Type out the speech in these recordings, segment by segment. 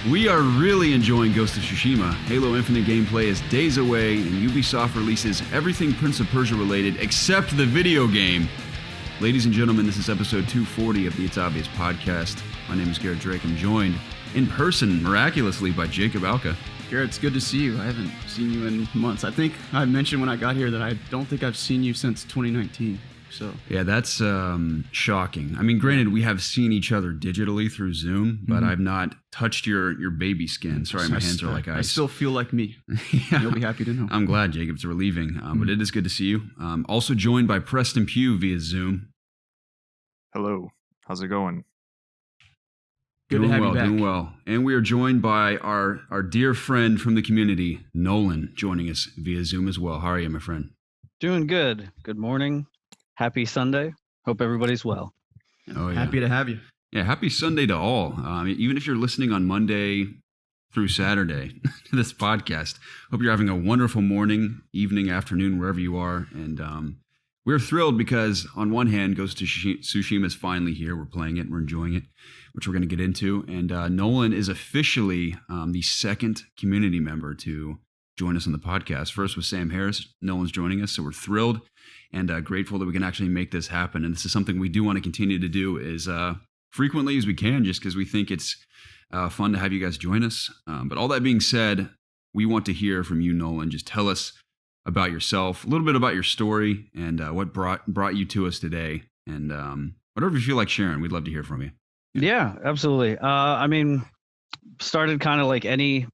We are really enjoying Ghost of Tsushima. Halo Infinite gameplay is days away, and Ubisoft releases everything Prince of Persia related except the video game. Ladies and gentlemen, this is episode 240 of the It's Obvious podcast. My name is Garrett Drake. I'm joined in person, miraculously, by Jacob Alka. Garrett, it's good to see you. I haven't seen you in months. I think I mentioned when I got here that I don't think I've seen you since 2019. So yeah, that's shocking. I mean, granted, we have seen each other digitally through Zoom, but I've not touched your baby skin. Sorry, my hands are like ice. I still feel like me. Yeah. You'll be happy to know. I'm glad, Jacob. It's relieving, but it is good to see you. Also joined by Preston Pugh via Zoom. Hello. How's it going? Good to have you back. Doing well. And we are joined by our dear friend from the community, Nolan, joining us via Zoom as well. How are you, my friend? Doing good. Good morning. Happy Sunday. Hope everybody's well. Oh, yeah. Happy to have you. Yeah, happy Sunday to all. Even if you're listening on Monday through Saturday to this podcast, hope you're having a wonderful morning, evening, afternoon, wherever you are. And we're thrilled because on one hand, Ghost of Tsushima is finally here. We're playing it. We're enjoying it, which we're going to get into. And Nolan is officially the second community member to join us on the podcast. First was Sam Harris. Nolan's joining us, so we're thrilled and grateful that we can actually make this happen. And this is something we do want to continue to do as frequently as we can, just because we think it's fun to have you guys join us. But all that being said, we want to hear from you, Nolan. Just tell us about yourself, a little bit about your story, and what brought you to us today. And whatever you feel like sharing, we'd love to hear from you. Yeah, absolutely. Started kind of like any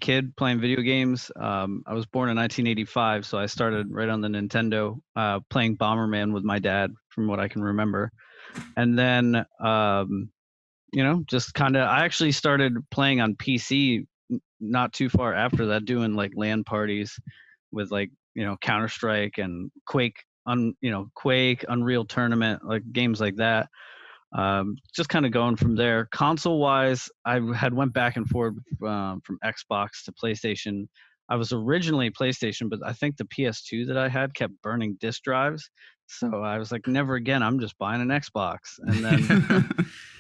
kid playing video games. I was born in 1985, so I started right on the Nintendo, playing Bomberman with my dad, from what I can remember. And then, just kind of, I actually started playing on PC not too far after that, doing like LAN parties with Counter-Strike and Quake, Unreal Tournament, like games like that. Just kind of going from there. Console wise, I had went back and forth from Xbox to PlayStation. I was originally PlayStation, but I think the PS2 that I had kept burning disk drives. So I was like, never again. I'm just buying an Xbox. And then,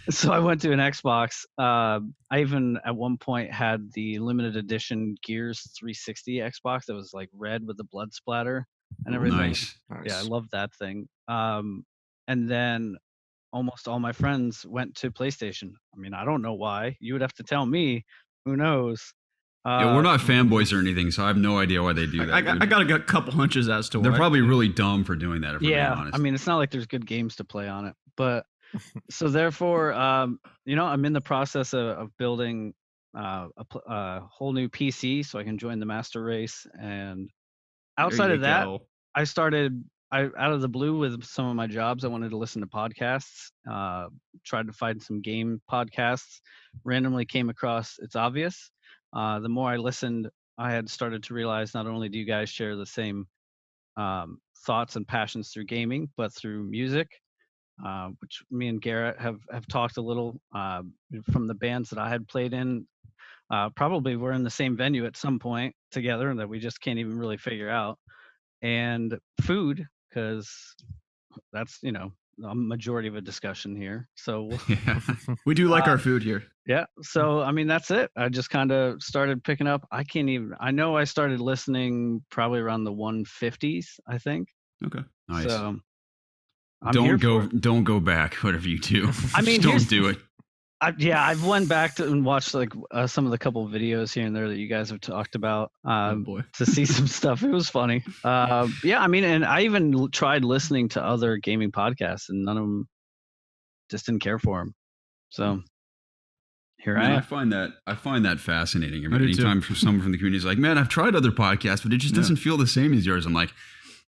so I went to an Xbox. I even at one point had the limited edition Gears 360 Xbox that was like red with the blood splatter and everything. Nice. Yeah, I love that thing. And then almost all my friends went to PlayStation. I mean, I don't know why. You would have to tell me. Who knows? Yeah, we're not fanboys or anything, so I have no idea why they do that. I got a couple hunches as to why. They're probably really dumb for doing that, if we're being honest. I mean, it's not like there's good games to play on it. But so therefore, I'm in the process of building a whole new PC so I can join the master race. And outside of that, I started out of the blue with some of my jobs. I wanted to listen to podcasts, tried to find some game podcasts, randomly came across It's Obvious. The more I listened, I had started to realize not only do you guys share the same thoughts and passions through gaming, but through music, which me and Garrett have talked a little from the bands that I had played in. Probably we're in the same venue at some point together that we just can't even really figure out. And food, because that's, a majority of a discussion here. So Yeah. We do like our food here. yeah. So, I mean, that's it. I just kind of started picking up. I know I started listening probably around the 150s, I think. Okay. Nice. So Don't go back, whatever you do. I mean, Just don't do it. I've went back and watched like some of the couple videos here and there that you guys have talked about Oh boy. to see some stuff. It was funny. Yeah, I mean, and I even tried listening to other gaming podcasts, and none of them just didn't care for them. So here I Man, am. I find that fascinating. I do too. Anytime someone from the community is like, "Man, I've tried other podcasts, but it just doesn't feel the same as yours." I'm like,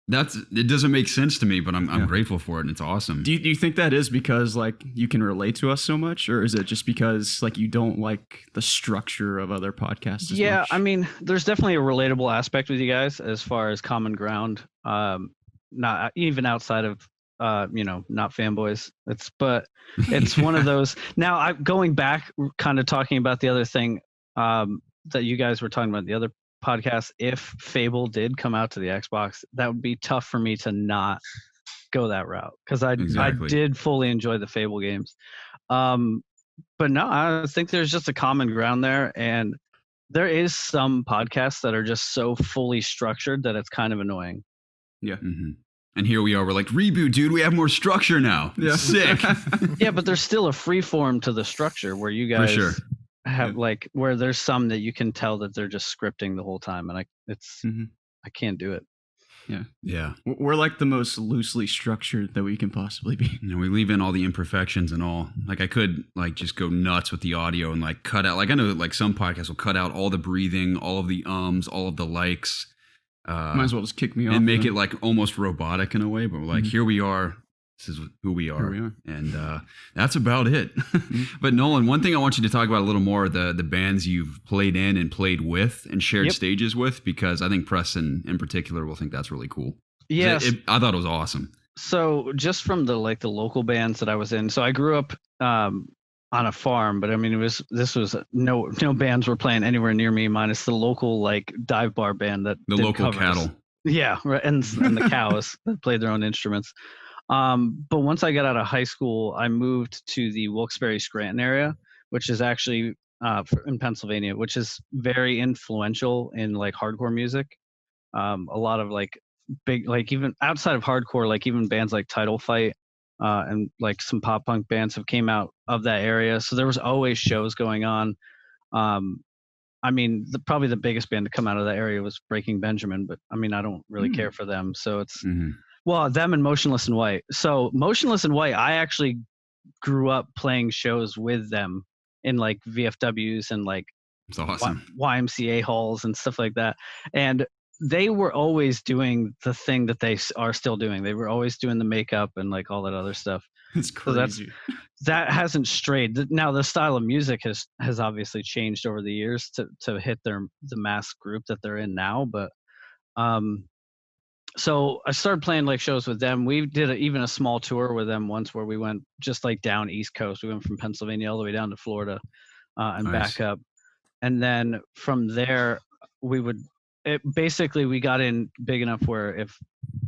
it doesn't make sense to me, but I'm grateful for it, and it's awesome. Do you think that is because like you can relate to us so much, or is it just because like you don't like the structure of other podcasts as much? I mean, there's definitely a relatable aspect with you guys as far as common ground. Not even outside of not fanboys. It's one of those. Now, I'm going back, kind of talking about the other thing that you guys were talking about, the other podcast. If Fable did come out to the Xbox, that would be tough for me to not go that route, because I did fully enjoy the Fable games. but no, I think there's just a common ground there, and there is some podcasts that are just so fully structured that it's kind of annoying. Yeah. Mm-hmm. And here we are. We're like, reboot, dude. We have more structure now. Yeah. Sick. Yeah, but there's still a free form to the structure where you guys sure. have Yep. like where there's some that you can tell that they're just scripting the whole time, and Mhm. I can't do it. Yeah. We're like the most loosely structured that we can possibly be. You know, we leave in all the imperfections and all. Like I could like just go nuts with the audio and like cut out. Like I know like some podcasts will cut out all the breathing, all of the all of the likes. Might as well just kick me off and make then. it like almost robotic in a way. But we're like, here we are. This is who we are. Here we are. And that's about it. But Nolan, one thing I want you to talk about a little more, the bands you've played in and played with and shared Yep. stages with, because I think Preston in particular will think that's really cool. 'Cause Yes. I thought it was awesome. So just from the local bands that I was in, so I grew up on a farm, but I mean this was no bands were playing anywhere near me, minus the local like dive bar band that The did local covers. cattle. Yeah, right, and the cows that played their own instruments. But once I got out of high school, I moved to the Wilkes-Barre Scranton area, which is actually in Pennsylvania, which is very influential in like hardcore music. A lot of like big, like even outside of hardcore, like even bands like Title Fight and like some pop punk bands have came out of that area. So there was always shows going on. I mean, probably the biggest band to come out of that area was Breaking Benjamin, but I mean, I don't really care for them. So it's, well, them and Motionless in White. So Motionless in White, I actually grew up playing shows with them in like VFWs and like It's awesome. YMCA halls and stuff like that. And they were always doing the thing that they are still doing. They were always doing the makeup and like all that other stuff. It's crazy. So that hasn't strayed. Now the style of music has obviously changed over the years to hit the mass group that they're in now. But so I started playing like shows with them. We did even a small tour with them once where we went just like down East Coast. We went from Pennsylvania all the way down to Florida and Nice. back up. And then from there, we got in big enough where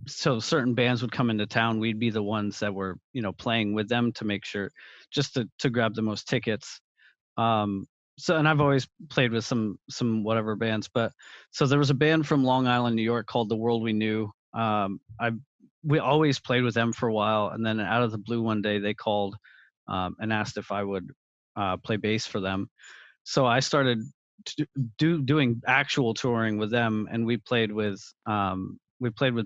certain bands would come into town, we'd be the ones that were, playing with them to make sure, just to grab the most tickets. And I've always played with some whatever bands, but so there was a band from Long Island, New York called The World We Knew. We always played with them for a while, and then out of the blue one day they called and asked if I would play bass for them. So I started doing actual touring with them, and we played with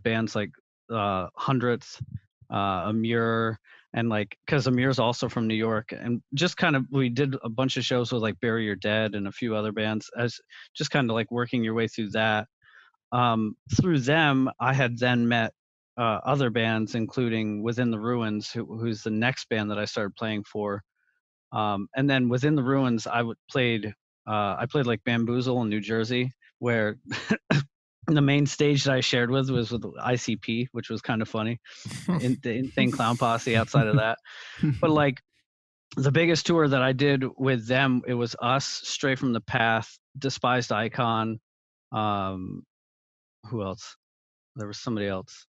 bands like Hundredth, Amur, and like because Amur's also from New York, and just kind of we did a bunch of shows with like Bury Your Dead and a few other bands, as just kind of like working your way through that. Through them, I had then met other bands, including Within the Ruins, who's the next band that I started playing for. And then Within the Ruins, I played like Bamboozle in New Jersey, where the main stage that I shared was with ICP, which was kind of funny. In the Insane Clown Posse outside of that. But like the biggest tour that I did with them, it was us, Stray from the Path, Despised Icon. Who else? There was somebody else.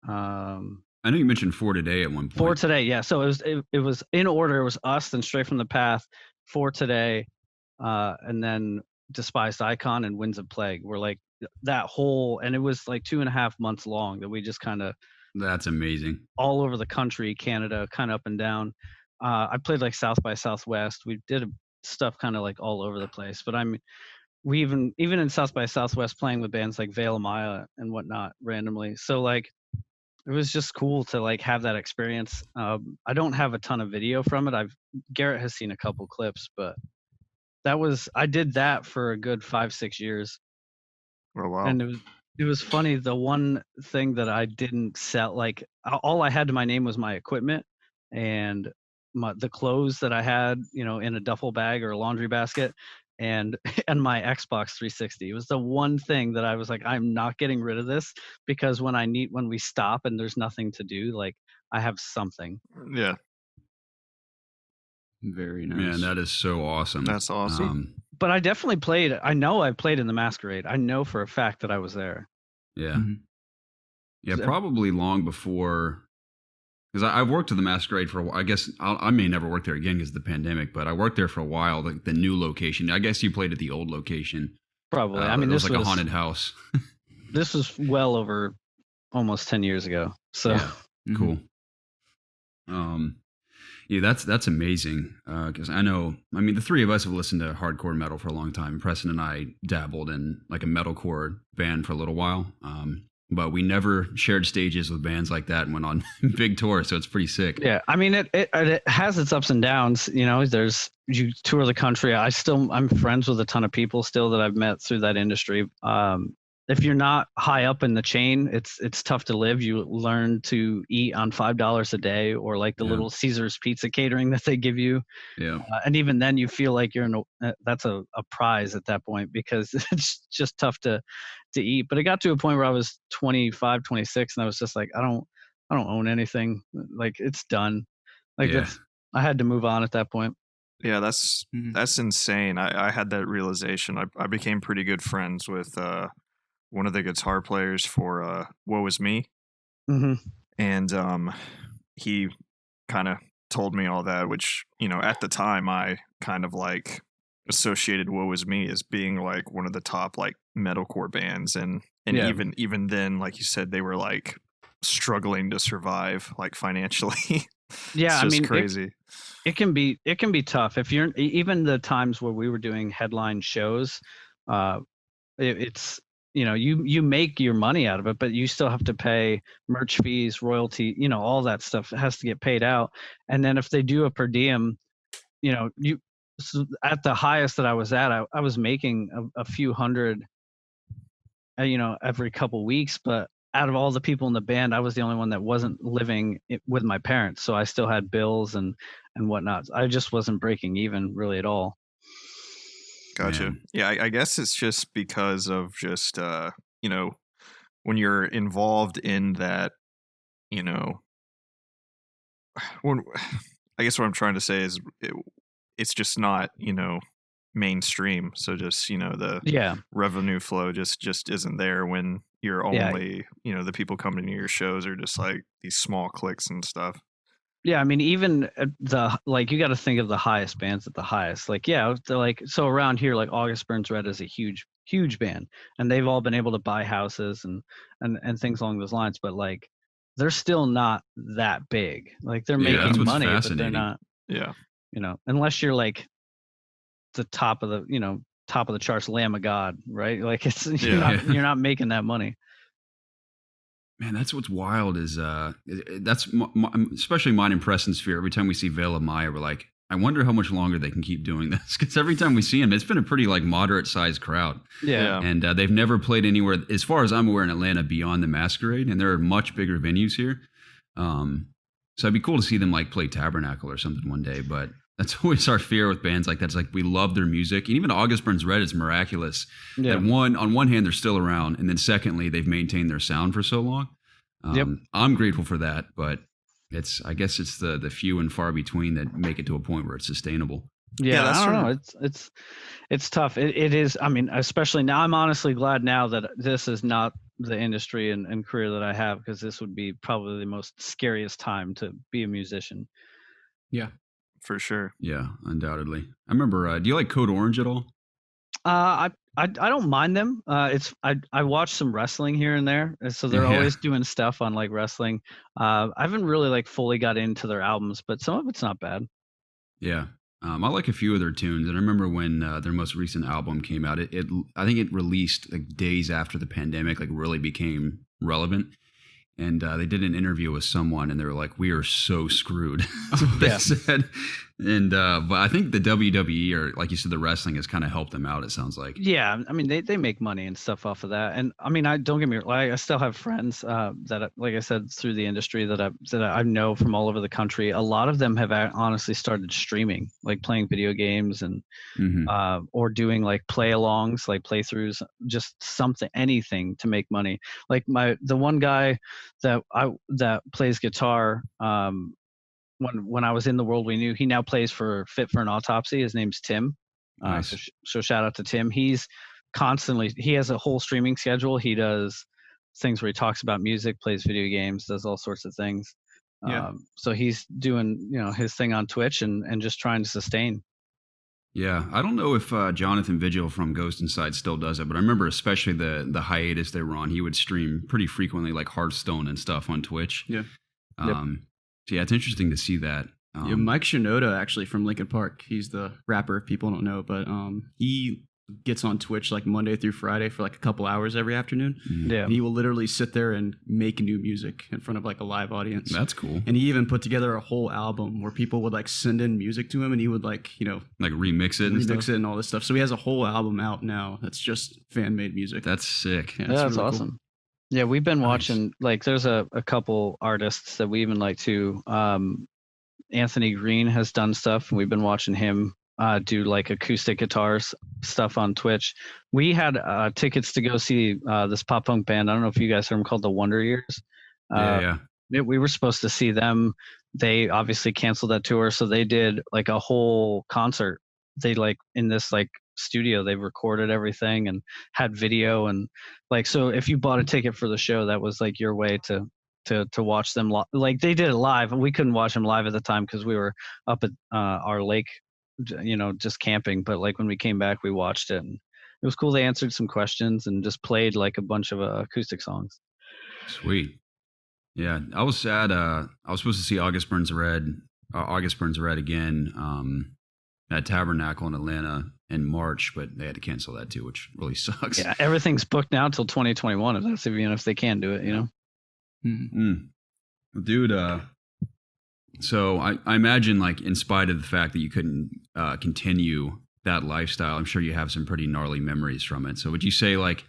I know you mentioned For Today at one point. For Today, yeah. So it was in order. It was us, then Stray from the Path, For Today, and then Despised Icon and Winds of Plague. Were like that whole, and it was like 2.5 months long that we just kind of. That's amazing. All over the country, Canada, kind of up and down. I played like South by Southwest. We did stuff kind of like all over the place. But we even in South by Southwest playing with bands like Veil Maya and whatnot randomly. So like it was just cool to like have that experience. I don't have a ton of video from it. Garrett has seen a couple clips, but I did that for a good 5-6 years. Oh wow. And it was funny. The one thing that I didn't sell, like all I had to my name was my equipment and the clothes that I had, in a duffel bag or a laundry basket, and my Xbox 360. It was the one thing that I was like, I'm not getting rid of this, because when we stop and there's nothing to do, like I have something. Yeah. Very nice. Man, that is so awesome. That's awesome. But I definitely played. I know I played in the Masquerade. I know for a fact that I was there. Yeah. Mm-hmm. Yeah, probably long before because I've worked at the Masquerade for a while. I guess I may never work there again because of the pandemic, but I worked there for a while. The new location. I guess you played at the old location. Probably. I mean, it was this like was a haunted house. this was well over almost 10 years ago. So Yeah. Cool. Yeah, that's amazing. Because I know, I mean, the three of us have listened to hardcore metal for a long time. Preston and I dabbled in like a metalcore band for a little while. But we never shared stages with bands like that and went on big tours. So it's pretty sick. yeah, I mean, it has its ups and downs. You know, you tour the country. I'm friends with a ton of people still that I've met through that industry. If you're not high up in the chain, it's tough to live. You learn to eat on $5 a day, or like the little Caesar's pizza catering that they give you. Yeah. And even then, you feel like you're that's a prize at that point, because it's just tough to eat. But it got to a point where I was 25, 26, and I was just like, I don't own anything. Like, it's done. Like, I had to move on at that point. Yeah, that's insane. I had that realization. I became pretty good friends with one of the guitar players for Woe Is Me. Mm-hmm. And he kind of told me all that, which, you know, at the time I kind of like associated Woe Is Me as being like one of the top like metalcore bands, and even then, like you said, they were like struggling to survive like financially. Yeah, it's just crazy. It can be tough if you're, even the times where we were doing headline shows. It's, you know, you make your money out of it, but you still have to pay merch fees, royalty, you know, all that stuff has to get paid out. And then if they do a per diem, you know, at the highest that I was at, I was making a few hundred, you know, every couple weeks. But out of all the people in the band, I was the only one that wasn't living with my parents. So I still had bills and whatnot. I just wasn't breaking even really at all. Gotcha. Man. Yeah, I guess it's just because of just you know, when you're involved in that, you know, when I guess what I'm trying to say is it's just not, you know, mainstream. So just, you know, the revenue flow just isn't there when you're only, you know, the people coming to your shows are just like these small cliques and stuff. Yeah, I mean, even like, you got to think of the highest bands at the highest. Like, yeah, they're like, so around here, like August Burns Red is a huge band, and they've all been able to buy houses and things along those lines. But like, they're still not that big. Like, they're making money, but they're not. Yeah, you know, unless you're like the top of the charts, Lamb of God, right? Like, it's you're not making that money. Man, that's what's wild is that's especially mine and Preston's fear. Every time we see Veil of Maya, we're like, I wonder how much longer they can keep doing this, because every time we see them, it's been a pretty like moderate sized crowd. Yeah. And they've never played anywhere, as far as I'm aware, in Atlanta beyond the Masquerade, and there are much bigger venues here. So it'd be cool to see them like play Tabernacle or something one day, but that's always our fear with bands like that. It's like, we love their music, and even August Burns Red is miraculous. Yeah. That on one hand, they're still around, and then secondly, they've maintained their sound for so long. I'm grateful for that, but I guess it's the few and far between that make it to a point where it's sustainable. Yeah, I don't know. It's tough. It is. I mean, especially now, I'm honestly glad now that this is not the industry and career that I have, because this would be probably the most scariest time to be a musician. Yeah. For sure. Yeah, undoubtedly. I remember, do you like Code Orange at all? I don't mind them. I watch some wrestling here and there, and so they're always doing stuff on like wrestling. I haven't really like fully got into their albums, but some of it's not bad. Yeah. I like a few of their tunes, and I remember when their most recent album came out. I think it released like days after the pandemic, like really became relevant. And they did an interview with someone, and they were like, "We are so screwed." They said, and but I think the WWE, or like you said, the wrestling has kind of helped them out. It sounds like. Yeah, I mean, they make money and stuff off of that, and I mean, I don't get me wrong, I still have friends that, like I said, through the industry that I know from all over the country. A lot of them have honestly started streaming, like playing video games and or doing like play-alongs, like playthroughs, just anything to make money. Like the one guy that plays guitar, when I was in the world we knew, he now plays for Fit for an Autopsy. His name's Tim. Nice. So shout out to Tim. He has a whole streaming schedule. He does things where he talks about music, plays video games, does all sorts of things. Yeah. So he's doing, his thing on Twitch and just trying to sustain. Yeah, I don't know if Jonathan Vigil from Ghost Inside still does it, but I remember especially the hiatus they were on. He would stream pretty frequently, like Hearthstone and stuff on Twitch. Yeah. So yeah, it's interesting to see that. Yeah, Mike Shinoda, actually, from Linkin Park. He's the rapper, if people don't know, but he gets on Twitch like Monday through Friday for like a couple hours every afternoon. Yeah. And he will literally sit there and make new music in front of like a live audience. That's cool. And he even put together a whole album where people would like send in music to him, and he would like, like remix it and remix stuff. it and all this stuff. So he has a whole album out now that's just fan-made music. That's sick. Yeah, Yeah, that's really cool. awesome. Yeah, we've been Nice. watching, like, there's a couple artists that we even like to. Anthony Green has done stuff, and we've been watching him do like acoustic guitars stuff on Twitch. We had tickets to go see this pop punk band. I don't know if you guys heard them, called the Wonder Years. Yeah. We were supposed to see them. They obviously canceled that tour, so they did like a whole concert. They like in this like studio, they recorded everything and had video, and like, so if you bought a ticket for the show, that was like your way to watch them. Like they did it live, and we couldn't watch them live at the time because we were up at our lake, just camping. But like when we came back, we watched it, and it was cool. They answered some questions and just played like a bunch of acoustic songs. Sweet. Yeah, I was sad. I was supposed to see August Burns Red again at Tabernacle in Atlanta in March, but they had to cancel that too, which really sucks. Yeah, everything's booked now till 2021. If they can do it, Dude, so I imagine, like, in spite of the fact that you couldn't continue that lifestyle, I'm sure you have some pretty gnarly memories from it. So would you say, like,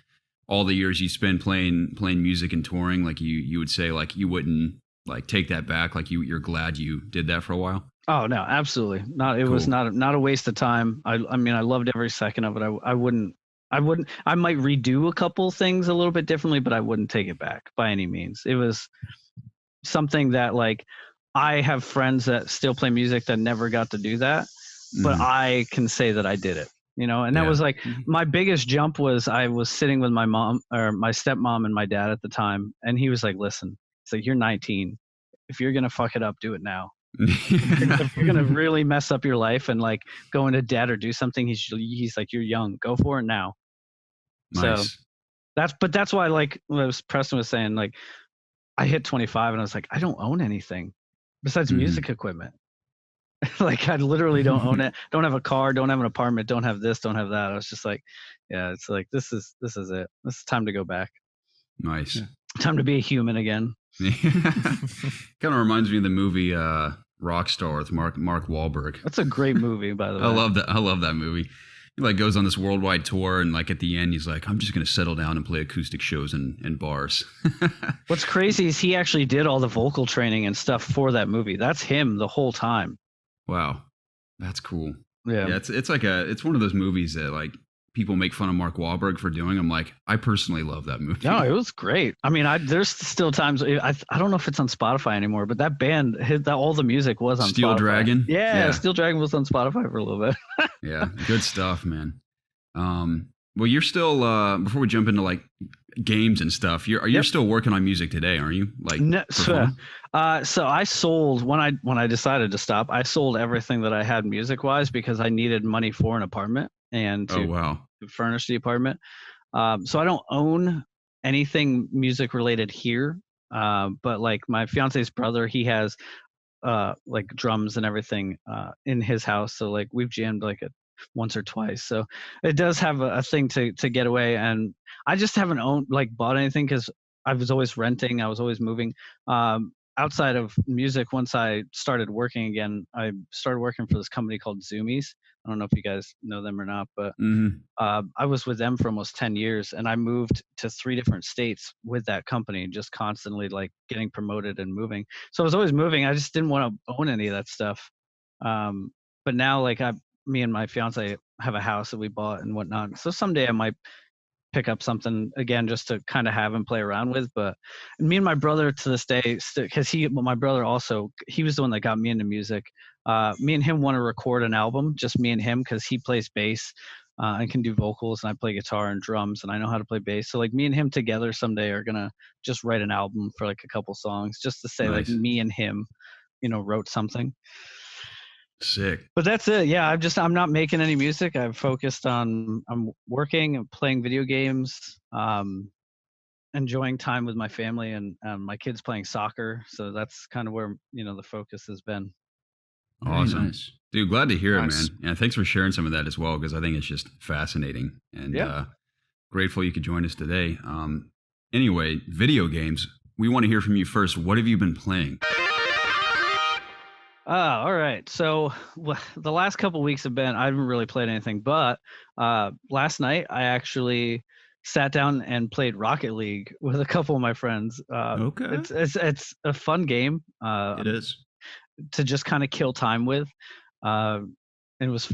all the years you spent playing music and touring, like you would say, like, you wouldn't like take that back, like you're glad you did that for a while? Oh no, absolutely not. It was Cool. not a waste of time. I mean, I loved every second of it. I wouldn't. I might redo a couple things a little bit differently, but I wouldn't take it back by any means. It was something that, like, I have friends that still play music that never got to do that, but Mhm. I can say that I did it. And that Yeah. was like Mhm. my biggest jump was I was sitting with my mom, or my stepmom, and my dad at the time, and he was like, "Listen, it's like, you're 19. If you're gonna fuck it up, do it now. If you're gonna really mess up your life and like go into debt or do something, he's like, you're young, go for it now." Nice. So that's why, like, what Preston was saying, like, I hit 25 and I was like, I don't own anything besides Mhm. music equipment. Like, I literally don't own it. Don't have a car, don't have an apartment, don't have this, don't have that. I was just like, yeah, it's like, this is it. This is time to go back. Nice. Yeah. Time to be a human again. Kind of reminds me of the movie Rockstar with Mark Wahlberg. That's a great movie, by the way. I love that movie. He like goes on this worldwide tour, and like at the end, he's like, "I'm just gonna settle down and play acoustic shows in bars." What's crazy is he actually did all the vocal training and stuff for that movie. That's him the whole time. Wow, that's cool. Yeah. Yeah, it's one of those movies that, like, people make fun of Mark Wahlberg for doing. I'm like, I personally love that movie. No, it was great. I mean, there's still times I don't know if it's on Spotify anymore, but that band, all the music was on Steel Spotify. Dragon? Yeah, Yeah. Steel Dragon was on Spotify for a little bit. Yeah, good stuff, man. Well, you're still before we jump into like games and stuff, you're Yep. still working on music today, aren't you? Like, No, for fun? so I sold when I decided to stop. I sold everything that I had music wise because I needed money for an apartment and Oh to wow. furnish the apartment. So I don't own anything music related here. But like my fiance's brother, he has like drums and everything in his house. So like we've jammed like it once or twice. So it does have a thing to get away. And I just haven't bought anything because I was always renting. I was always moving. Outside of music, once I started working again, I started working for this company called Zoomies. I don't know if you guys know them or not, but Mhm. I was with them for almost 10 years, and I moved to 3 different states with that company, just constantly like getting promoted and moving. So I was always moving. I just didn't want to own any of that stuff. But now, like, me and my fiance have a house that we bought and whatnot. So someday I might pick up something again just to kind of have and play around with. But me and my brother to this day, because my brother also, he was the one that got me into music. Me and him want to record an album, just me and him, because he plays bass. and can do vocals, and I play guitar and drums, and I know how to play bass. So like me and him together someday are gonna just write an album for like a couple songs, just to say like Nice. me and him, wrote something. Sick. But that's it. Yeah, I'm not making any music. I'm focused on I'm working and playing video games, enjoying time with my family, and my kids playing soccer. So that's kind of where the focus has been. Very Awesome. nice. Dude, glad to hear Nice. it, man. Yeah, thanks for sharing some of that as well, because I think it's just fascinating, and Yeah. grateful you could join us today. Anyway, video games. We want to hear from you first. What have you been playing? All right. So the last couple weeks I haven't really played anything, but last night I actually sat down and played Rocket League with a couple of my friends. Okay. It's a fun game. It is. To just kind of kill time with. It was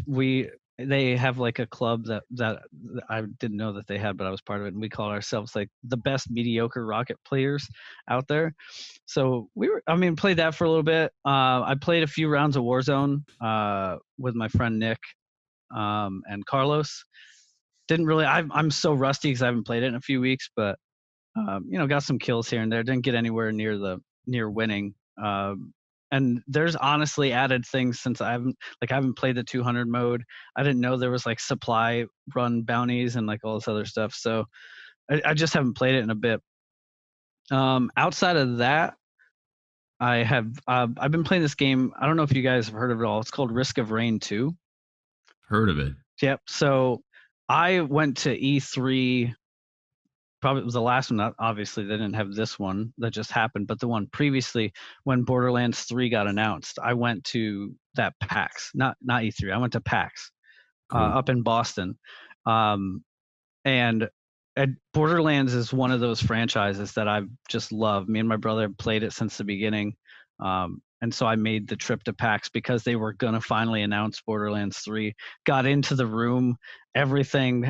they have like a club that I didn't know that they had, but I was part of it, and we call ourselves like the best mediocre rocket players out there. So played that for a little bit. I played a few rounds of Warzone with my friend Nick and Carlos. Didn't really. I'm so rusty because I haven't played it in a few weeks, but got some kills here and there. Didn't get anywhere near winning. And there's honestly added things since I haven't played the 200 mode. I didn't know there was like supply run bounties and like all this other stuff. So I just haven't played it in a bit. Outside of that, I've been playing this game. I don't know if you guys have heard of it all. It's called Risk of Rain 2. Heard of it? Yep. So I went to E3. Probably it was the last one. Obviously, they didn't have this one that just happened, but the one previously when Borderlands 3 got announced, I went to that PAX, not E3. I went to PAX Cool. up in Boston, and Borderlands is one of those franchises that I just love. Me and my brother have played it since the beginning, and so I made the trip to PAX because they were gonna finally announce Borderlands 3. Got into the room, everything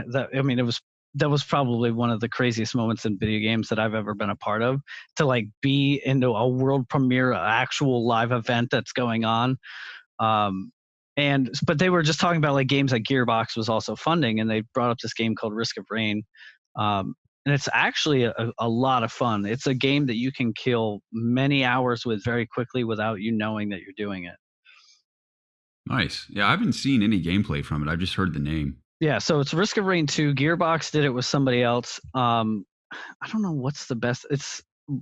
that was probably one of the craziest moments in video games that I've ever been a part of, to like be into a world premiere actual live event that's going on. But they were just talking about like games that Gearbox was also funding, and they brought up this game called Risk of Rain. And it's actually a lot of fun. It's a game that you can kill many hours with very quickly without you knowing that you're doing it. Nice. Yeah, I haven't seen any gameplay from it. I've just heard the name. Yeah, so it's Risk of Rain 2. Gearbox did it with somebody else. I don't know what's the best.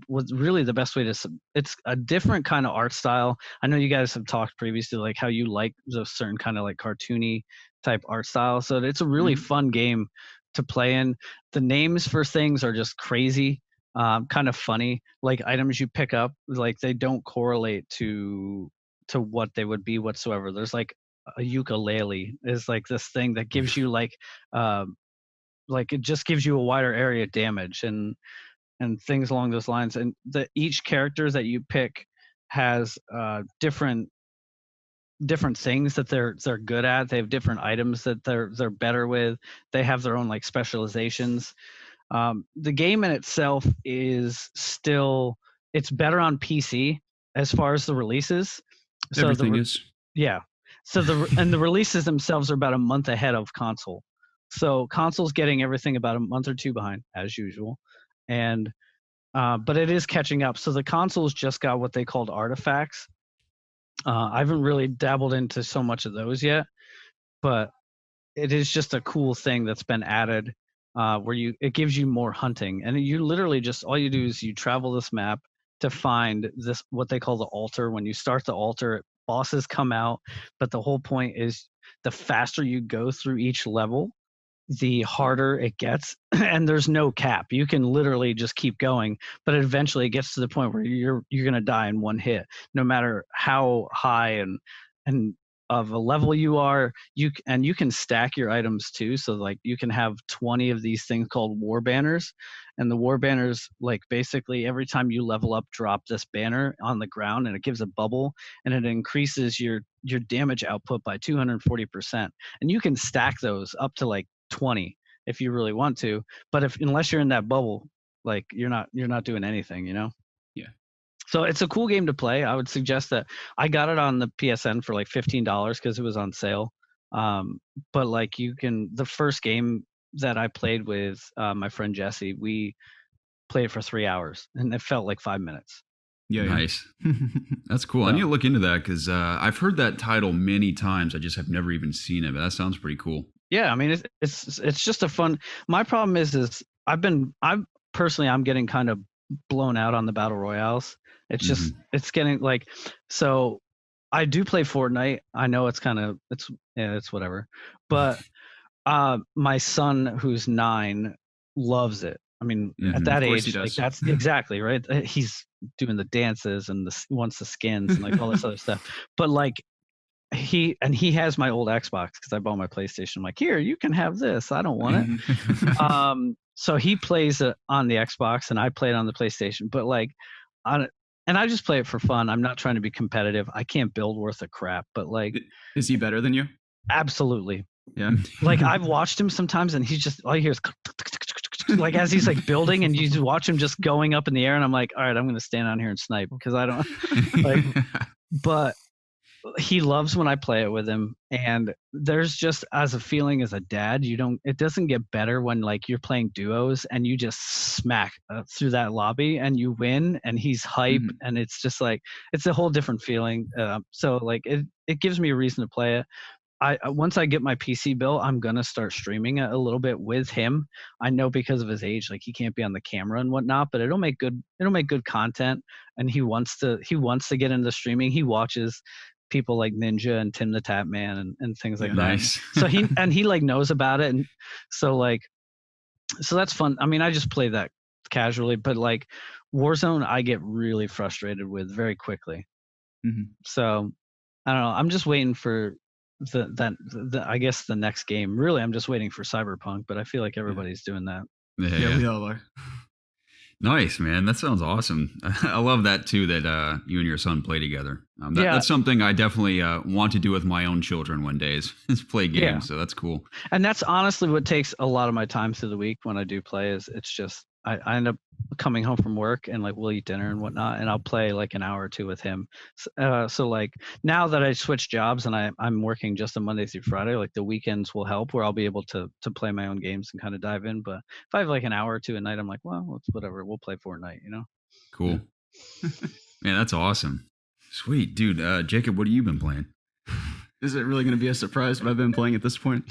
What's really the best way to. It's a different kind of art style. I know you guys have talked previously like how you like those certain kind of like cartoony type art style. So it's a really fun game to play in. The names for things are just crazy, kind of funny. Like items you pick up, like they don't correlate to what they would be whatsoever. There's like a ukulele is like this thing that gives you like it just gives you a wider area damage and things along those lines. And each character that you pick has different things that they're good at. They have different items that they're better with. They have their own like specializations. The game in itself is still, it's better on PC as far as the releases. So Everything is. Yeah. So the releases themselves are about a month ahead of console. So console's getting everything about a month or two behind as usual. And but it is catching up. So the console's just got what they called artifacts. I haven't really dabbled into so much of those yet, but it is just a cool thing that's been added where it gives you more hunting. And you literally just, all you do is you travel this map to find this, what they call the altar. When you start the altar, bosses come out, but the whole point is the faster you go through each level, the harder it gets. And there's no cap. You can literally just keep going, but eventually it gets to the point where you're going to die in one hit, no matter how high and of a level you are. You can stack your items too. So like you can have 20 of these things called war banners, and the war banners, like basically every time you level up, drop this banner on the ground and it gives a bubble and it increases your damage output by 240%. And you can stack those up to like 20 if you really want to, but unless you're in that bubble, like you're not doing anything, you know? Yeah. So it's a cool game to play. I would suggest that. I got it on the PSN for like $15 because it was on sale. But like the first game that I played with my friend Jesse, we played for 3 hours and it felt like 5 minutes. Yeah, Nice. That's cool. I So- need to look into that because I've heard that title many times. I just have never even seen it, but that sounds pretty cool. Yeah, I mean it's just a fun. My problem is I'm getting kind of blown out on the battle royales. It's just it's getting like, so I do play Fortnite. I know it's whatever, but my son who's 9 loves it. I mean, at that Of course age, he like does. that's exactly right. He's doing the dances and wants the skins and like all this other stuff. But like he has my old Xbox because I bought my PlayStation. I'm like, here, you can have this. I don't want it. So he plays it on the Xbox and I play it on the PlayStation. But like, and I just play it for fun. I'm not trying to be competitive. I can't build worth a crap. But like, Is he better than you? absolutely. Yeah. Like I've watched him sometimes and he's just, all you hear is like as he's like building and you just watch him just going up in the air and I'm like, all right, I'm going to stand on here and snipe because I don't like, but he loves when I play it with him. And there's just, as a feeling as a dad, it doesn't get better when like you're playing duos and you just smack through that lobby and you win and he's hype and it's just like, it's a whole different feeling. So like it gives me a reason to play it. Once I get my PC built, I'm gonna start streaming it a little bit with him. I know because of his age, like he can't be on the camera and whatnot, but it'll make good content. And he wants to get into streaming. He watches people like Ninja and Tim the Tap Man and things like that. Nice. So he like knows about it, and so that's fun. I mean, I just play that casually, but like Warzone, I get really frustrated with very quickly. So I don't know. I'm just waiting for I guess the next game. Really, I'm just waiting for Cyberpunk, but I feel like everybody's doing that. Yeah, we all are. Nice, man. That sounds awesome. I love that too, that you and your son play together. Yeah. That's something I definitely want to do with my own children one day is play games. Yeah. So that's cool. And that's honestly what takes a lot of my time through the week when I do play is it's just I end up coming home from work and like we'll eat dinner and whatnot and I'll play like an hour or two with him. So like now that I switched jobs and I'm working just on Monday through Friday, like the weekends will help where I'll be able to play my own games and kind of dive in. But if I have like an hour or two a night, I'm like, well, it's whatever. We'll play Fortnite, you know? Cool. Man, that's awesome. Sweet. Dude, Jacob, what have you been playing? Is it really going to be a surprise what I've been playing at this point?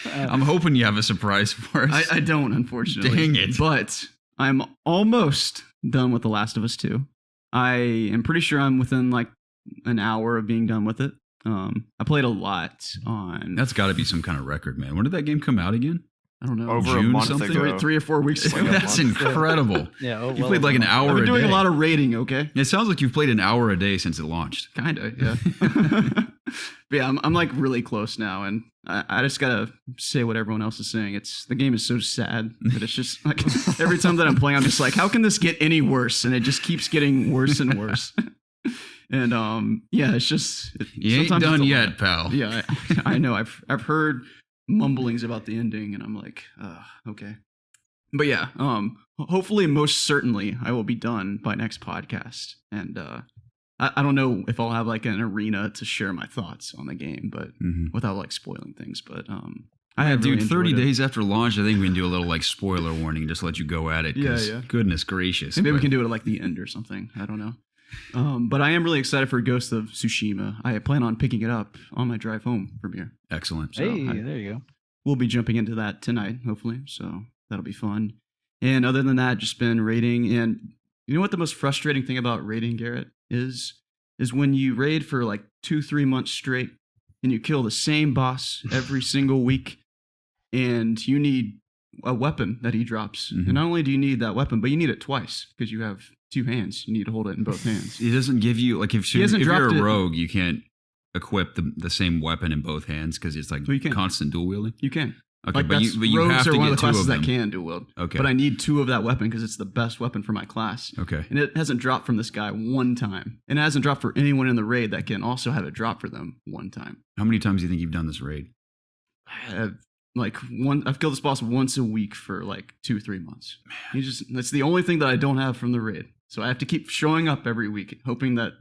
I'm hoping you have a surprise for us. I don't, unfortunately. Dang it. But I'm almost done with The Last of Us 2. I am pretty sure I'm within like an hour of being done with it. I played a lot on... That's got to be some kind of record, man. When did that game come out again? I don't know. Over a June month something? ago. 3 or 4 weeks ago. That's incredible. Yeah. You played like an hour I've been a doing day. a lot of raiding, okay? It sounds like you've played an hour a day since it launched. Kinda, yeah. But yeah, I'm like really close now, and I just gotta say what everyone else is saying. The game is so sad that it's just like every time that I'm playing, I'm just like, how can this get any worse? And it just keeps getting worse and worse. And yeah, it's just You ain't sometimes done it's a yet, lot. pal. Yeah, I know. I've heard mumblings about the ending, and I'm like, okay. But yeah, hopefully, most certainly, I will be done by next podcast. And I don't know if I'll have like an arena to share my thoughts on the game, but without like spoiling things. But I have Dude, really 30 enjoyed it. days after launch, I think we can do a little like spoiler warning, just let you go at it. 'cause Yeah. Goodness gracious. Maybe we but- can do it at like the end or something. I don't know. But I am really excited for Ghost of Tsushima. I plan on picking it up on my drive home from here. Excellent. So Hey, there you go. We'll be jumping into that tonight, hopefully. So that'll be fun. And other than that, just been raiding. And you know what the most frustrating thing about raiding, Garrett, is when you raid for like 2-3 months straight and you kill the same boss every single week and you need a weapon that he drops. Mhm. And not only do you need that weapon, but you need it twice because you have 2 hands. You need to hold it in both hands. It doesn't give you, like, if He you're hasn't a dropped it. rogue, you can't equip the same weapon in both hands because it's like Well, you can. constant dual wielding. You can. Okay, Like but that's, you rogues have are to one of get the 2 classes of them. that can dual wield. Okay. But I need 2 of that weapon because it's the best weapon for my class. Okay. And it hasn't dropped from this guy one time. And it hasn't dropped for anyone in the raid that can also have it drop for them one time. How many times do you think you've done this raid? I've killed this boss once a week for like 2-3 months. That's the only thing that I don't have from the raid. So I have to keep showing up every week, hoping that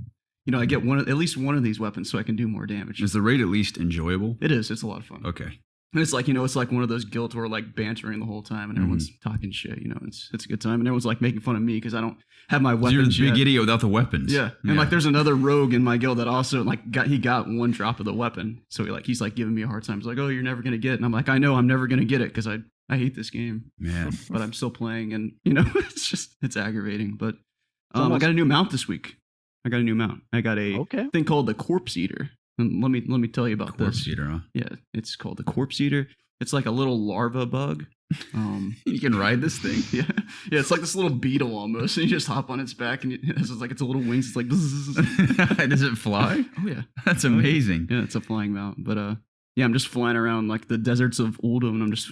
I get at least one of these weapons so I can do more damage. Is the raid at least enjoyable? It is. It's a lot of fun. Okay. And it's like, it's like one of those guilds where like bantering the whole time and everyone's talking shit, it's a good time. And everyone's like making fun of me because I don't have my weapons You're the big yet. idiot without the weapons. Yeah. And like there's another rogue in my guild that also like got one drop of the weapon. So he's like giving me a hard time. He's like, oh, you're never going to get it. And I'm like, I know I'm never going to get it because I hate this game. Man. But I'm still playing and, it's aggravating. But I got a new mount this week. I got a thing called the Corpse Eater. And let me tell you about Corpse this. Eater, huh? Yeah, it's called the Corpse Eater. It's like a little larva bug. You can ride this thing. Yeah, it's like this little beetle almost. And you just hop on its back, and it's a little wings. It's like, does it fly? Oh yeah, that's amazing. Yeah, it's a flying mount. But yeah, I'm just flying around like the deserts of Uldum, and I'm just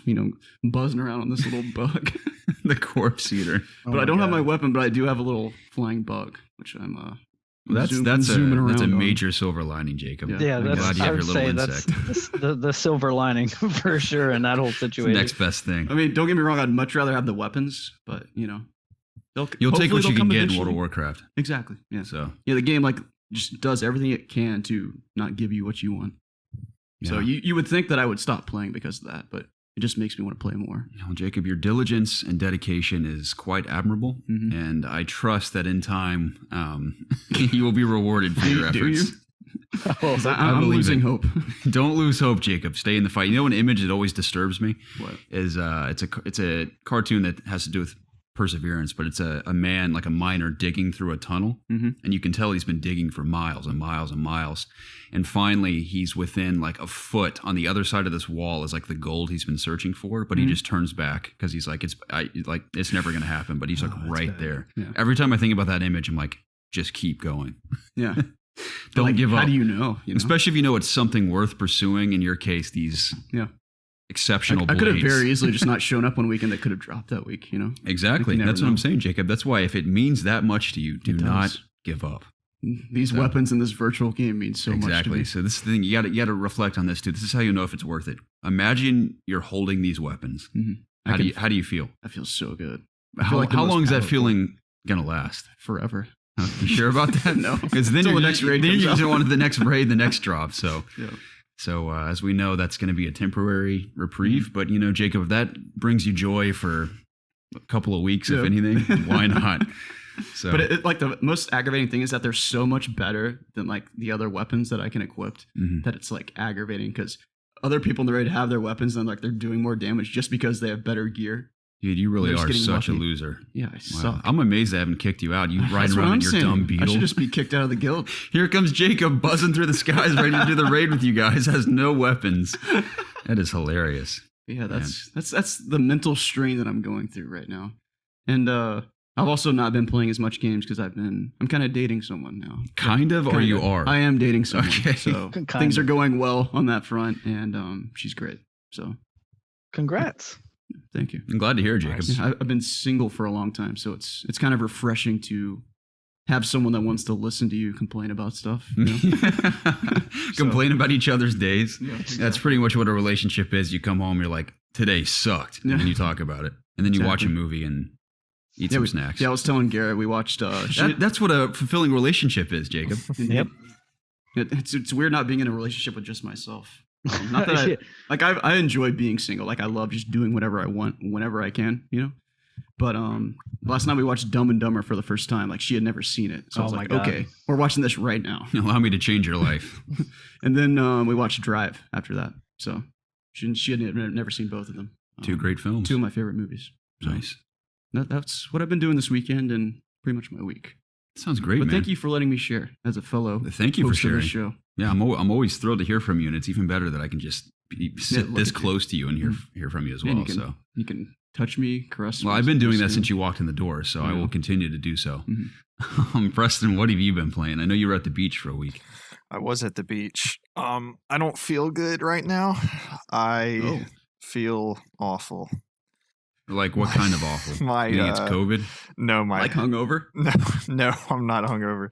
buzzing around on this little bug. The Corpse Eater. But I don't have my weapon, but I do have a little flying bug, which I'm that's a major silver lining, Jacob. Yeah, I'm glad you have your little insect. That's the silver lining for sure in that whole situation. Next best thing. I mean, don't get me wrong. I'd much rather have the weapons, but you'll take what you can get in World of Warcraft. Exactly. Yeah. So the game just does everything it can to not give you what you want. Yeah. So you would think that I would stop playing because of that, but it just makes me want to play more. Well, Jacob, your diligence and dedication is quite admirable, and I trust that in time you will be rewarded for your efforts. I'm losing hope. Don't lose hope, Jacob. Stay in the fight. You know, an image that always disturbs me. What is it's a cartoon that has to do with perseverance, but it's a man, like a miner, digging through a tunnel, and you can tell he's been digging for miles and miles and miles, and finally he's within like a foot on the other side of this wall is like the gold he's been searching for, but he just turns back because he's like it's never gonna happen, but he's like right there. Yeah. Every time I think about that image, I'm like, just keep going. Yeah. Don't give up. How do you know? Especially if you know it's something worth pursuing. In your case, these exceptional I could have blades. very easily just not shown up one week and they could have dropped that week, Exactly. That's what I'm saying, Jacob. That's why if it means that much to you, do not give up. These weapons in this virtual game mean so much to me. Exactly. So this thing, you got to reflect on this too. This is how you know if it's worth it. Imagine you're holding these weapons. How do you feel? I feel so good. How long is that feeling gonna last? Forever. You sure about that? No. Because then the next raid you're comes going to want the next raid, the next drop. So yeah. So as we know, that's going to be a temporary reprieve. But, Jacob, if that brings you joy for a couple of weeks, if anything, why not? So, but the most aggravating thing is that they're so much better than like the other weapons that I can equip that it's like aggravating because other people in the raid have their weapons and like they're doing more damage just because they have better gear. Dude, you really are such a loser. Yeah, I suck. I'm amazed I haven't kicked you out. You ride around in your dumb beetle. I should just be kicked out of the guild. Here comes Jacob buzzing through the skies ready to do the raid with you guys. Has no weapons. That is hilarious. Yeah, that's the mental strain that I'm going through right now. And I've also not been playing as much games because I'm kind of dating someone now. Kind of, or you are? I am dating someone. Okay. So things are going well on that front, and she's great. So congrats. Thank you. I'm glad to hear it, Jacob. Yeah, I've been single for a long time, so it's kind of refreshing to have someone that wants to listen to you complain about stuff. Complain about each other's days. Yeah, exactly. That's pretty much what a relationship is. You come home, you're like, today sucked, and then you talk about it, and then you watch a movie and eat some snacks. Yeah, I was telling Garrett we watched. That's what a fulfilling relationship is, Jacob. Yep. It's weird not being in a relationship with just myself. Not that I enjoy being single. Like I love just doing whatever I want whenever I can, But last night we watched Dumb and Dumber for the first time. Like she had never seen it, so I was like, God. Okay, we're watching this right now. Allow me to change your life. And then we watched Drive after that. So she had never seen both of them. Two great films. Two of my favorite movies. So nice. That's what I've been doing this weekend and pretty much my week. Sounds great, but man. Thank you for letting me share as a fellow. Thank you for sharing. This show. Yeah, I'm always thrilled to hear from you, and it's even better that I can just sit this close to you and hear from you as well. You can touch me, caress me. Well, I've been doing that since you walked in the door, so I will continue to do so. Preston, what have you been playing? I know you were at the beach for a week. I was at the beach. I don't feel good right now. I feel awful. Like what kind of awful? You think it's COVID? No, like hungover? No, I'm not hungover.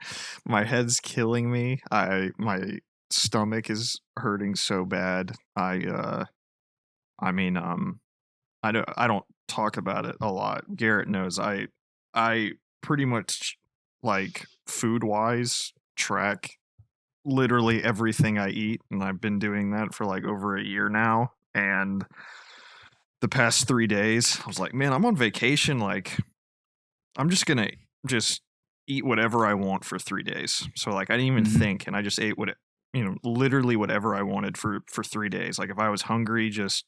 My head's killing me. My stomach is hurting so bad. I don't talk about it a lot. Garrett knows. I pretty much like food wise track literally everything I eat, and I've been doing that for like over a year now. And the past 3 days, I was like, man, I'm on vacation. Like, I'm just gonna just eat whatever I want for 3 days. So like, I didn't even think, and I just ate literally whatever I wanted for 3 days. Like, if I was hungry, just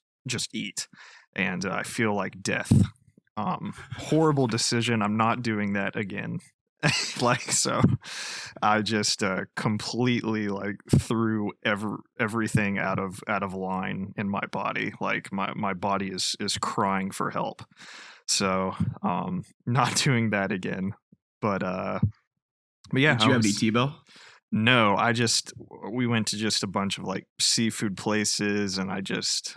eat. And I feel like death. Horrible decision. I'm not doing that again. Like, so I just completely like threw everything out of line in my body. Like, my body is crying for help. So not doing that again. But yeah. Did you have any T-Bell? No, we went to just a bunch of like seafood places, and I just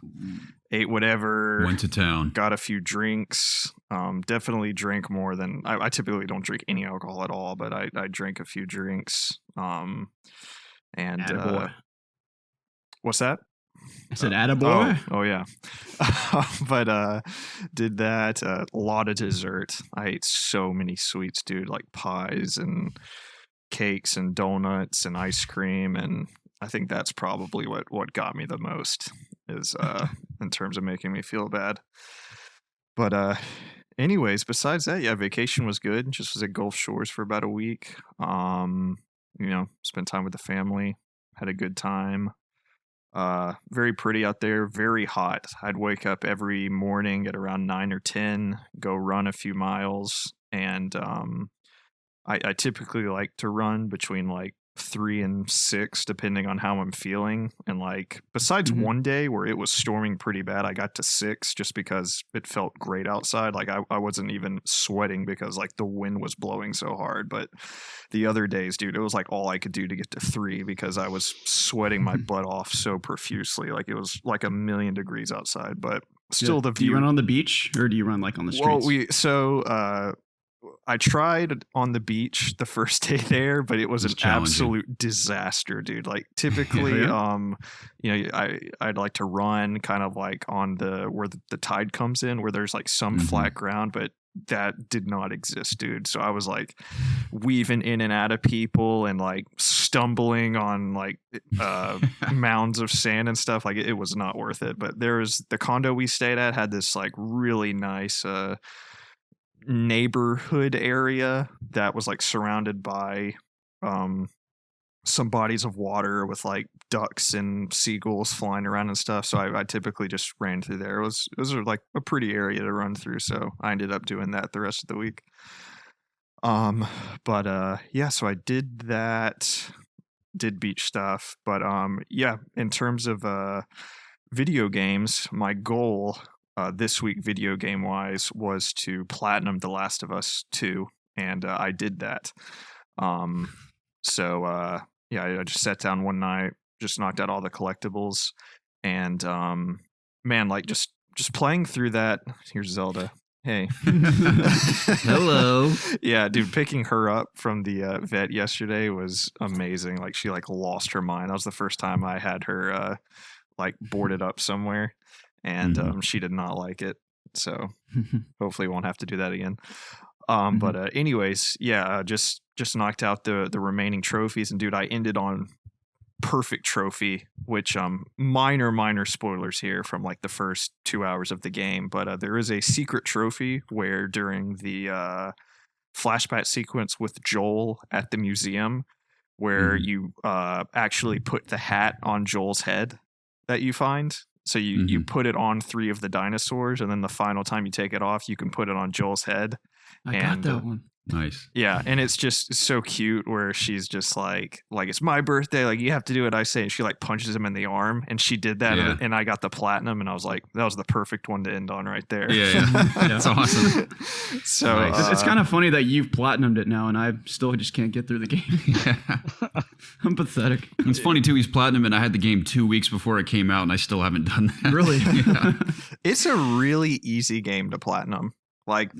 ate whatever. Went to town. Got a few drinks. Definitely drank more than I typically don't drink any alcohol at all, but I drank a few drinks. And Attaboy. What's that? I said attaboy. Oh yeah. But did that. A lot of dessert. I ate so many sweets, dude, like pies and cakes and donuts and ice cream, and I think that's probably what got me the most is in terms of making me feel bad. But anyways, besides that, yeah, vacation was good. Just was at Gulf Shores for about a week. Spent time with the family, had a good time. Very pretty out there, very hot. I'd wake up every morning at around 9 or 10, go run a few miles, and I typically like to run between like 3 and 6, depending on how I'm feeling. And like, besides one day where it was storming pretty bad, I got to 6 just because it felt great outside. Like, I wasn't even sweating because like the wind was blowing so hard. But the other days, dude, it was like all I could do to get to 3 because I was sweating my butt off so profusely. Like, it was like 1,000,000 degrees outside, but still the view. Do you run on the beach or do you run like on the streets? Well, I tried on the beach the first day there, but it was an absolute disaster, dude. Like, typically, I'd like to run kind of like on where the tide comes in, where there's like some flat ground, but that did not exist, dude. So I was like weaving in and out of people and like stumbling on like mounds of sand and stuff. Like, it was not worth it. But the condo we stayed at had this like really nice neighborhood area that was like surrounded by some bodies of water with like ducks and seagulls flying around and stuff. So I typically just ran through there. It was like a pretty area to run through, so I ended up doing that the rest of the week. Yeah, so I did that, did beach stuff. But yeah, in terms of video games, my goal this week, video game wise, was to platinum The Last of Us 2, and I did that. Yeah, I just sat down one night, just knocked out all the collectibles, and man, like just playing through that. Here's Zelda. Hey. Hello. Yeah, dude, picking her up from the vet yesterday was amazing. Like, she like lost her mind. That was the first time I had her like boarded up somewhere. And she did not like it, so hopefully won't have to do that again. But anyways, yeah, just knocked out the remaining trophies, and dude, I ended on perfect trophy, which minor spoilers here from like the first 2 hours of the game, but there is a secret trophy where during the flashback sequence with Joel at the museum, where you actually put the hat on Joel's head that you find. So you put it on 3 of the dinosaurs, and then the final time you take it off, you can put it on Joel's head. I got that one. Nice. Yeah, and it's just so cute where she's just like it's my birthday, like you have to do what I say, and she like punches him in the arm, and she did that, and I got the platinum, and I was like, that was the perfect one to end on right there. Yeah. That's awesome. So nice. It's kind of funny that you've platinumed it now, and I still just can't get through the game. Yeah. I'm pathetic. It's funny too. He's platinum, and I had the game 2 weeks before it came out, and I still haven't done that. Really? Yeah. It's a really easy game to platinum. Like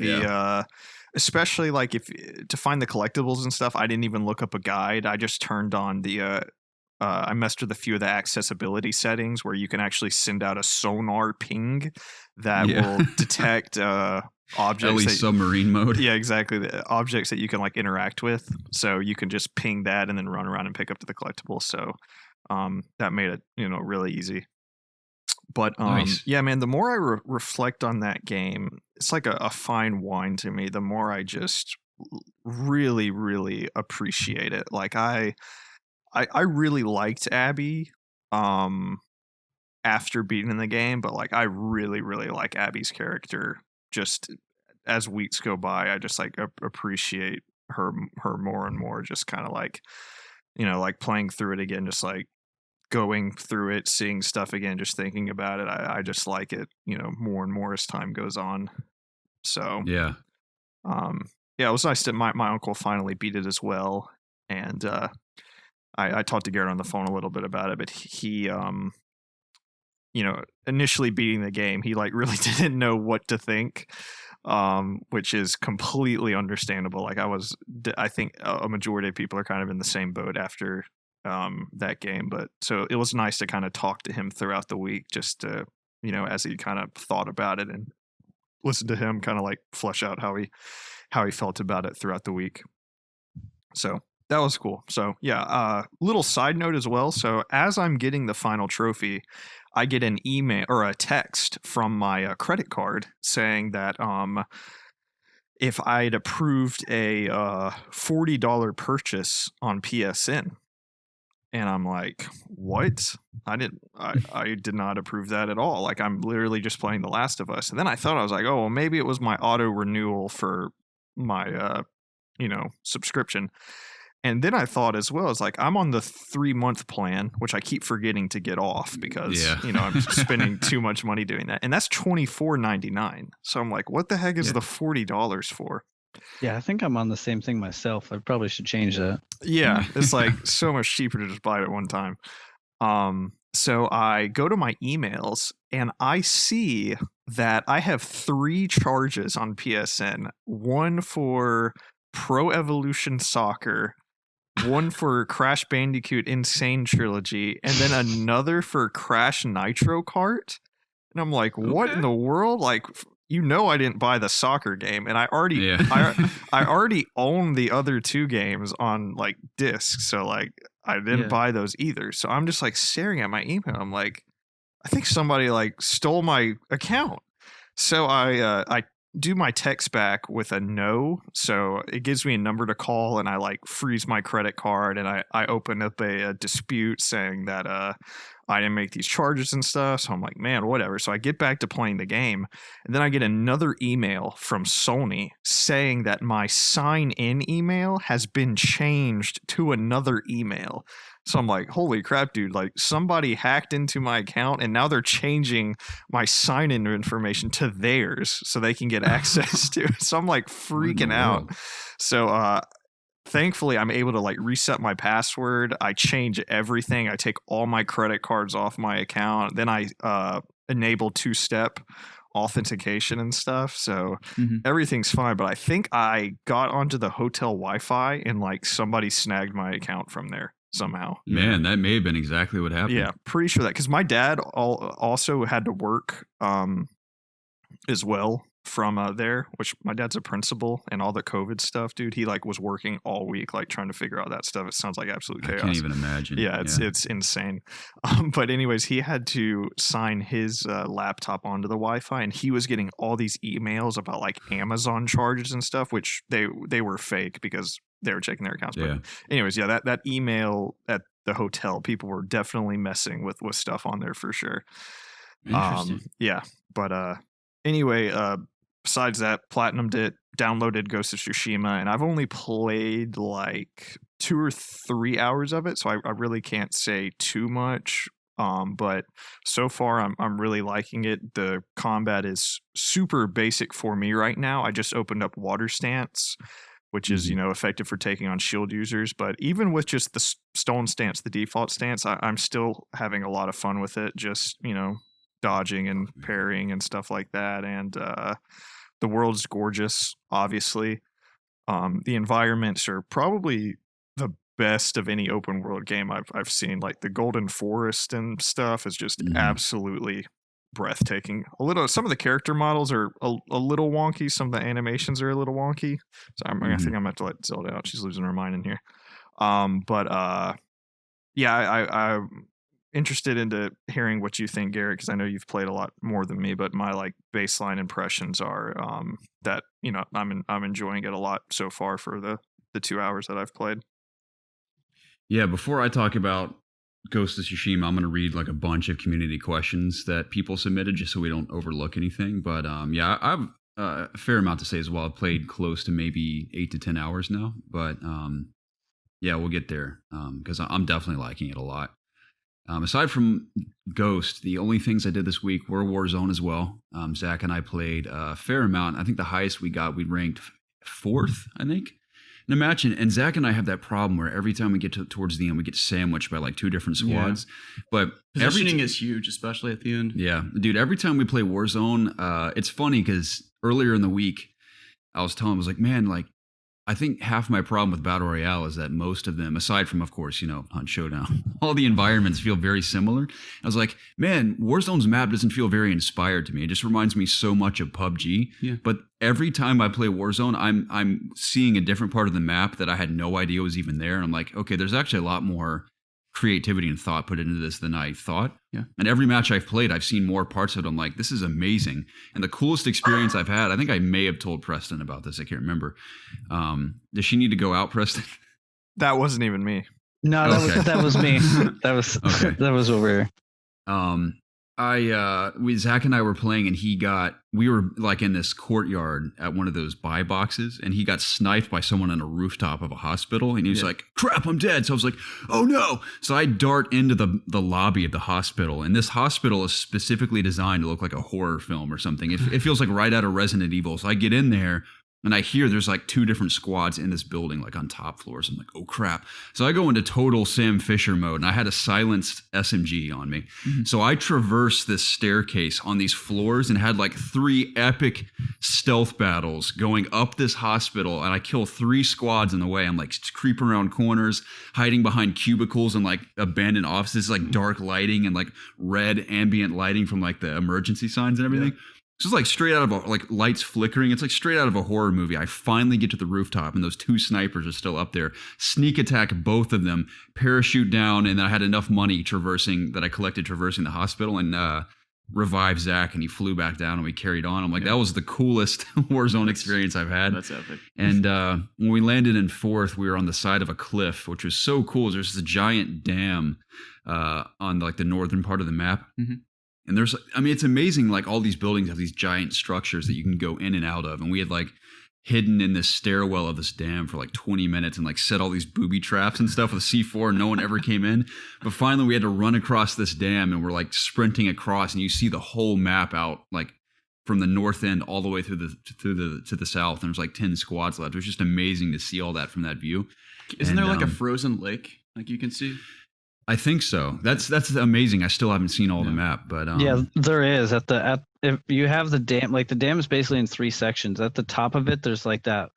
especially like if to find the collectibles and stuff, I didn't even look up a guide. I just turned on the I messed with a few of the accessibility settings where you can actually send out a sonar ping that will detect objects. At least that, submarine mode. yeah, exactly. The objects that you can like interact with. So you can just ping that and then run around and pick up the collectibles. So that made it, really easy. But Nice. yeah, man, the more I reflect on that game, it's like a fine wine to me. The more I just really, really appreciate it. Like I really liked Abby after beating the game, but like I really, really like Abby's character. Just as weeks go by, I just like appreciate her more and more. Just kind of like, like playing through it again, just like going through it, seeing stuff again, just thinking about it. I just like it, more and more as time goes on. So Yeah. Yeah, it was nice that my uncle finally beat it as well. And I talked to Garrett on the phone a little bit about it, but he initially beating the game, he like really didn't know what to think, which is completely understandable. Like I think a majority of people are kind of in the same boat after that game, but so it was nice to kind of talk to him throughout the week, just to, as he kind of thought about it, and listen to him kind of like flesh out how he felt about it throughout the week. So that was cool. So yeah, little side note as well. So as I'm getting the final trophy, I get an email or a text from my credit card saying that if I'd approved a $40 purchase on PSN. And I'm like, what? I did not approve that at all. Like, I'm literally just playing The Last of Us. And then I thought, I was like, oh, well, maybe it was my auto renewal for my, subscription. And then I thought as well, it's like, I'm on the 3-month plan, which I keep forgetting to get off because, I'm spending too much money doing that. And that's $24.99. So I'm like, what the heck is the $40 for? Yeah, I think I'm on the same thing myself. I probably should change that. Yeah, it's like so much cheaper to just buy it at one time. So I go to my emails and I see that I have 3 charges on PSN. One for Pro Evolution Soccer, one for Crash Bandicoot Insane Trilogy, and then another for Crash Nitro Kart. And I'm like, what in the world? Like, I didn't buy the soccer game, and I already I already own the other 2 games on like discs, so like I didn't buy those either. So I'm just like staring at my email. I'm like, I think somebody like stole my account. So I do my text back with a no. So it gives me a number to call, and I like freeze my credit card, and I open up a dispute saying that I didn't make these charges and stuff. So I'm like, man, whatever. So I get back to playing the game, and then I get another email from Sony saying that my sign-in email has been changed to another email. So I'm like, holy crap, dude, like somebody hacked into my account and now they're changing my sign-in information to theirs so they can get access to it. So I'm like freaking out. So thankfully I'm able to like reset my password. I change everything. I take all my credit cards off my account. Then I enable 2-step authentication and stuff. So everything's fine. But I think I got onto the hotel Wi-Fi and like somebody snagged my account from there somehow. Man, that may have been exactly what happened. Yeah, pretty sure that, because my dad also had to work as well from there, which my dad's a principal, and all the COVID stuff, dude, he like was working all week like trying to figure out that stuff. It sounds like absolute chaos. I can't even imagine. Yeah, it's insane. But anyways, he had to sign his laptop onto the Wi-Fi, and he was getting all these emails about like Amazon charges and stuff, which they were fake because they were checking their accounts. But anyways, yeah, that email at the hotel, people were definitely messing with stuff on there for sure. Interesting. Yeah, but anyway, besides that, platinumed it, downloaded Ghost of Tsushima, and I've only played like 2 or 3 hours of it, so I really can't say too much. But so far I'm really liking it. The combat is super basic for me right now. I just opened up Water Stance, which is, effective for taking on shield users. But even with just the stone stance, the default stance, I'm still having a lot of fun with it. Just, dodging and parrying and stuff like that. And the world's gorgeous, obviously. The environments are probably the best of any open world game I've seen. Like the Golden Forest and stuff is just absolutely breathtaking. Some of the character models are a little wonky. Some of the animations are a little wonky. So I think I'm gonna have to let Zelda out. She's losing her mind in here. I'm interested into hearing what you think, Garrett, because I know you've played a lot more than me. But my like baseline impressions are that I'm enjoying it a lot so far for the 2 hours that I've played. Yeah, before I talk about Ghost of Tsushima, I'm going to read like a bunch of community questions that people submitted just so we don't overlook anything. But yeah, I've a fair amount to say as well. I've played close to maybe 8 to 10 hours now. But yeah, we'll get there because I'm definitely liking it a lot. Aside from Ghost, the only things I did this week were Warzone as well. Zach and I played a fair amount. I think the highest we got, we ranked 4th, I think. And imagine, and Zach and I have that problem where every time we get towards the end, we get sandwiched by like 2 different squads. Yeah. But positioning is huge, especially at the end. Yeah, dude. Every time we play Warzone, it's funny because earlier in the week, I was telling him, I was like, man, like I think half my problem with Battle Royale is that most of them, aside from, of course, Hunt Showdown, all the environments feel very similar. I was like, man, Warzone's map doesn't feel very inspired to me. It just reminds me so much of PUBG. Yeah. But every time I play Warzone, I'm seeing a different part of the map that I had no idea was even there. And I'm like, okay, there's actually a lot more creativity and thought put into this than I thought. Yeah. And every match I've played, I've seen more parts of it. I'm like, this is amazing. And the coolest experience I've had, I think I may have told Preston about this. I can't remember. Does she need to go out, Preston? That wasn't even me. No, that was me. That was over here. Zach and I were playing and we were like in this courtyard at one of those buy boxes and he got sniped by someone on a rooftop of a hospital and he was like, crap, I'm dead. So I was like, oh no. So I dart into the lobby of the hospital and this hospital is specifically designed to look like a horror film or something. It feels like right out of Resident Evil. So I get in there and I hear there's like 2 different squads in this building, like on top floors. I'm like, oh crap. So I go into total Sam Fisher mode and I had a silenced SMG on me. Mm-hmm. So I traversed this staircase on these floors and had like 3 epic stealth battles going up this hospital. And I kill 3 squads in the way. I'm like creeping around corners, hiding behind cubicles and like abandoned offices, like dark lighting and like red ambient lighting from like the emergency signs and everything. Yeah. It's just like straight out of like lights flickering. It's like straight out of a horror movie. I finally get to the rooftop and those 2 snipers are still up there. Sneak attack both of them, parachute down, and then I had enough money that I collected traversing the hospital and revive Zach and he flew back down and we carried on. I'm like, that was the coolest Warzone experience I've had. That's epic. And when we landed in 4th, we were on the side of a cliff, which was so cool. There's this giant dam on like the northern part of the map. Mm-hmm. And it's amazing, like all these buildings have these giant structures that you can go in and out of. And we had like hidden in this stairwell of this dam for like 20 minutes and like set all these booby traps and stuff with C4 and no one ever came in. But finally we had to run across this dam and we're like sprinting across and you see the whole map out like from the north end all the way to the south. And there's like 10 squads left. It was just amazing to see all that from that view. Isn't there like a frozen lake like you can see? I think so. That's amazing. I still haven't seen all the map, but yeah, there is if you have the dam, like the dam is basically in 3 sections. At the top of it, there's like that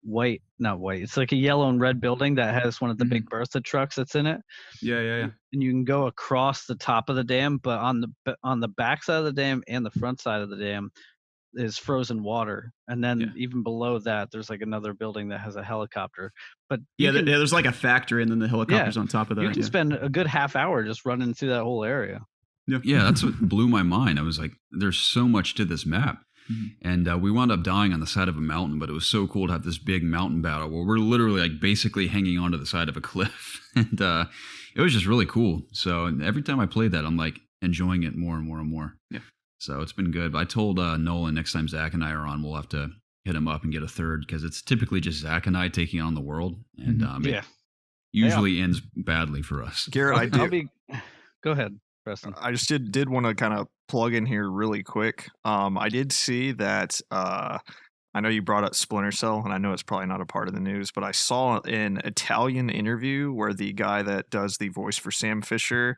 white, not white. It's like a yellow and red building that has one of the big Bertha trucks that's in it. Yeah. And you can go across the top of the dam, but on the back side of the dam and the front side of the dam is frozen water, and then even below that there's like another building that has a helicopter. But there's like a factory and then the helicopter's on top of that. You can spend a good half hour just running through that whole area. Yeah, that's what blew my mind. I was like, there's so much to this map. Mm-hmm. And we wound up dying on the side of a mountain, but it was so cool to have this big mountain battle where we're literally like basically hanging onto the side of a cliff. And it was just really cool. So every time I played that, I'm like enjoying it more and more and more. Yeah. So it's been good. But I told Nolan next time Zach and I are on, we'll have to hit him up and get a third because it's typically just Zach and I taking on the world. And it usually ends badly for us. Garrett, Go ahead, Preston. I just did want to kind of plug in here really quick. I did see that I know you brought up Splinter Cell, and I know it's probably not a part of the news, but I saw an Italian interview where the guy that does the voice for Sam Fisher,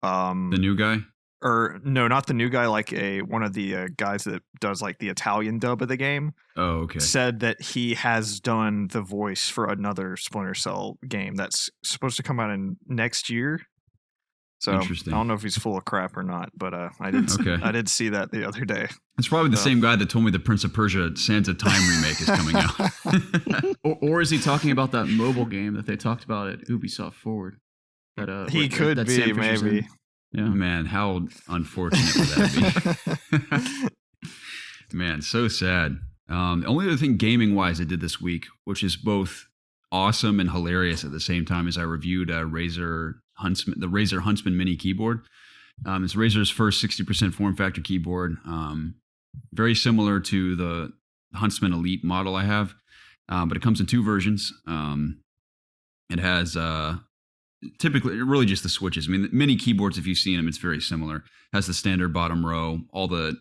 the new guy? Or no, not the new guy, like one of the guys that does like the Italian dub of the game. Oh, okay. Said that he has done the voice for another Splinter Cell game that's supposed to come out in next year. So I Interesting. don't know if he's full of crap or not, but I did Okay. I did see that the other day. It's probably the same guy that told me the Prince of Persia Sands of Time remake is coming out. Or is he talking about that mobile game that they talked about at Ubisoft Forward? That He could that be, Sam Fisher's maybe. in? Yeah. Man, how unfortunate would that be? Man, so sad. The only other thing gaming-wise I did this week, which is both awesome and hilarious at the same time, is I reviewed the Razer Huntsman Mini keyboard. It's Razer's first 60% form factor keyboard. Very similar to the Huntsman Elite model I have, but it comes in 2 versions. It has typically really just the switches. I mean, the mini keyboards, if you've seen them, it's very similar. It has the standard bottom row. All the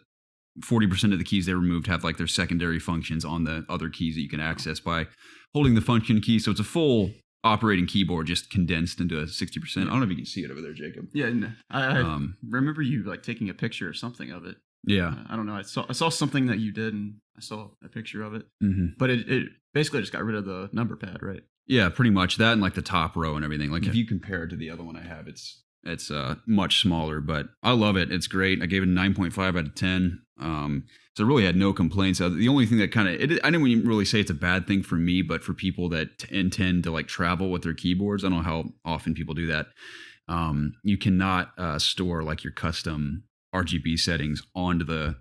40% of the keys they removed have like their secondary functions on the other keys that you can access by holding the function key. So it's a full operating keyboard just condensed into a 60%. I don't know if you can see it over there, Jacob. Yeah, no, I remember you like taking a picture or something of it. Yeah. I don't know. I saw something that you did, and I saw a picture of it. Mm-hmm. But it basically just got rid of the number pad, right? Yeah, pretty much that, and like the top row and everything. Like if you compare it to the other one I have, it's much smaller, but I love it. It's great. I gave it a 9.5 out of 10. So I really had no complaints. The only thing that I didn't even really say it's a bad thing for me, but for people that intend to like travel with their keyboards, I don't know how often people do that. You cannot store like your custom RGB settings onto the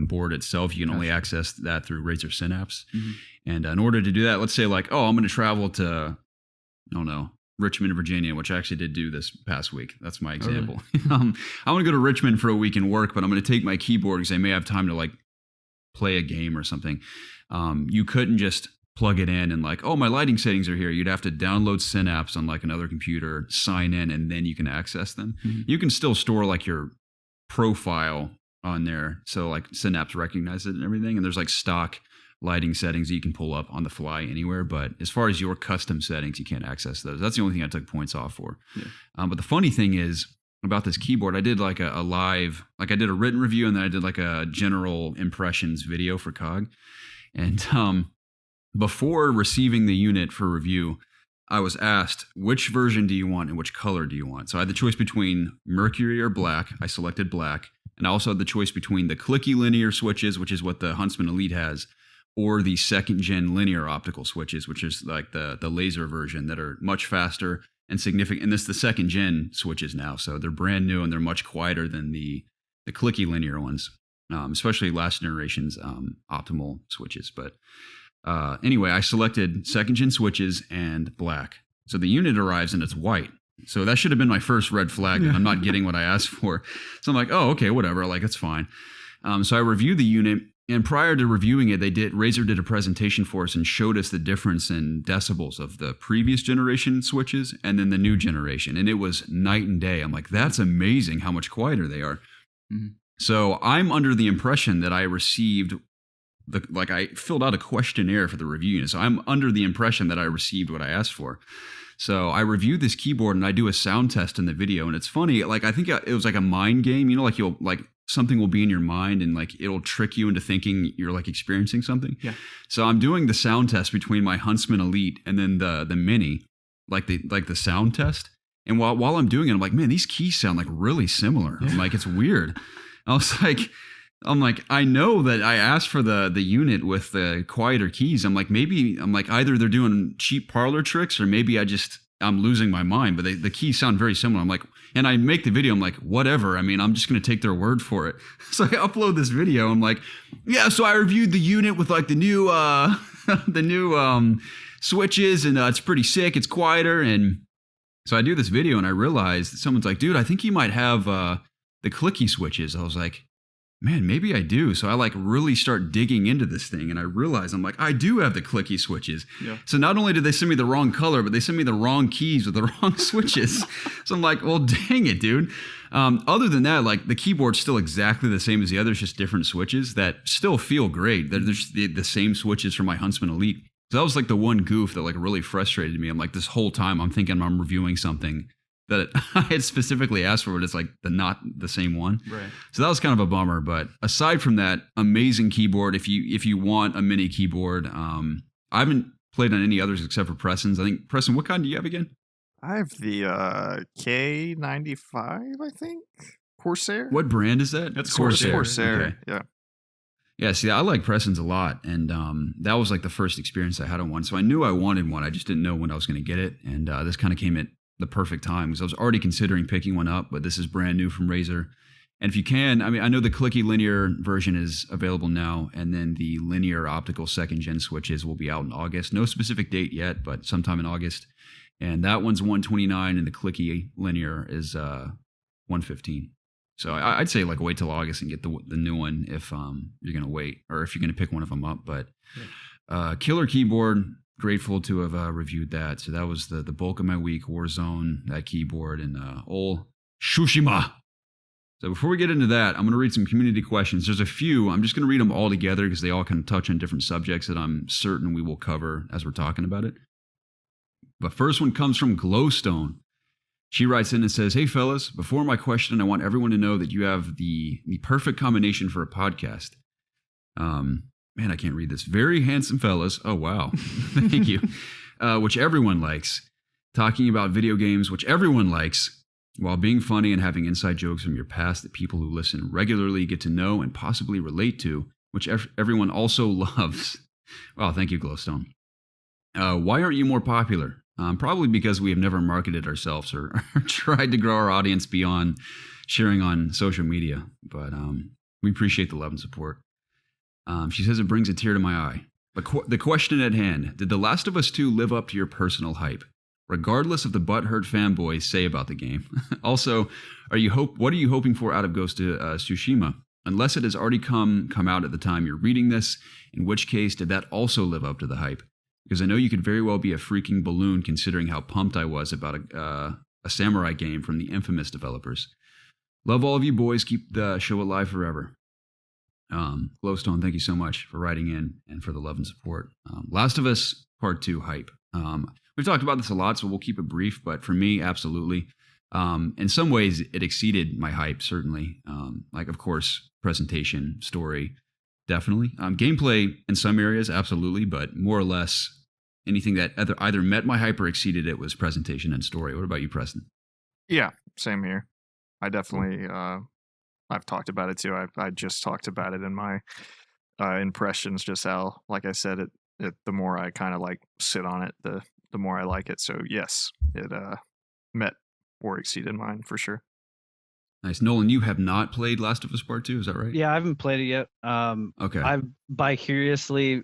board itself. You can only access that through Razer Synapse. Mm-hmm. And in order to do that, let's say like, oh, I'm going to travel to, I don't know, Richmond, Virginia, which I actually did do this past week. That's my example. I want to go to Richmond for a week and work, but I'm going to take my keyboard because I may have time to like play a game or something. You couldn't just plug it in and like, oh, my lighting settings are here. You'd have to download Synapse on like another computer, sign in, and then you can access them. Mm-hmm. You can still store like your profile on there. So like Synapse recognizes it and everything. And there's like stock lighting settings that you can pull up on the fly anywhere. But as far as your custom settings, you can't access those. That's the only thing I took points off for. Yeah. But the funny thing is about this keyboard, I did like a live, like I did a written review and then I did like a general impressions video for COG. And before receiving the unit for review, I was asked, which version do you want and which color do you want? So I had the choice between Mercury or black. I selected black. And I also had the choice between the clicky linear switches, which is what the Huntsman Elite has, or the second gen linear optical switches, which is like the laser version that are much faster and significant. And this is the second gen switches now. So they're brand new and they're much quieter than the clicky linear ones, especially last generation's optimal switches. But anyway, I selected second gen switches and black. So the unit arrives and it's white. So that should have been my first red flag that I'm not getting what I asked for. So I'm like, oh, okay, whatever. Like, it's fine. So I reviewed the unit, and prior to reviewing it, Razer did a presentation for us and showed us the difference in decibels of the previous generation switches and then the new generation. And it was night and day. I'm like, that's amazing how much quieter they are. Mm-hmm. So I'm under the impression that I received I filled out a questionnaire for the review unit. So I'm under the impression that I received what I asked for. So I reviewed this keyboard and I do a sound test in the video. And it's funny, like I think it was like a mind game, you know, like you'll like something will be in your mind and like it'll trick you into thinking you're like experiencing something. Yeah. So I'm doing the sound test between my Huntsman Elite and then the Mini, like the sound test. And while I'm doing it, I'm like, man, these keys sound like really similar. Yeah. I'm like, it's weird. I'm like, I know that I asked for the unit with the quieter keys. I'm like, either they're doing cheap parlor tricks or maybe I'm losing my mind, but the keys sound very similar. I'm like, and I make the video, I'm like, whatever. I mean, I'm just going to take their word for it. So I upload this video. I'm like, yeah, so I reviewed the unit with like the new switches and it's pretty sick. It's quieter. And so I do this video and I realize that someone's like, dude, I think you might have the clicky switches. I was like, man, maybe I do. So I like really start digging into this thing and I realize I'm like, I do have the clicky switches. Yeah. So not only did they send me the wrong color, but they sent me the wrong keys with the wrong switches. So I'm like, well, dang it, dude. Other than that, like the keyboard's still exactly the same as the others, just different switches that still feel great. There's the same switches for my Huntsman Elite. So that was like the one goof that like really frustrated me. I'm like, this whole time I'm thinking I'm reviewing something that I had specifically asked for, but it's like not the same one. Right. So that was kind of a bummer. But aside from that, amazing keyboard. If you want a mini keyboard, I haven't played on any others except for Preston's. I think Preston, what kind do you have again? I have the K95, I think. Corsair. What brand is that? That's Corsair. Corsair. Okay. Yeah. Yeah, see, I like Preston's a lot, and that was like the first experience I had on one. So I knew I wanted one. I just didn't know when I was going to get it, and this kind of came at the perfect time because I was already considering picking one up, but this is brand new from Razer. And if you can, I mean, I know the clicky linear version is available now, and then the linear optical second gen switches will be out in August. No specific date yet, but sometime in August. And that one's $129, and the clicky linear is $115. So I'd say like wait till August and get the new one if you're gonna wait, or if you're gonna pick one of them up. But killer keyboard, grateful to have reviewed that. So that was the bulk of my week. Warzone, that keyboard, and old Tsushima. So before we get into that, I'm gonna read some community questions. There's a few. I'm just gonna read them all together because they all kind of touch on different subjects that I'm certain we will cover as we're talking about it. But first one comes from Glowstone. She writes in and says, "Hey fellas, before my question, I want everyone to know that you have the perfect combination for a podcast. Man, I can't read this. Very handsome fellas. Oh, wow. Thank you. Which everyone likes. Talking about video games, which everyone likes, while being funny and having inside jokes from your past that people who listen regularly get to know and possibly relate to, which everyone also loves." Wow, thank you, Glowstone. Why aren't you more popular? Probably because we have never marketed ourselves or tried to grow our audience beyond sharing on social media. But we appreciate the love and support. She says it brings a tear to my eye. But the question at hand, did The Last of Us 2 live up to your personal hype? Regardless of the butthurt fanboys say about the game. Also, what are you hoping for out of Ghost of Tsushima? Unless it has already come out at the time you're reading this, in which case did that also live up to the hype? Because I know you could very well be a freaking balloon considering how pumped I was about a samurai game from the infamous developers. Love all of you boys. Keep the show alive forever. Glowstone, thank you so much for writing in and for the love and support. Last of Us Part 2 hype. We've talked about this a lot, so we'll keep it brief. But for me, absolutely. In some ways, it exceeded my hype, certainly. Like, of course, presentation, story, definitely. Gameplay in some areas, absolutely, but more or less anything that either met my hype or exceeded it was presentation and story. What about you, Preston? Yeah, same here. I definitely, I've talked about it too. I just talked about it in my impressions, just how, like I said, it the more I kind of like sit on it, the more I like it. So yes, it met or exceeded mine for sure. Nice. Nolan, you have not played Last of Us Part 2, is that right? Yeah, I haven't played it yet. Okay. I've vicariously,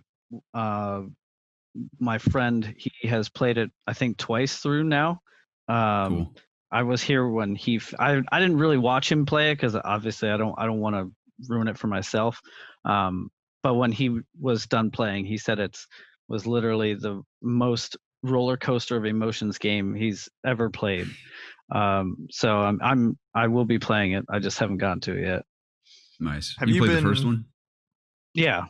my friend, he has played it, I think, twice through now. Cool. I was here when I didn't really watch him play it because obviously I don't want to ruin it for myself. But when he was done playing, he said was literally the most roller coaster of emotions game he's ever played. So I will be playing it. I just haven't gotten to it yet. Nice. Have you played the first one? Yeah.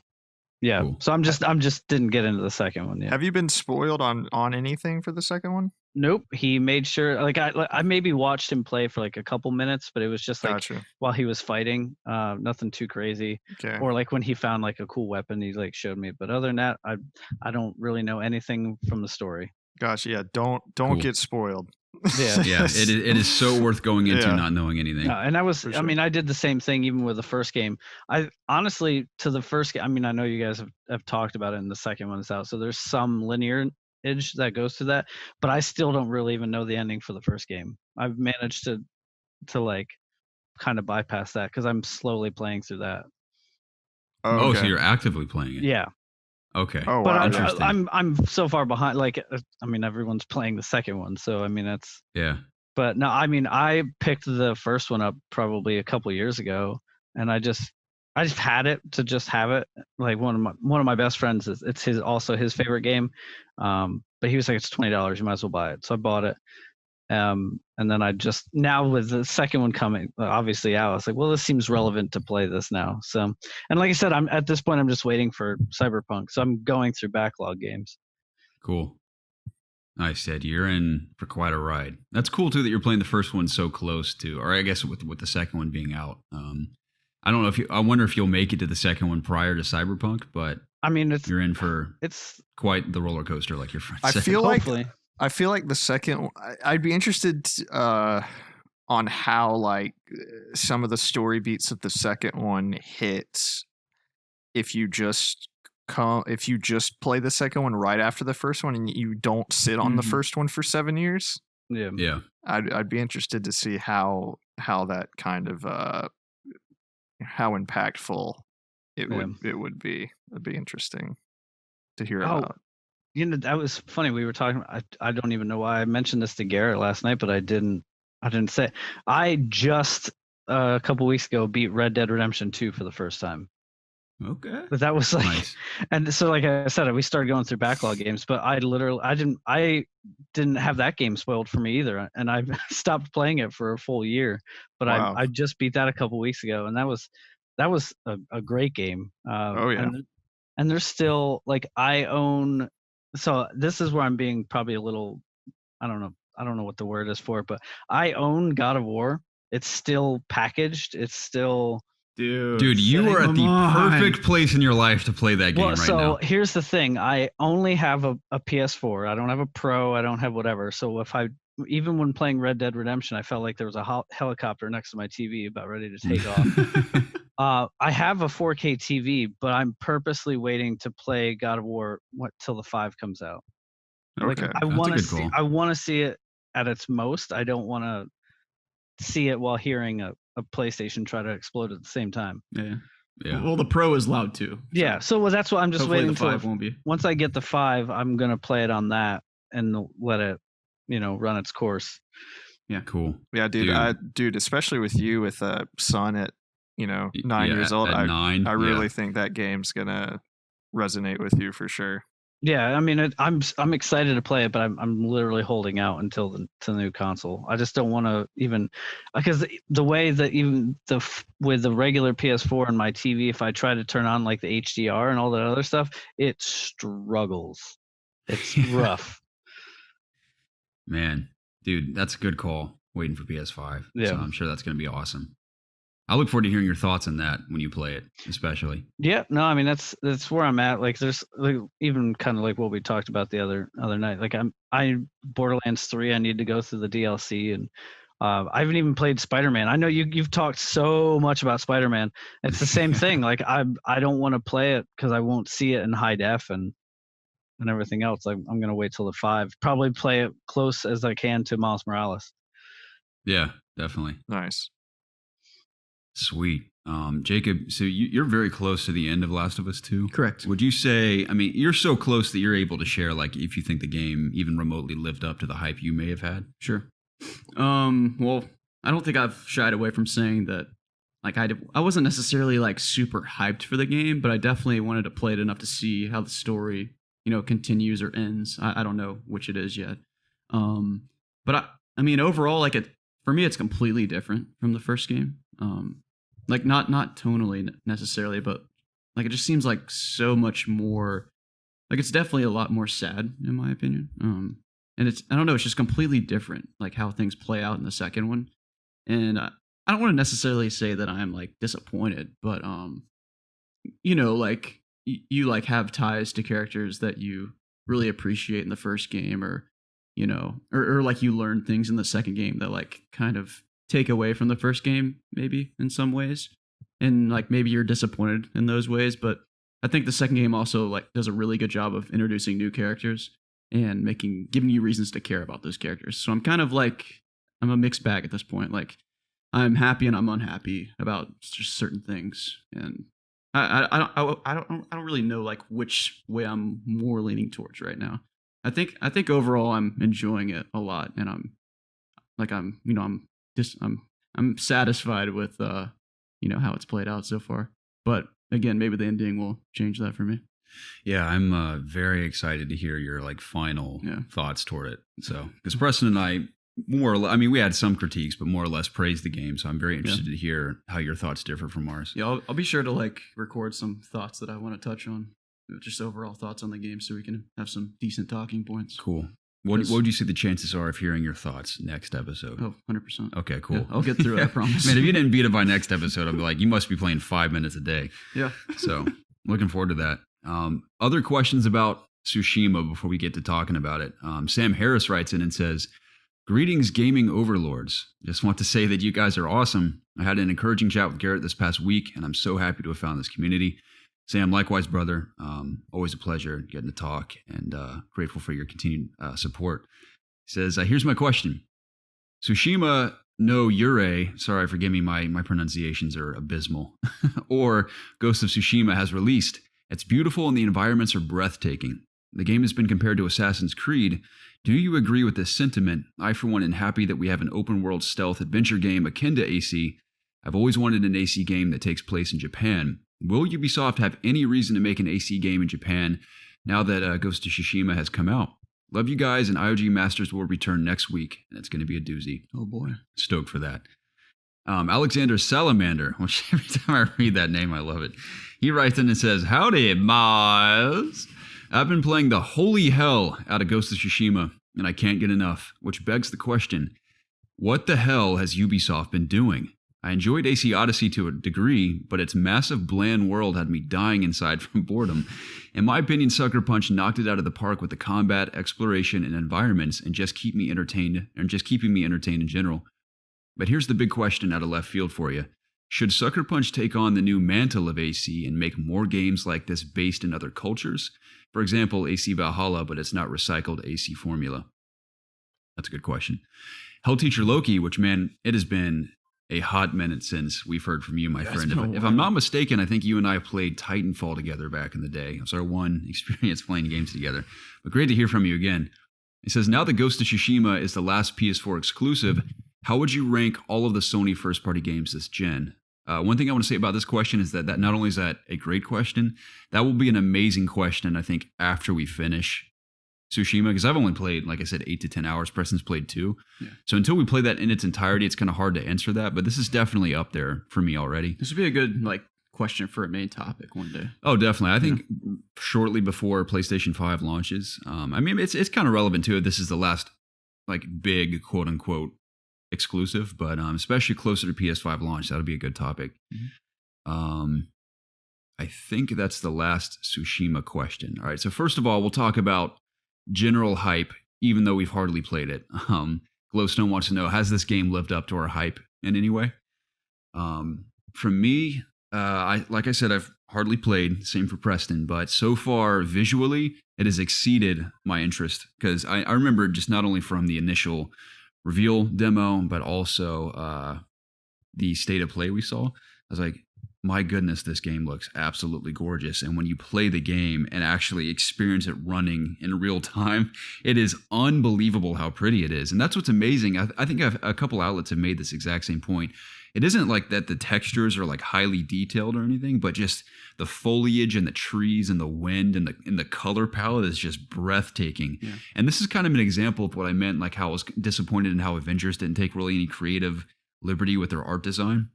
Cool. So I'm just didn't get into the second one yet. Have you been spoiled on anything for the second one? Nope. He made sure, like I maybe watched him play for like a couple minutes, but it was just like while he was fighting, nothing too crazy. Okay. Or like when he found like a cool weapon, he like showed me. But other than that, I don't really know anything from the story. Gotcha. Yeah. Don't get spoiled. Yeah. Yeah. It is so worth going into not knowing anything. Yeah, and I mean, I did the same thing even with the first game. I honestly, to the first game, I mean, I know you guys have talked about it and the second one's out. So there's some linearage that goes to that, but I still don't really even know the ending for the first game. I've managed to like kind of bypass that because I'm slowly playing through that. Oh, so you're actively playing it? Yeah. Okay. Oh, wow. But Interesting. I'm so far behind. Like, I mean, everyone's playing the second one, so I mean, that's yeah. But no, I mean, I picked the first one up probably a couple years ago, and I just had it to just have it. Like one of my best friends, it's also his favorite game, but he was like, it's $20, you might as well buy it. So I bought it, and then I just now with the second one coming, obviously out, I was like, well, this seems relevant to play this now. So, and like I said, I'm at this point, I'm just waiting for Cyberpunk, so I'm going through backlog games. Cool. Nice, Ed. You're in for quite a ride. That's cool too that you're playing the first one so close to, or I guess with the second one being out. I don't know I wonder if you'll make it to the second one prior to Cyberpunk, but I mean, you're in for it's quite the roller coaster, like your friend I said. feel Hopefully. I feel like the second, I'd be interested on how like some of the story beats of the second one hits if you just play the second one right after the first one and you don't sit on the first one for 7 years. Yeah. I'd be interested to see how that kind of how impactful it would be. It'd be interesting to hear about. You know, that was funny. We were talking. I don't even know why I mentioned this to Garrett last night, but I didn't say. I just a couple weeks ago beat Red Dead Redemption 2 for the first time. Okay. But that was like, Nice. and so like I said, we started going through backlog games, but I didn't have that game spoiled for me either, and I stopped playing it for a full year. But Wow. I just beat that a couple weeks ago, and that was a great game. Oh yeah. And there's still like I own. So this is where I'm being probably a little, I don't know what the word is for it, but I own God of War. It's still packaged. It's still. Dude, you are at the perfect place in your life to play that game right now. So here's the thing. I only have a PS4. I don't have a Pro. I don't have whatever. So even when playing Red Dead Redemption, I felt like there was a helicopter next to my TV about ready to take off. I have a 4K TV, but I'm purposely waiting to play God of War till the 5 comes out. Okay. Like, I want to see it at its most. I don't want to see it while hearing a PlayStation try to explode at the same time. Yeah. Yeah. Well, the Pro is loud too. Yeah. So that's what I'm just waiting for. 5 won't be. Once I get the 5, I'm gonna play it on that and let it, run its course. Yeah. Cool. Yeah, dude. Especially with you with a son at 9 years old. At 9. I really think that game's gonna resonate with you for sure. Yeah, I mean, I'm excited to play it, but I'm literally holding out until the new console. I just don't want to even, because the way that even with the regular PS4 and my TV, if I try to turn on like the HDR and all that other stuff, it struggles. It's rough. Man, dude, that's a good call. Waiting for PS5. Yeah. So I'm sure that's going to be awesome. I look forward to hearing your thoughts on that when you play it, especially. Yeah, no, I mean that's where I'm at. Like, there's like, even kind of like what we talked about the other night. Like, I Borderlands 3. I need to go through the DLC, and I haven't even played Spider-Man. I know you've talked so much about Spider-Man. It's the same thing. Like, I don't want to play it because I won't see it in high def and everything else. I'm gonna wait till the 5. Probably play it close as I can to Miles Morales. Yeah, definitely. Nice. Sweet. Jacob, so you're very close to the end of Last of Us 2. Correct. Would you say, I mean, you're so close that you're able to share, like, if you think the game even remotely lived up to the hype you may have had? Sure. Well, I don't think I've shied away from saying that, like, I wasn't necessarily, like, super hyped for the game, but I definitely wanted to play it enough to see how the story, continues or ends. I don't know which it is yet. But I mean, overall, like, for me, it's completely different from the first game. Like, not tonally necessarily, but like, it just seems like so much more, like, it's definitely a lot more sad in my opinion. And I don't know, it's just completely different, like how things play out in the second one. And I don't want to necessarily say that I'm like disappointed, but like you like have ties to characters that you really appreciate in the first game, or or like you learn things in the second game that like kind of take away from the first game, maybe in some ways, and like maybe you're disappointed in those ways. But I think the second game also like does a really good job of introducing new characters and giving you reasons to care about those characters. So I'm kind of like, I'm a mixed bag at this point. Like, I'm happy and I'm unhappy about just certain things, and I don't really know like which way I'm more leaning towards right now. I think overall I'm enjoying it a lot, and I'm satisfied with how it's played out so far. But again, maybe the ending will change that for me. Yeah, I'm very excited to hear your like final thoughts toward it. So, because Preston and I we had some critiques, but more or less praised the game. So I'm very interested to hear how your thoughts differ from ours. Yeah, I'll be sure to like record some thoughts that I want to touch on, just overall thoughts on the game, so we can have some decent talking points. Cool. What would you say the chances are of hearing your thoughts next episode? Oh, 100%. Okay, cool. Yeah, I'll get through it, I promise. Man, if you didn't beat it by next episode, I'd be like, you must be playing 5 minutes a day. Yeah. So looking forward to that. Other questions about Tsushima before we get to talking about it. Sam Harris writes in and says, "Greetings, gaming overlords. Just want to say that you guys are awesome. I had an encouraging chat with Garrett this past week, and I'm so happy to have found this community. Sam, likewise, brother. Always a pleasure getting to talk, and grateful for your continued support." He says, "Here's my question. Tsushima no Yurei, sorry, forgive me, my pronunciations are abysmal, or Ghost of Tsushima has released. It's beautiful and the environments are breathtaking. The game has been compared to Assassin's Creed. Do you agree with this sentiment? I, for one, am happy that we have an open-world stealth adventure game akin to AC. I've always wanted an AC game that takes place in Japan. Will Ubisoft have any reason to make an AC game in Japan now that Ghost of Tsushima has come out? Love you guys, and IOG Masters will return next week, and it's going to be a doozy." Oh boy. Stoked for that. Alexander Salamander, which every time I read that name, I love it. He writes in and says, "Howdy, Miles. I've been playing the holy hell out of Ghost of Tsushima, and I can't get enough, which begs the question, what the hell has Ubisoft been doing? I enjoyed AC Odyssey to a degree, but its massive, bland world had me dying inside from boredom. In my opinion, Sucker Punch knocked it out of the park with the combat, exploration, and environments, and just keeping me entertained in general. But here's the big question out of left field for you. Should Sucker Punch take on the new mantle of AC and make more games like this based in other cultures? For example, AC Valhalla, but it's not recycled AC formula." That's a good question. Hell Teacher Loki, which, man, it has been a hot minute since we've heard from you, my friend. If I'm not mistaken, I think you and I played Titanfall together back in the day. It was our one experience playing games together. But great to hear from you again. He says, "Now that Ghost of Tsushima is the last PS4 exclusive, how would you rank all of the Sony first-party games this gen?" One thing I want to say about this question is that not only is that a great question, that will be an amazing question, I think, after we finish Tsushima, because I've only played, like I said, 8 to 10 hours. Preston's played 2. Yeah. So until we play that in its entirety, it's kind of hard to answer that, but this is definitely up there for me already. This would be a good question for a main topic one day. Oh, definitely. I think shortly before PlayStation 5 launches. I mean, it's kind of relevant to it. This is the last big quote unquote exclusive, but especially closer to PS5 launch, that'll be a good topic. Mm-hmm. I think that's the last Tsushima question. All right. So first of all, we'll talk about general hype, even though we've hardly played it. Glowstone wants to know, has this game lived up to our hype in any way? For me, like I said, I've hardly played, same for Preston, but so far visually it has exceeded my interest, because I remember just not only from the initial reveal demo, but also the state of play we saw. I was like, my goodness, this game looks absolutely gorgeous. And when you play the game and actually experience it running in real time, it is unbelievable how pretty it is. And that's what's amazing. I think a couple outlets have made this exact same point. It isn't like that the textures are highly detailed or anything, but just the foliage and the trees and the wind and the color palette is just breathtaking. Yeah. And this is kind of an example of what I meant, how I was disappointed in how Avengers didn't take really any creative liberty with their art design.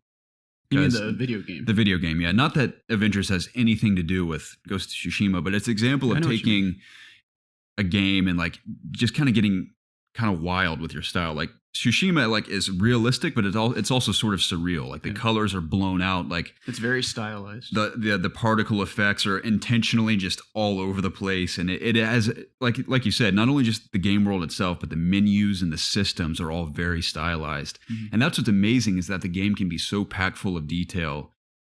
You mean the video game? The video game, yeah. Not that Avengers has anything to do with Ghost of Tsushima, but it's an example of taking a game and just kind of getting kind of wild with your style. Tsushima is realistic, but it's also sort of surreal. The colors are blown out. It's very stylized. The particle effects are intentionally just all over the place, and it has like you said, not only just the game world itself, but the menus and the systems are all very stylized. Mm-hmm. And that's what's amazing, is that the game can be so packed full of detail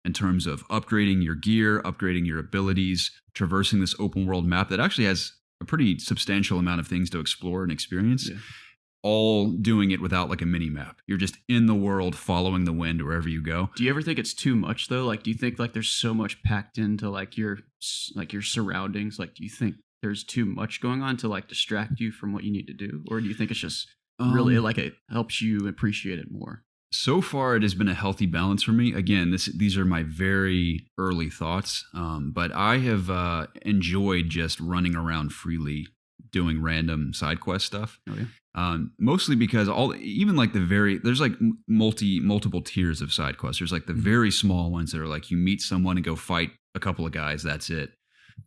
in terms of upgrading your gear, upgrading your abilities, traversing this open world map that actually has a pretty substantial amount of things to explore and experience. Yeah. All doing it without a mini map. You're just in the world, following the wind wherever you go. Do you ever think it's too much though? Do you think there's so much packed into your surroundings? Do you think there's too much going on to distract you from what you need to do, or do you think it's just really it helps you appreciate it more? So far, it has been a healthy balance for me. Again, these are my very early thoughts, but I have enjoyed just running around freely, doing random side quest stuff. Oh yeah. Mostly because there's multiple tiers of side quests. There's the very small ones that are you meet someone and go fight a couple of guys. That's it.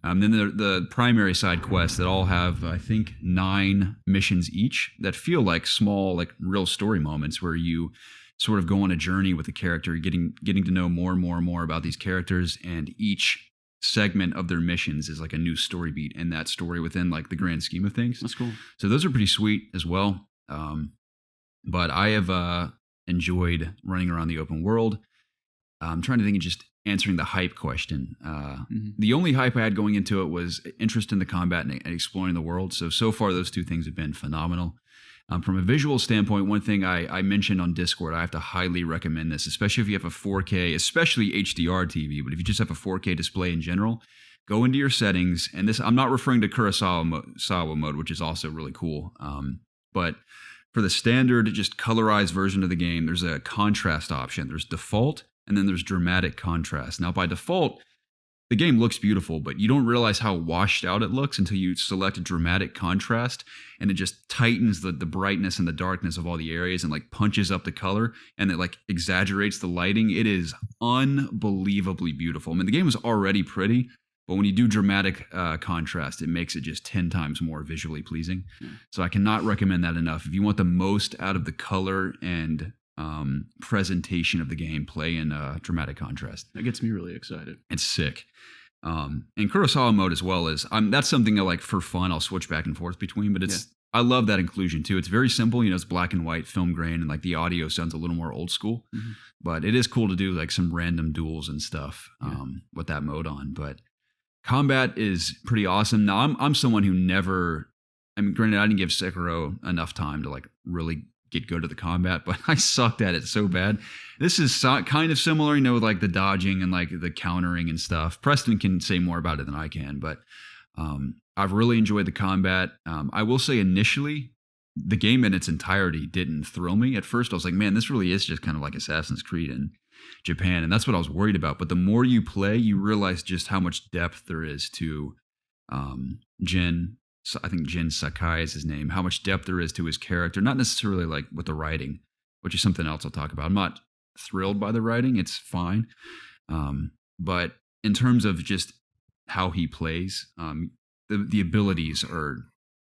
Then the primary side quests that all have, I think, 9 missions each that feel like small, real story moments where you sort of go on a journey with the character, getting to know more and more and more about these characters, and each segment of their missions is like a new story beat in that story within like the grand scheme of things. That's cool. So those are pretty sweet as well. But I have enjoyed running around the open world. I'm trying to think of just answering the hype question. The only hype I had going into it was interest in the combat and exploring the world. So far, those two things have been phenomenal. From a visual standpoint, one thing I mentioned on Discord, I have to highly recommend this, especially if you have a 4K, especially HDR TV, but if you just have a 4K display in general, go into your settings. And this, I'm not referring to Kurosawa mode, which is also really cool. But for the standard, just colorized version of the game, there's a contrast option. There's default, and then there's dramatic contrast. Now, by default, the game looks beautiful, but you don't realize how washed out it looks until you select a dramatic contrast, and it just tightens the brightness and the darkness of all the areas and like punches up the color, and it like exaggerates the lighting. It is unbelievably beautiful. I mean, the game is already pretty, but when you do dramatic contrast, it makes it just 10 times more visually pleasing. So I cannot recommend that enough. If you want the most out of the color and presentation of the game, play in dramatic contrast. That gets me really excited. It's sick. And Kurosawa mode as well is that's something I like for fun. I'll switch back and forth between, but I love that inclusion too. It's very simple, it's black and white, film grain, and like the audio sounds a little more old school. But it is cool to do like some random duels and stuff with that mode on. But combat is pretty awesome. Now I'm someone who never. I mean, granted, I didn't give Sekiro enough time to like really get good at the combat, but I sucked at it so bad. This is kind of similar, with like the dodging and like the countering and stuff. Preston can say more about it than I can, but I've really enjoyed the combat. I will say initially, the game in its entirety didn't thrill me. At first, I was like, man, this really is just kind of like Assassin's Creed in Japan, and that's what I was worried about. But the more you play, you realize just how much depth there is to Jin. So I think Jin Sakai is his name, how much depth there is to his character, not necessarily like with the writing, which is something else I'll talk about. I'm not thrilled by the writing. It's fine. But in terms of just how he plays, the abilities are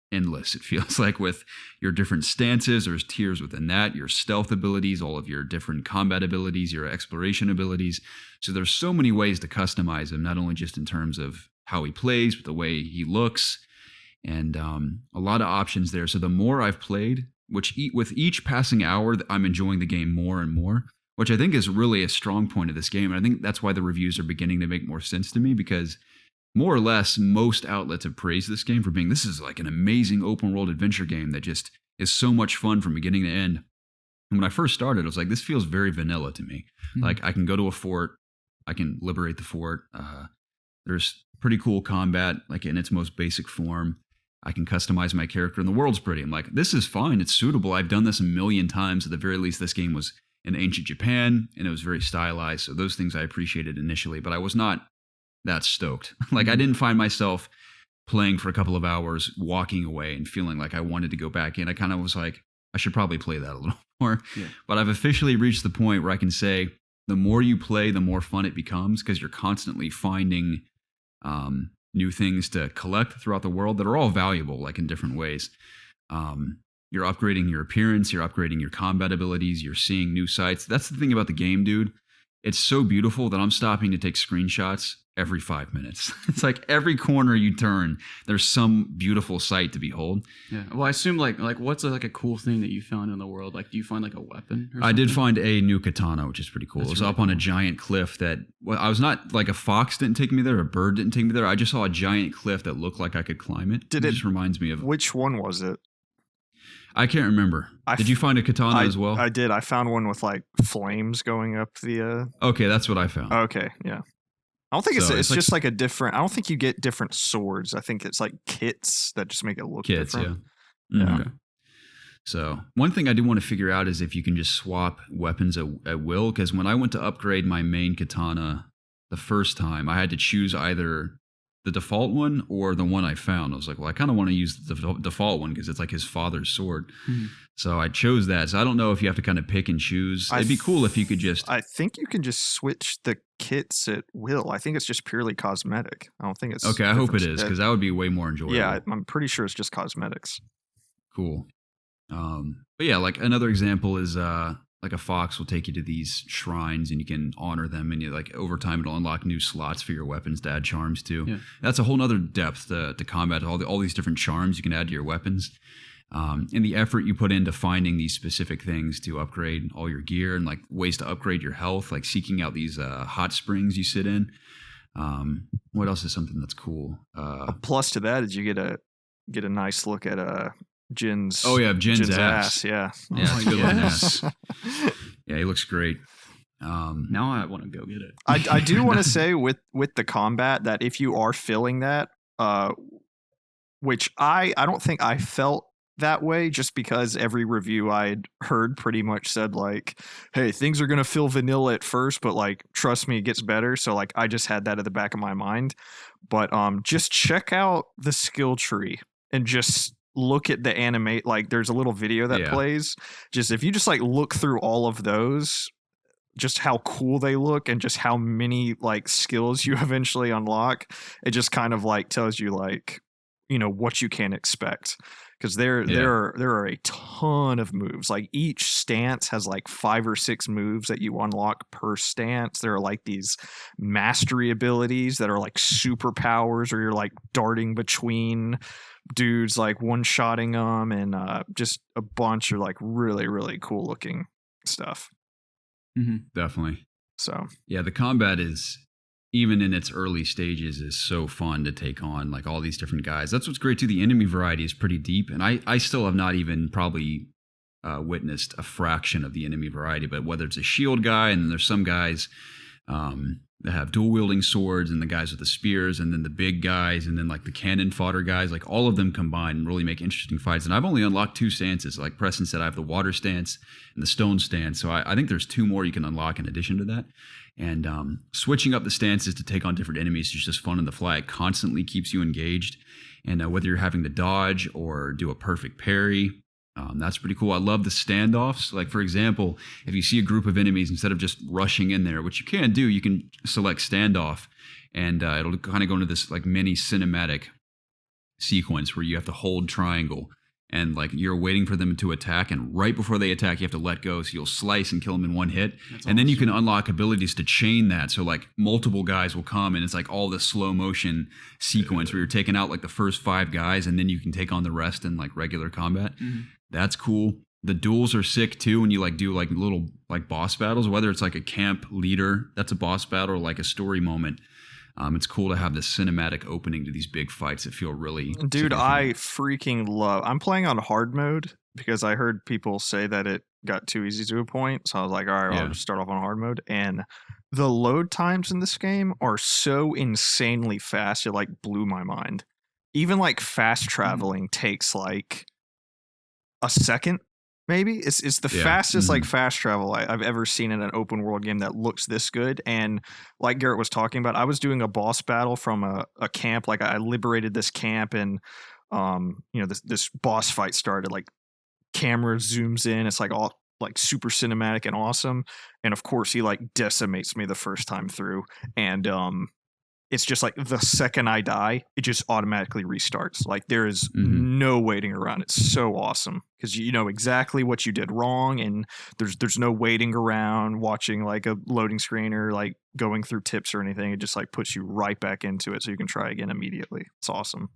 endless. It feels like with your different stances, there's tiers within that, your stealth abilities, all of your different combat abilities, your exploration abilities. So there's so many ways to customize him, not only just in terms of how he plays, but the way he looks. And a lot of options there. So the more I've played, with each passing hour, I'm enjoying the game more and more, which I think is really a strong point of this game. And I think that's why the reviews are beginning to make more sense to me, because more or less most outlets have praised this game for being, this is like an amazing open world adventure game that just is so much fun from beginning to end. And when I first started, I was like, this feels very vanilla to me. Like I can go to a fort, I can liberate the fort. There's pretty cool combat, like in its most basic form. I can customize my character and the world's pretty. I'm like, this is fine. It's suitable. I've done this a million times. At the very least, this game was in ancient Japan and it was very stylized. So those things I appreciated initially, but I was not that stoked. Like I didn't find myself playing for a couple of hours, walking away and feeling like I wanted to go back in. I kind of was like, I should probably play that a little more. But I've officially reached the point where I can say the more you play, the more fun it becomes, because you're constantly finding new things to collect throughout the world that are all valuable, like in different ways. You're upgrading your appearance, you're upgrading your combat abilities, you're seeing new sights. That's the thing about the game, dude. It's so beautiful that I'm stopping to take screenshots every 5 minutes. It's like every corner you turn, there's some beautiful sight to behold. Yeah. Well, I assume like what's like a cool thing that you found in the world? Like, do you find like a weapon or something? I did find a new katana, which is pretty cool. It was really up on a giant cliff that, well, I was not like, a fox didn't take me there, a bird didn't take me there. I just saw a giant cliff that looked like I could climb it. It just reminds me of... Which one was it? I can't remember. Did you find a katana as well? I did. I found one with like flames going up the... Okay, that's what I found. Okay, yeah. I don't think it's just like a different... I don't think you get different swords. I think it's like kits that just make it look different. Yeah. Okay. So one thing I do want to figure out is if you can just swap weapons at will, because when I went to upgrade my main katana the first time, I had to choose either the default one or the one I found. I was like, well, I kind of want to use the default one because it's like his father's sword. So I chose that. So I don't know if you have to kind of pick and choose. It'd be cool if you could just... I think you can just switch the kits at will. I think it's just purely cosmetic. I don't think it's... Okay, I hope it is, because that would be way more enjoyable. Yeah, I'm pretty sure it's just cosmetics. Cool. But yeah, like another example is like a fox will take you to these shrines and you can honor them, and you like over time it'll unlock new slots for your weapons to add charms to. Yeah. That's a whole nother depth to combat, all these different charms you can add to your weapons. And the effort you put into finding these specific things to upgrade all your gear, and like ways to upgrade your health, like seeking out these hot springs you sit in. What else is something that's cool? A plus to that is you get a nice look at Jin's. Oh yeah, Jin's ass. Yeah. Yeah, it's a good looking yes. ass. Yeah, he looks great. Now I want to go get it. I do want to say with the combat that if you are feeling that, which I don't think I felt that way, just because every review I'd heard pretty much said like, hey, things are gonna feel vanilla at first, but like trust me, it gets better. So like I just had that at the back of my mind. But just check out the skill tree and just look at the animate. Like there's a little video that plays. Just if you just like look through all of those, just how cool they look and just how many like skills you eventually unlock, it just kind of like tells you like, you know, what you can expect. Because there are a ton of moves. Like each stance has like 5 or 6 moves that you unlock per stance. There are like these mastery abilities that are like superpowers, or you're like darting between dudes, like one-shotting them, and just a bunch of like really, really cool looking stuff. Mm-hmm. Definitely. So yeah, the combat is, even in its early stages, is so fun to take on, like all these different guys. That's what's great too. The enemy variety is pretty deep, and I still have not even probably witnessed a fraction of the enemy variety. But whether it's a shield guy, and then there's some guys that have dual wielding swords, and the guys with the spears, and then the big guys, and then like the cannon fodder guys, like all of them combined really make interesting fights. And I've only unlocked 2 stances. Like Preston said, I have the water stance and the stone stance. So I think there's 2 more you can unlock in addition to that. And switching up the stances to take on different enemies is just fun on the fly. It constantly keeps you engaged. And whether you're having to dodge or do a perfect parry, that's pretty cool. I love the standoffs. Like, for example, if you see a group of enemies, instead of just rushing in there, which you can do, you can select standoff. And it'll kind of go into this like mini cinematic sequence where you have to hold triangle. And like you're waiting for them to attack, and right before they attack, you have to let go. So you'll slice and kill them in one hit. That's and awesome. Then you can unlock abilities to chain that. So like multiple guys will come, and it's like all this slow motion sequence where you're taking out like the first 5 guys, and then you can take on the rest in like regular combat. Mm-hmm. That's cool. The duels are sick too when you like do like little like boss battles, whether it's like a camp leader, that's a boss battle, or like a story moment. It's cool to have this cinematic opening to these big fights that feel really... Dude, I freaking love... I'm playing on hard mode because I heard people say that it got too easy to a point. So I was like, all right, I'll just start off on hard mode. And the load times in this game are so insanely fast, it like blew my mind. Even like fast traveling takes like a second. Maybe it's the fastest like fast travel I've ever seen in an open world game that looks this good. And like Garrett was talking about, I was doing a boss battle from a camp. Like I liberated this camp, and you know, this boss fight started. Like camera zooms in, it's like all like super cinematic and awesome. And of course, he like decimates me the first time through, and it's just like the second I die, it just automatically restarts. Like there is no waiting around. It's so awesome because you know exactly what you did wrong, and there's no waiting around watching like a loading screen or like going through tips or anything. It just like puts you right back into it so you can try again immediately. It's awesome.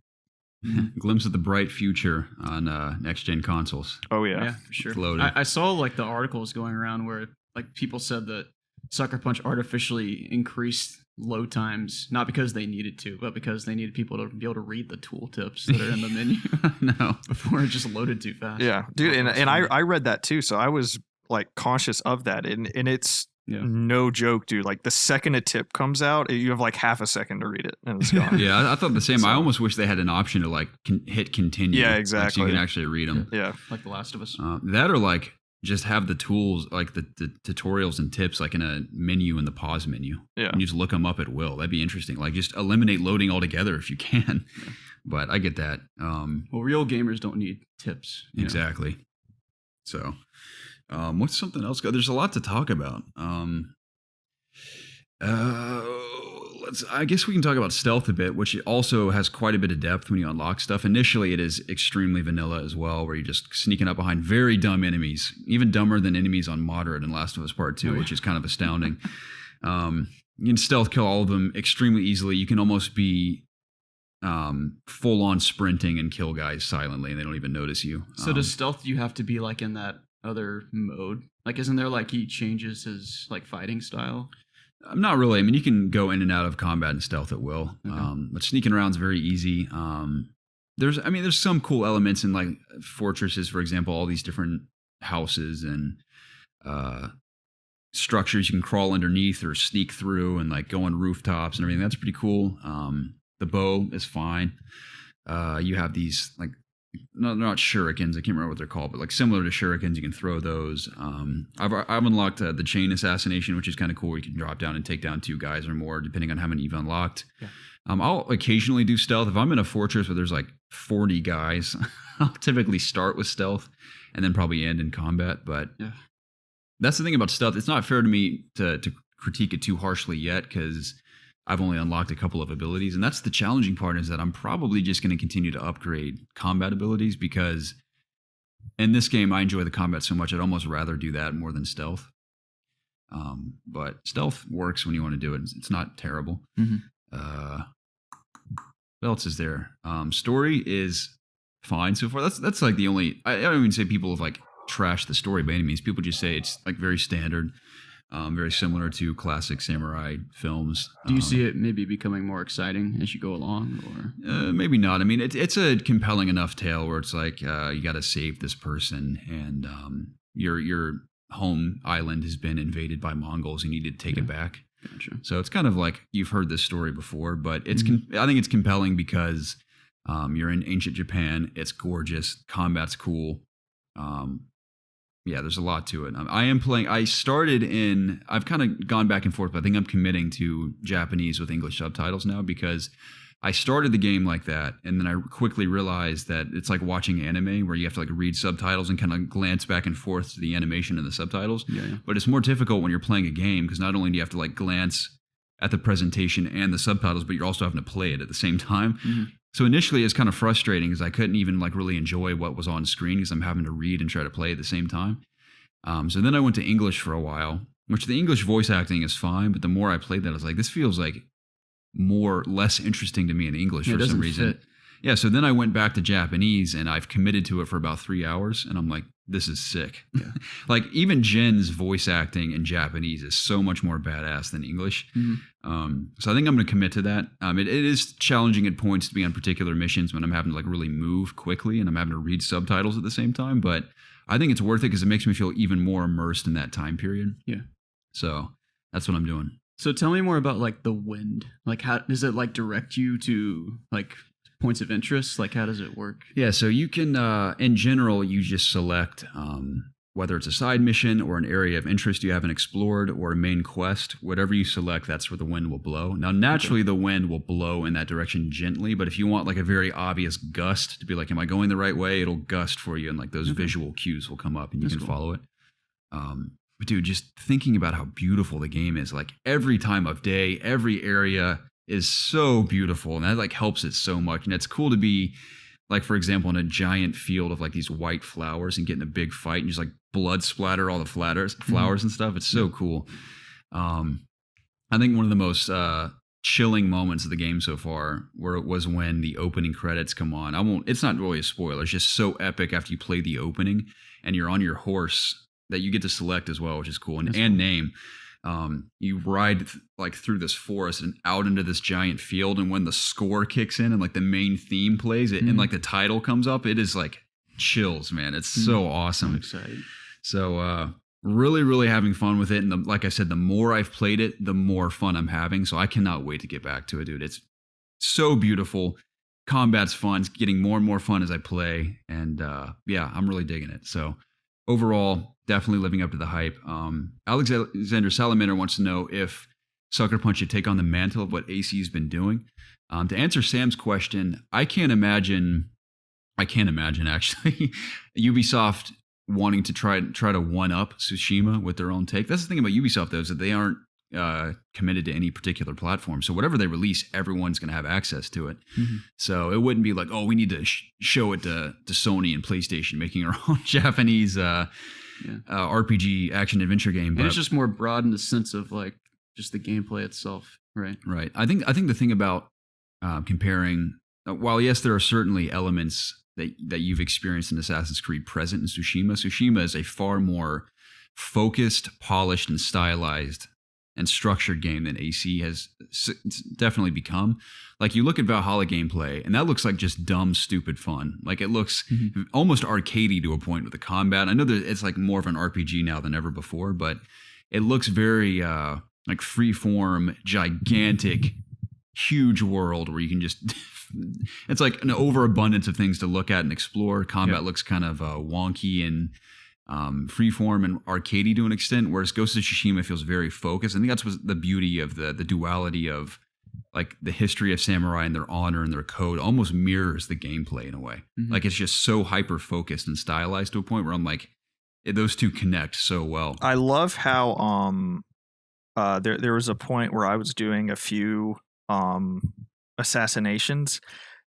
Glimpse of the bright future on next gen consoles. Oh yeah, yeah, for sure. I saw like the articles going around where like people said that Sucker Punch artificially increased load times, not because they needed to, but because they needed people to be able to read the tooltips that are in the menu. No, before it just loaded too fast. Yeah, dude, and I read that too, so I was like conscious of that, and it's no joke, dude. Like the second a tip comes out, you have like half a second to read it, and it's gone. Yeah, I thought the same. So, I almost wish they had an option to like hit continue. Yeah, exactly. So you can actually read them. Yeah, like The Last of Us. That or like just have the tools, like the tutorials and tips, like in a menu in the pause menu. Yeah. And you just look them up at will. That'd be interesting. Like just eliminate loading altogether if you can. Yeah. But I get that. Well, real gamers don't need tips. Exactly. So, what's something else? There's a lot to talk about. Let's I guess we can talk about stealth a bit, which also has quite a bit of depth when you unlock stuff. Initially, it is extremely vanilla as well, where you're just sneaking up behind very dumb enemies, even dumber than enemies on Moderate in Last of Us Part 2, which is kind of astounding. You can stealth kill all of them extremely easily. You can almost be full-on sprinting and kill guys silently, and they don't even notice you. So does stealth, you have to be like in that other mode? Like, isn't there like he changes his like fighting style? Not really. I mean, you can go in and out of combat and stealth at will. Okay. But sneaking around is very easy. There's some cool elements in like fortresses, for example, all these different houses and structures you can crawl underneath or sneak through and like go on rooftops and everything. That's pretty cool. The bow is fine. You have these like, not shurikens. I can't remember what they're called, but like similar to shurikens, you can throw those. I've unlocked the chain assassination, which is kind of cool. You can drop down and take down 2 guys or more, depending on how many you've unlocked. Yeah. I'll occasionally do stealth. If I'm in a fortress where there's like 40 guys, I'll typically start with stealth and then probably end in combat. But Yeah. that's the thing about stealth. It's not fair to me to critique it too harshly yet, because I've only unlocked a couple of abilities. And that's the challenging part, is that I'm probably just going to continue to upgrade combat abilities, because in this game, I enjoy the combat so much. I'd almost rather do that more than stealth. But stealth works when you want to do it. It's not terrible. Mhm. What else is there? Story is fine so far. That's like the only, I don't even say people have like trashed the story by any means. People just say it's like very standard. Very similar to classic samurai films. Do you see it maybe becoming more exciting as you go along, or Maybe not. I mean, it's a compelling enough tale where it's like you got to save this person, and your home island has been invaded by Mongols, and you need to take it back. Gotcha. So it's kind of like you've heard this story before, but it's I think it's compelling because you're in ancient Japan. It's gorgeous. Combat's cool. Yeah, there's a lot to it. I am playing. I've kind of gone back and forth, but I think I'm committing to Japanese with English subtitles now, because I started the game like that, and then I quickly realized that it's like watching anime, where you have to like read subtitles and kind of glance back and forth to the animation and the subtitles. Yeah. But it's more difficult when you're playing a game, because not only do you have to like glance at the presentation and the subtitles, but you're also having to play it at the same time. Mm-hmm. So initially it's kind of frustrating, because I couldn't even like really enjoy what was on screen, because I'm having to read and try to play at the same time. So then I went to English for a while, which the English voice acting is fine, but the more I played that, I was like, this feels like less interesting to me in English for some reason. Fit. Yeah, so then I went back to Japanese, and I've committed to it for about 3 hours, and I'm like, this is sick. Yeah. Like even Jin's voice acting in Japanese is so much more badass than English. Mm-hmm. So I think I'm going to commit to that. It is challenging at points to be on particular missions when I'm having to like really move quickly and I'm having to read subtitles at the same time, but I think it's worth it because it makes me feel even more immersed in that time period. Yeah. So that's what I'm doing. So tell me more about like the wind. Like, how does it like direct you to like points of interest? Like, how does it work? Yeah, so you can, in general, you just select whether it's a side mission or an area of interest you haven't explored or a main quest. Whatever you select, that's where the wind will blow. Now, naturally, the wind will blow in that direction gently, but if you want like a very obvious gust to be like, am I going the right way? It'll gust for you, and like those visual cues will come up, and you can follow it. But dude, just thinking about how beautiful the game is, like every time of day, every area is so beautiful, and that like helps it so much. And it's cool to be like, for example, in a giant field of like these white flowers and get in a big fight and just like blood splatter all the flowers and stuff. It's so cool. I think one of the most chilling moments of the game so far was when the opening credits come on. It's not really a spoiler. It's just so epic after you play the opening and you're on your horse that you get to select as well, which is cool. And name. You ride like through this forest and out into this giant field, and when the score kicks in and like the main theme plays it and like the title comes up, it is like chills, man. It's so awesome. I'm excited. So really, really having fun with it. And like I said, the more I've played it, the more fun I'm having. So I cannot wait to get back to it, dude. It's so beautiful. Combat's fun. It's getting more and more fun as I play. And yeah, I'm really digging it. So overall, definitely living up to the hype. Alexander Salamander wants to know if Sucker Punch should take on the mantle of what AC's been doing. To answer Sam's question, I can't imagine actually Ubisoft wanting to try to one up Tsushima with their own take. That's the thing about Ubisoft, though, is that they aren't committed to any particular platform. So whatever they release, everyone's going to have access to it. Mhm. So it wouldn't be like, oh, we need to show it to Sony and PlayStation, making our own Japanese RPG action adventure game. And it's just more broad in the sense of like just the gameplay itself, right? Right. I think the thing about comparing, while yes, there are certainly elements that you've experienced in Assassin's Creed present in Tsushima. Tsushima is a far more focused, polished, and stylized and structured game than AC has definitely become. Like you look at Valhalla gameplay, and that looks like just dumb, stupid fun. Like it looks almost arcadey to a point with the combat. I know that it's like more of an RPG now than ever before, but it looks very like freeform, gigantic, huge world where you can just it's like an overabundance of things to look at and explore. Combat looks kind of wonky and freeform and arcadey to an extent, whereas Ghost of Tsushima feels very focused. I think that's the beauty of the duality of like the history of samurai and their honor and their code almost mirrors the gameplay in a way. Like it's just so hyper focused and stylized to a point where I'm like, those two connect so well. I love how there was a point where I was doing a few assassinations,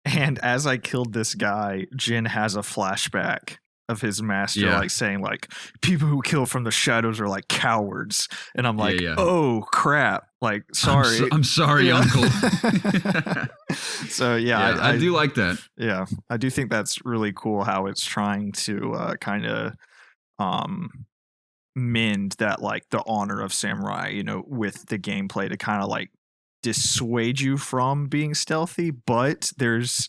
and as I killed this guy, Jin has a flashback of his master like saying like, people who kill from the shadows are like cowards, and I'm like, oh crap, like sorry, I'm sorry, uncle. So I do like that. Yeah, I do think that's really cool how it's trying to kind of mend that like the honor of samurai, you know, with the gameplay to kind of like dissuade you from being stealthy. But there's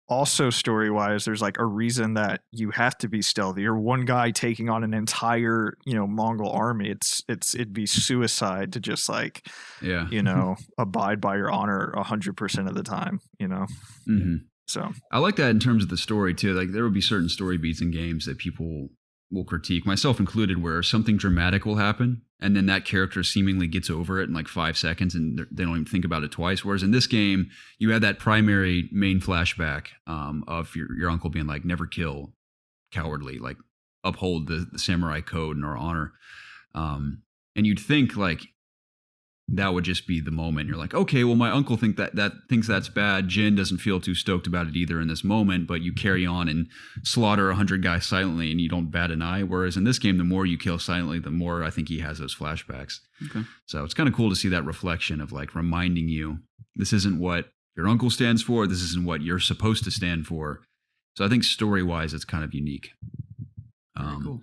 also story-wise, there's like a reason that you have to be stealthy. You're one guy taking on an entire, you know, Mongol army. It'd be suicide to just like, you know, abide by your honor 100% of the time, you know. So I like that in terms of the story too. Like there will be certain story beats in games that people will critique, myself included, where something dramatic will happen and then that character seemingly gets over it in like 5 seconds and they don't even think about it twice. Whereas in this game, you had that primary main flashback of your uncle being like, never kill cowardly, like uphold the samurai code and our honor. And you'd think like that would just be the moment. You're like, okay, well, my uncle thinks that's bad. Jin doesn't feel too stoked about it either in this moment, but you carry on and slaughter 100 guys silently and you don't bat an eye. Whereas in this game, the more you kill silently, the more I think he has those flashbacks. Okay. So it's kind of cool to see that reflection of like reminding you, this isn't what your uncle stands for. This isn't what you're supposed to stand for. So I think story-wise, it's kind of unique. Cool.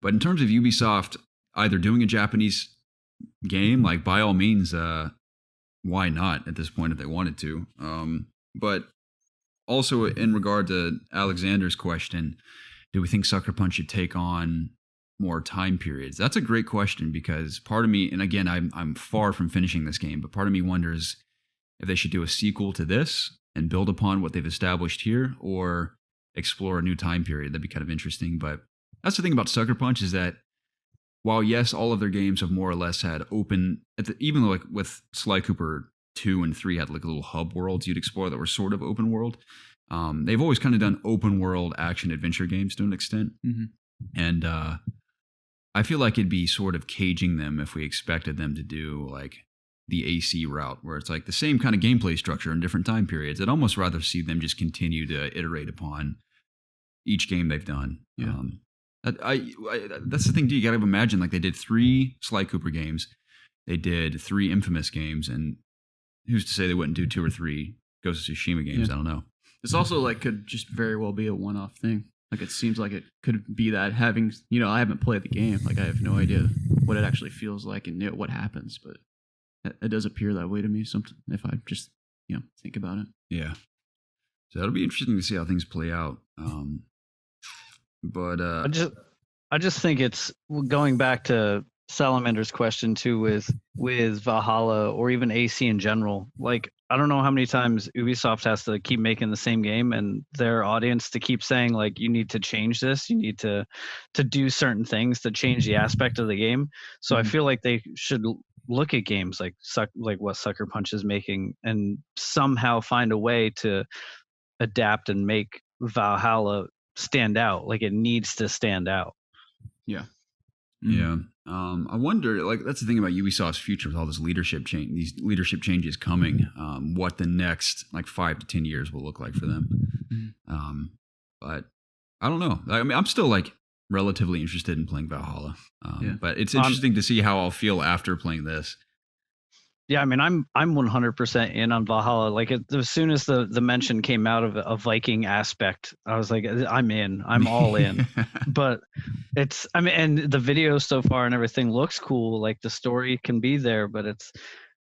But in terms of Ubisoft either doing a Japanese game, like by all means, why not at this point if they wanted to. But also in regard to Alexander's question, do we think Sucker Punch should take on more time periods? That's a great question, because part of me, and again, I'm far from finishing this game, but part of me wonders if they should do a sequel to this and build upon what they've established here, or explore a new time period. That'd be kind of interesting. But that's the thing about Sucker Punch, is that while yes, all of their games have more or less had open, even like with Sly Cooper 2 and 3 had like little hub worlds you'd explore that were sort of open world. They've always kind of done open world action adventure games to an extent. And I feel like it'd be sort of caging them if we expected them to do like the AC route, where it's like the same kind of gameplay structure in different time periods. I'd almost rather see them just continue to iterate upon each game they've done. Yeah. That's the thing, too. You got to imagine, like, they did 3 Sly Cooper games, they did 3 Infamous games, and who's to say they wouldn't do 2 or 3 Ghost of Tsushima games? I don't know. This also like could just very well be a one-off thing. Like it seems like it could be that, having, you know, I haven't played the game, like I have no idea what it actually feels like and what happens, but it does appear that way to me sometimes if I just, you know, think about it. Yeah. So it'll be interesting to see how things play out. But I just think it's going back to Salamander's question too, with Valhalla or even AC in general. Like, I don't know how many times Ubisoft has to keep making the same game and their audience to keep saying like, you need to change this, you need to do certain things to change the aspect of the game. So I feel like they should look at games like what Sucker Punch is making and somehow find a way to adapt and make Valhalla stand out. Like it needs to stand out. Yeah. Yeah. I wonder, like, that's the thing about Ubisoft's future with all this leadership change, these leadership changes coming, what the next like 5 to 10 years will look like for them. But I don't know. I mean, I'm still like relatively interested in playing Valhalla. But it's interesting to see how I'll feel after playing this. Yeah, I mean, I'm 100% in on Valhalla. Like as soon as the mention came out of a Viking aspect, I was like, I'm in. I'm all in. But I mean, and the video so far and everything looks cool. Like the story can be there, but it's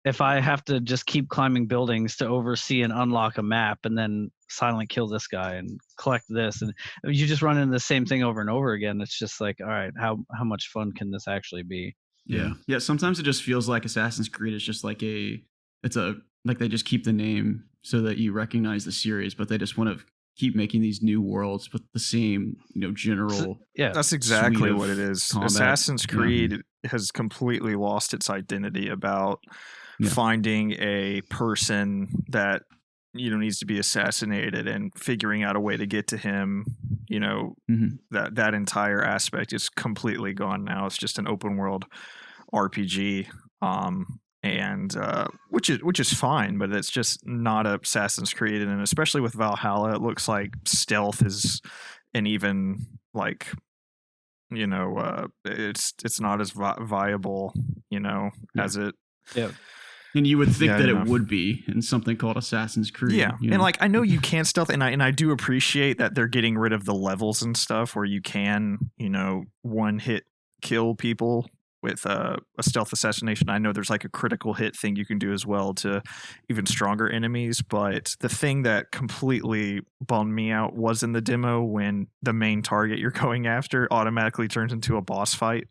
if I have to just keep climbing buildings to oversee and unlock a map and then silent kill this guy and collect this, and you just run into the same thing over and over again. It's just like, all right, how much fun can this actually be? Yeah. Sometimes it just feels like Assassin's Creed is just like like they just keep the name so that you recognize the series, but they just want to keep making these new worlds with the same, general. Yeah, that's exactly what it is. Combat. Assassin's Creed has completely lost its identity about finding a person that needs to be assassinated and figuring out a way to get to him. That entire aspect is completely gone now. It's just an open world RPG, and which is fine, but it's just not Assassin's Creed. And especially with Valhalla, it looks like stealth is an even like it's not as viable as it. Yeah. And you would think that it would be in something called Assassin's Creed. Yeah. And like, I know you can stealth, and I do appreciate that they're getting rid of the levels and stuff where you can, one hit kill people with a stealth assassination. I know there's like a critical hit thing you can do as well to even stronger enemies. But the thing that completely bummed me out was in the demo when the main target you're going after automatically turns into a boss fight.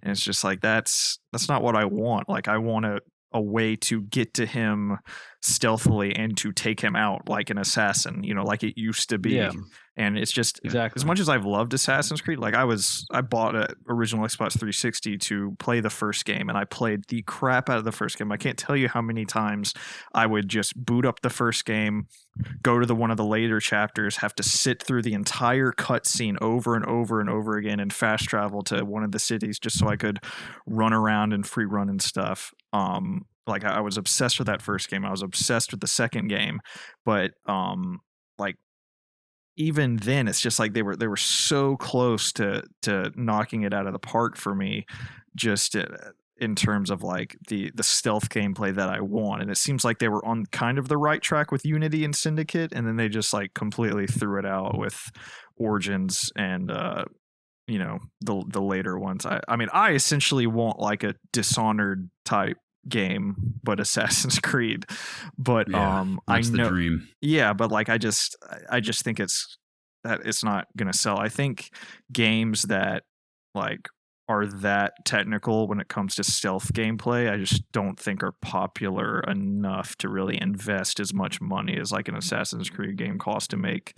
And it's just like, that's not what I want. Like, I want a way to get to him stealthily and to take him out like an assassin, like it used to be. Yeah. And it's just exactly as much as I've loved Assassin's Creed, like I bought an original Xbox 360 to play the first game, and I played the crap out of the first game. I can't tell you how many times I would just boot up the first game, go to one of the later chapters, have to sit through the entire cutscene over and over and over again, and fast travel to one of the cities just so I could run around and free run and stuff. Like I was obsessed with that first game. I was obsessed with the second game, but like even then, it's just like they were so close to knocking it out of the park for me, just in terms of like the stealth gameplay that I want. And it seems like they were on kind of the right track with Unity and Syndicate, and then they just like completely threw it out with Origins and the later ones. I mean, I essentially want like a Dishonored type game, but Assassin's Creed. But that's the dream. Yeah, but like I just think it's not gonna sell. I think games that like are that technical when it comes to stealth gameplay, I just don't think are popular enough to really invest as much money as like an Assassin's Creed game costs to make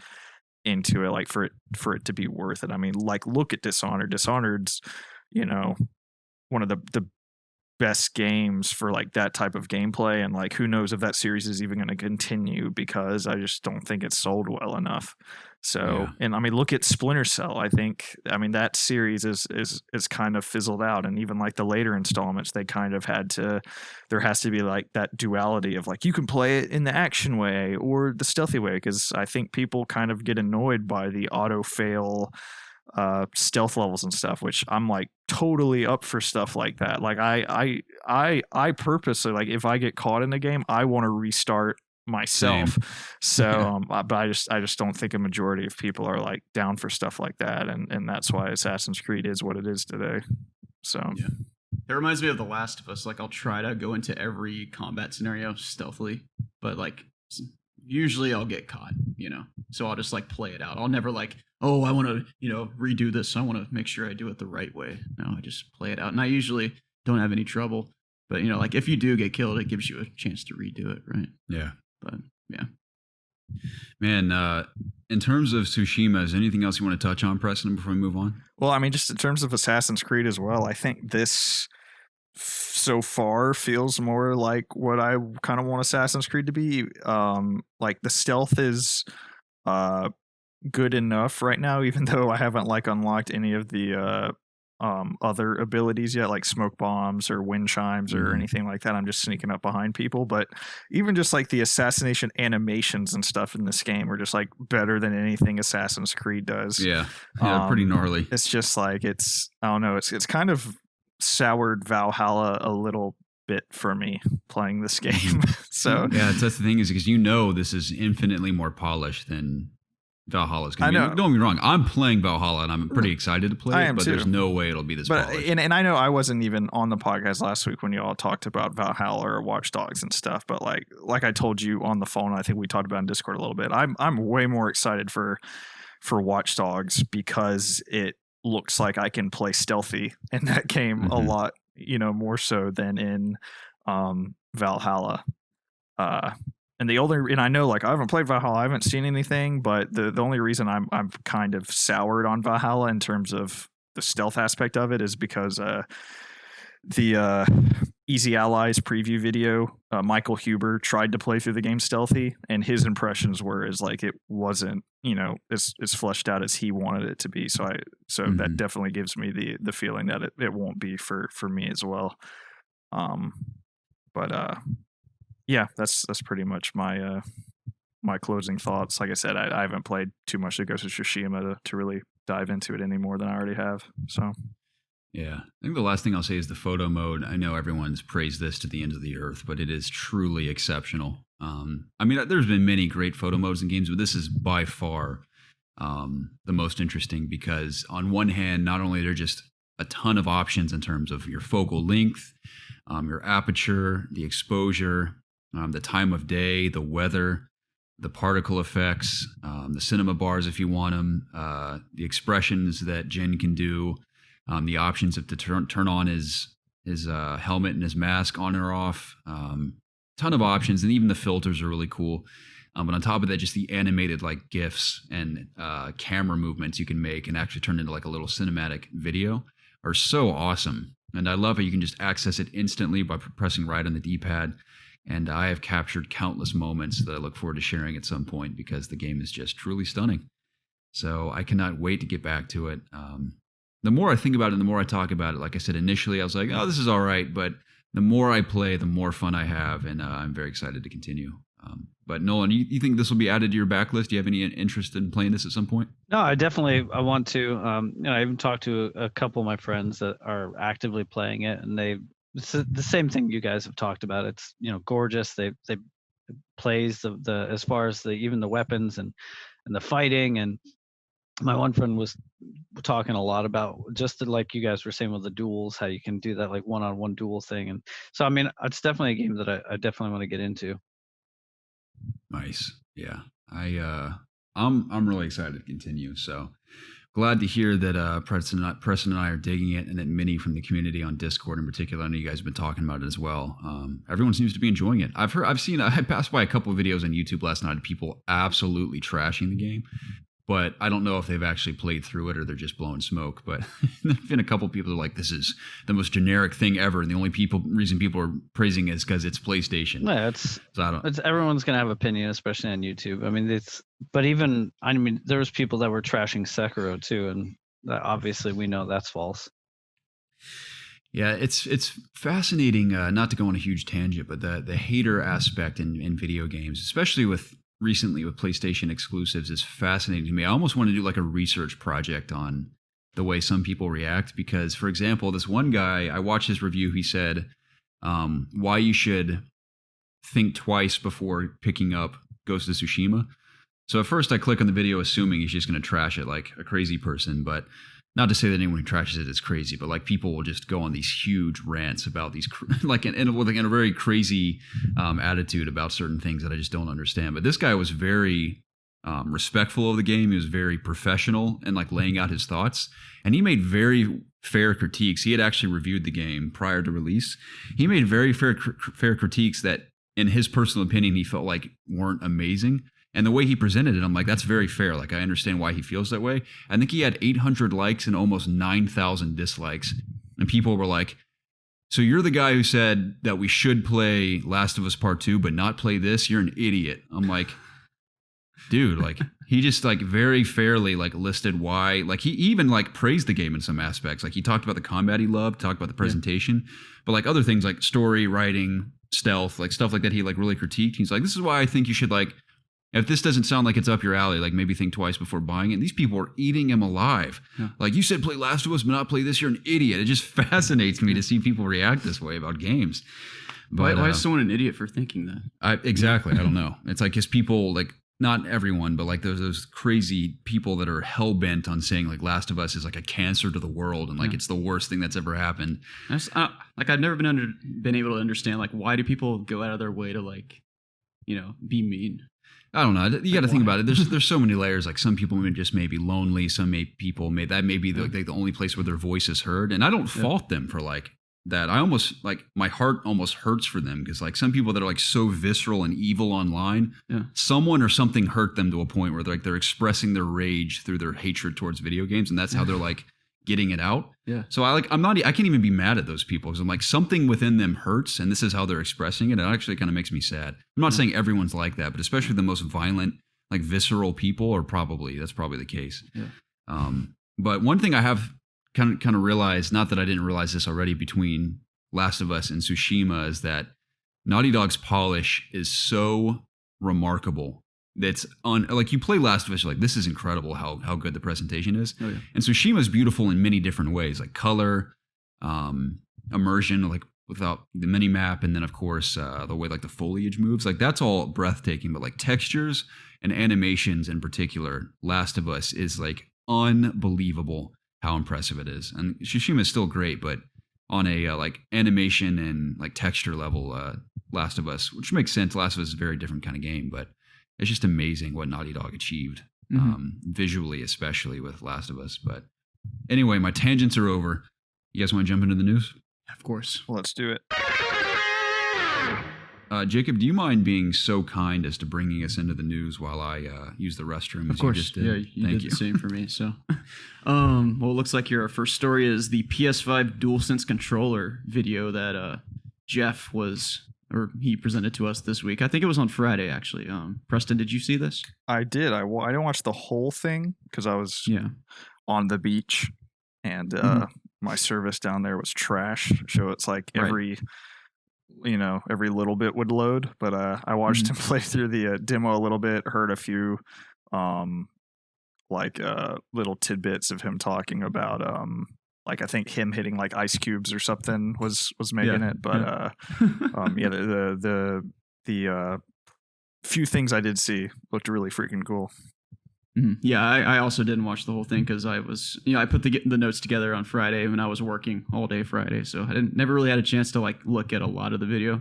into it, like for it to be worth it. I mean, like look at Dishonored. Dishonored's one of the best games for like that type of gameplay, and like who knows if that series is even going to continue, because I just don't think it's sold well enough. So and I mean, look at Splinter Cell. I mean that series is kind of fizzled out, and even like the later installments, they kind of there has to be like that duality of like you can play it in the action way or the stealthy way, because I think people kind of get annoyed by the auto fail stealth levels and stuff, which I'm like totally up for stuff like that. Like I purposely, like if I get caught in the game, I want to restart myself. Same. So but I just don't think a majority of people are like down for stuff like that, and that's why Assassin's Creed is what it is today. So it reminds me of The Last of Us. Like I'll try to go into every combat scenario stealthily, but like usually I'll get caught, so I'll just like play it out. I'll never like, oh, I want to, redo this. I want to make sure I do it the right way. No, I just play it out. And I usually don't have any trouble. But, like if you do get killed, it gives you a chance to redo it, right? Yeah. But, yeah. Man, in terms of Tsushima, is there anything else you want to touch on, Preston, before we move on? Well, I mean, just in terms of Assassin's Creed as well, I think this so far feels more like what I kind of want Assassin's Creed to be. Like the stealth is good enough right now, even though I haven't like unlocked any of the other abilities yet, like smoke bombs or wind chimes or anything like that. I'm just sneaking up behind people. But even just like the assassination animations and stuff in this game are just like better than anything Assassin's Creed does. Yeah, pretty gnarly. It's just like I don't know. It's kind of soured Valhalla a little bit for me playing this game. So yeah, that's the thing is because this is infinitely more polished than Valhalla's going to be. Don't get me wrong, I'm playing Valhalla and I'm pretty excited to play it, but there's no way it'll be this polished. And I know I wasn't even on the podcast last week when you all talked about Valhalla or Watch Dogs and stuff, but like I told you on the phone, I think we talked about in Discord a little bit. I'm way more excited for Watch Dogs because it looks like I can play stealthy in that game a lot, more so than in Valhalla. And I know, like, I haven't played Valhalla, I haven't seen anything, but the only reason I'm kind of soured on Valhalla in terms of the stealth aspect of it is because the Easy Allies preview video, Michael Huber tried to play through the game stealthy, and his impressions were like it wasn't, as fleshed out as he wanted it to be. So that definitely gives me the feeling that it won't be for me as well. Yeah, that's pretty much my my closing thoughts. Like I said, I haven't played too much of Ghost of Tsushima to really dive into it any more than I already have. So yeah, I think the last thing I'll say is the photo mode. I know everyone's praised this to the ends of the earth, but it is truly exceptional. I mean, there's been many great photo modes in games, but this is by far the most interesting because on one hand, not only are there just a ton of options in terms of your focal length, your aperture, the exposure, the time of day, the weather, the particle effects, the cinema bars if you want them, the expressions that Jin can do, the options to turn on his helmet and his mask on or off, ton of options, and even the filters are really cool. But on top of that, just the animated like GIFs and camera movements you can make and actually turn into like a little cinematic video are so awesome. And I love how you can just access it instantly by pressing right on the D-pad. And I have captured countless moments that I look forward to sharing at some point because the game is just truly stunning. So I cannot wait to get back to it. The more I think about it, the more I talk about it. Like I said, initially I was like, oh, this is all right. But the more I play, the more fun I have. And I'm very excited to continue. But Nolan, you think this will be added to your backlist? Do you have any interest in playing this at some point? No, I want to. I even talked to a couple of my friends that are actively playing it, and it's the same thing you guys have talked about. It's gorgeous. They plays the as far as even the weapons and the fighting. And my one friend was talking a lot about just like you guys were saying with the duels, how you can do that like one-on-one duel thing. And so I mean, it's definitely a game that I definitely want to get into. Nice. Yeah. I'm really excited to continue. So glad to hear that Preston and I are digging it, and that many from the community on Discord in particular, I know you guys have been talking about it as well. Everyone seems to be enjoying it. I passed by a couple of videos on YouTube last night of people absolutely trashing the game, but I don't know if they've actually played through it or they're just blowing smoke. But there've been a couple of people who are like, this is the most generic thing ever, and the only reason people are praising it is because it's PlayStation. Yeah, everyone's gonna have opinion, especially on YouTube. I mean, there was people that were trashing Sekiro too, and obviously we know that's false. Yeah, it's fascinating. Not to go on a huge tangent, but the hater aspect in video games, especially recently with PlayStation exclusives, is fascinating to me. I almost want to do like a research project on the way some people react, because, for example, this one guy, I watched his review. He said why you should think twice before picking up Ghost of Tsushima. So at first I click on the video assuming he's just going to trash it like a crazy person, but not to say that anyone who trashes it is crazy, but like people will just go on these huge rants about these, like in a very crazy attitude about certain things that I just don't understand. But this guy was very respectful of the game. He was very professional and like laying out his thoughts, and he made very fair critiques. He had actually reviewed the game prior to release. He made very fair critiques that, in his personal opinion, he felt like weren't amazing. And the way he presented it, I'm like, that's very fair. Like, I understand why he feels that way. I think he had 800 likes and almost 9,000 dislikes. And people were like, so you're the guy who said that we should play Last of Us Part 2, but not play this? You're an idiot. I'm like, dude, like, he just like very fairly like listed why, like he even like praised the game in some aspects. Like he talked about the combat he loved, talked about the presentation, but like other things like story, writing, stealth, like stuff like that he like really critiqued. He's like, this is why I think you should like, if this doesn't sound like it's up your alley, like maybe think twice before buying it. And these people are eating him alive. Yeah. Like you said, play Last of Us, but not play this. You're an idiot. It just fascinates me to see people react this way about games. But, why is someone an idiot for thinking that? Exactly. I don't know. It's like, because people like, not everyone, but like those crazy people that are hell bent on saying like Last of Us is like a cancer to the world and like it's the worst thing that's ever happened. Like I've never been able to understand like why do people go out of their way to like, be mean. I don't know. You got to think about it. There's so many layers. Like some people may be lonely. Some people may be the only place where their voice is heard. And I don't fault them for like that. I almost like my heart almost hurts for them because like some people that are like so visceral and evil online, someone or something hurt them to a point where they're expressing their rage through their hatred towards video games, and that's how they're like getting it out. Yeah. So I can't even be mad at those people because I'm like something within them hurts, and this is how they're expressing it. It actually kind of makes me sad. I'm not saying everyone's like that, but especially the most violent, like visceral people that's probably the case. Yeah. But one thing I have kind of realized, not that I didn't realize this already, between Last of Us and Tsushima, is that Naughty Dog's polish is so remarkable. That's like you play Last of Us, you're like, this is incredible how good the presentation is. Oh, yeah. And Tsushima is beautiful in many different ways, like color, immersion, like without the mini map, and then of course the way like the foliage moves, like that's all breathtaking. But like textures and animations in particular, Last of Us is like unbelievable how impressive it is. And Tsushima is still great, but on a like animation and like texture level, Last of Us, which makes sense. Last of Us is a very different kind of game, but it's just amazing what Naughty Dog achieved, visually, especially with Last of Us. But anyway, my tangents are over. You guys want to jump into the news? Of course. Let's do it. Jacob, do you mind being so kind as to bringing us into the news while I use the restroom? Of course. You just did? Yeah, you did the same for me. So, well, it looks like your first story is the PS5 Dualsense Controller video that Jeff he presented to us this week. I think it was on Friday, actually. Preston, did you see this? I did. I didn't watch the whole thing because I was on the beach, and my service down there was trash. So it's like every little bit would load. But I watched him play through the demo a little bit, heard a few little tidbits of him talking about like I think him hitting like ice cubes or something was making it. But the few things I did see looked really freaking cool. Yeah, I also didn't watch the whole thing because I was, I put the notes together on Friday when I was working all day Friday, so I never really had a chance to like look at a lot of the video.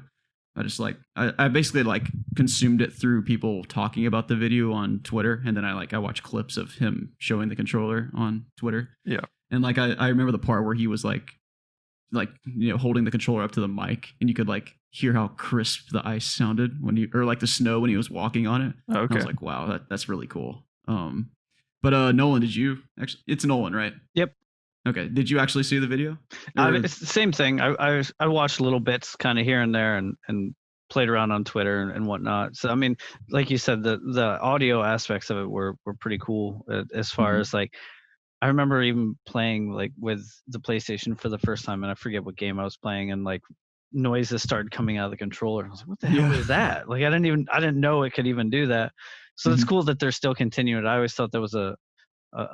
I just like I basically like consumed it through people talking about the video on Twitter, and then I watched clips of him showing the controller on Twitter. Yeah, and like I remember the part where he was like holding the controller up to the mic, and you could like hear how crisp the ice sounded or like the snow when he was walking on it. Okay, and I was like, wow, that's really cool. But Nolan, did you actually? It's Nolan, right? Yep. Okay. Did you actually see the video? It's the same thing. I watched little bits kind of here and there and played around on Twitter and whatnot. So I mean, like you said, the audio aspects of it were pretty cool as far as like. I remember even playing like with the PlayStation for the first time, and I forget what game I was playing, and like noises started coming out of the controller. I was like, "What the hell is that?" Like I didn't know it could even do that. So it's cool that they're still continuing it. I always thought that was a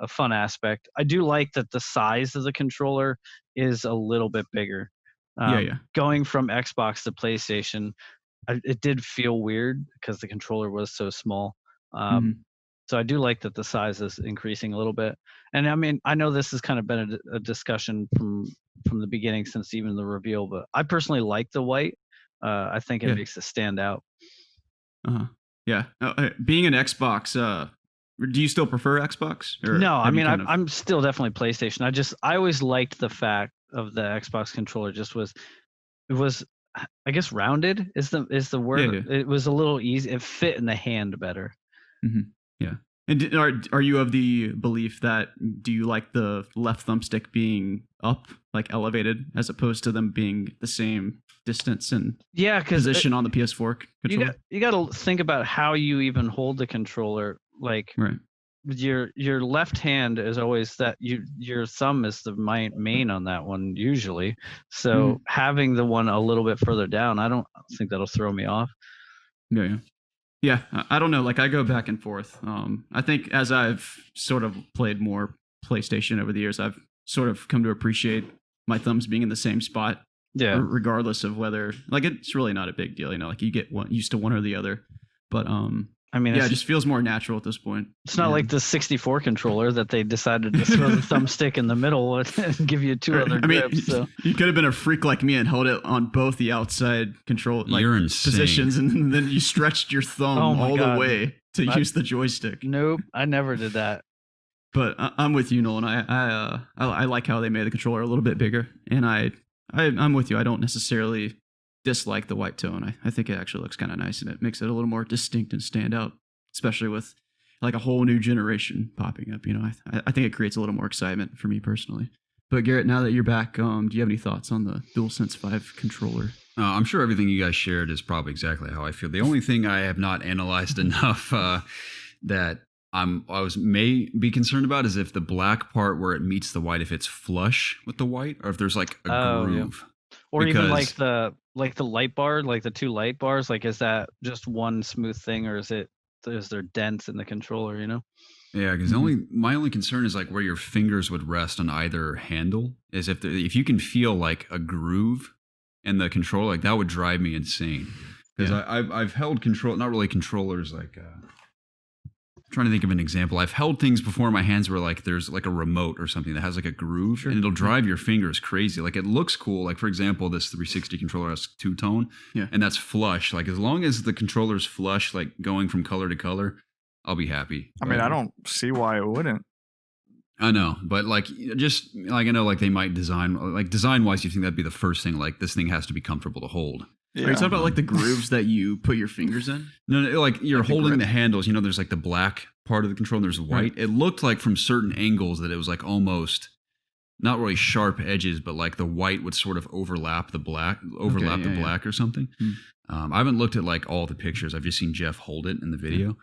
fun aspect. I do like that the size of the controller is a little bit bigger. Going from Xbox to PlayStation, it did feel weird because the controller was so small. So I do like that the size is increasing a little bit. And I mean, I know this has kind of been a discussion from the beginning since even the reveal, but I personally like the white. I think it makes it stand out. Yeah. Being an Xbox, do you still prefer Xbox? No, I mean, I'm still definitely PlayStation. I always liked the fact of the Xbox controller it was, I guess, rounded is the word. Yeah. It was a little easy. It fit in the hand better. Yeah. And are you of the belief that do you like the left thumbstick being up, like elevated, as opposed to them being the same distance and position on the PS4 controller? You got to think about how you even hold the controller like Right. your left hand is always that your thumb is the main on that one usually. So having the one a little bit further down, I don't think that'll throw me off. Yeah. Yeah, I don't know. Like I go back and forth. I think as I've sort of played more PlayStation over the years, I've sort of come to appreciate my thumbs being in the same spot. Yeah. Regardless of whether, like, it's really not a big deal, you know. Like you get used to one or the other, but I mean, yeah, it just feels more natural at this point. It's not like the 64 controller that they decided to throw the thumbstick in the middle and give you two other grips. So you could have been a freak like me and held it on both the outside control You're insane. positions, and then you stretched your thumb all the way to use the joystick. Nope, I never did that. But I'm with you, Nolan. I like how they made the controller a little bit bigger, and I'm with you. I don't necessarily dislike the white tone. I think it actually looks kind of nice, and it makes it a little more distinct and stand out, especially with like a whole new generation popping up. You know, I think it creates a little more excitement for me personally. But Garrett, now that you're back, do you have any thoughts on the DualSense 5 controller? I'm sure everything you guys shared is probably exactly how I feel. The only thing I have not analyzed enough that I may be concerned about is if the black part where it meets the white, if it's flush with the white, or if there's like a groove. Yeah. Or even like the light bar, like the two light bars, like is that just one smooth thing, or is there dents in the controller, you know? Yeah, because my only concern is like where your fingers would rest on either handle is if you can feel like a groove in the controller, like that would drive me insane. Because I've held not really controllers like. I'm trying to think of an example. I've held things before in my hands where like there's like a remote or something that has like a groove, and it'll drive your fingers crazy. Like it looks cool. Like for example, this 360 controller has two-tone, and that's flush. Like as long as the controller's flush, like going from color to color, I'll be happy. I mean, I don't see why it wouldn't. I know, but like just like I know, like they might design wise, you think that'd be the first thing. Like this thing has to be comfortable to hold. Yeah. Are you talking about like the grooves that you put your fingers in? No, like you're like holding the handles. You know, there's like the black part of the control and there's white. Right. It looked like from certain angles that it was like almost not really sharp edges, but like the white would sort of overlap the black or something. I haven't looked at like all the pictures. I've just seen Jeff hold it in the video,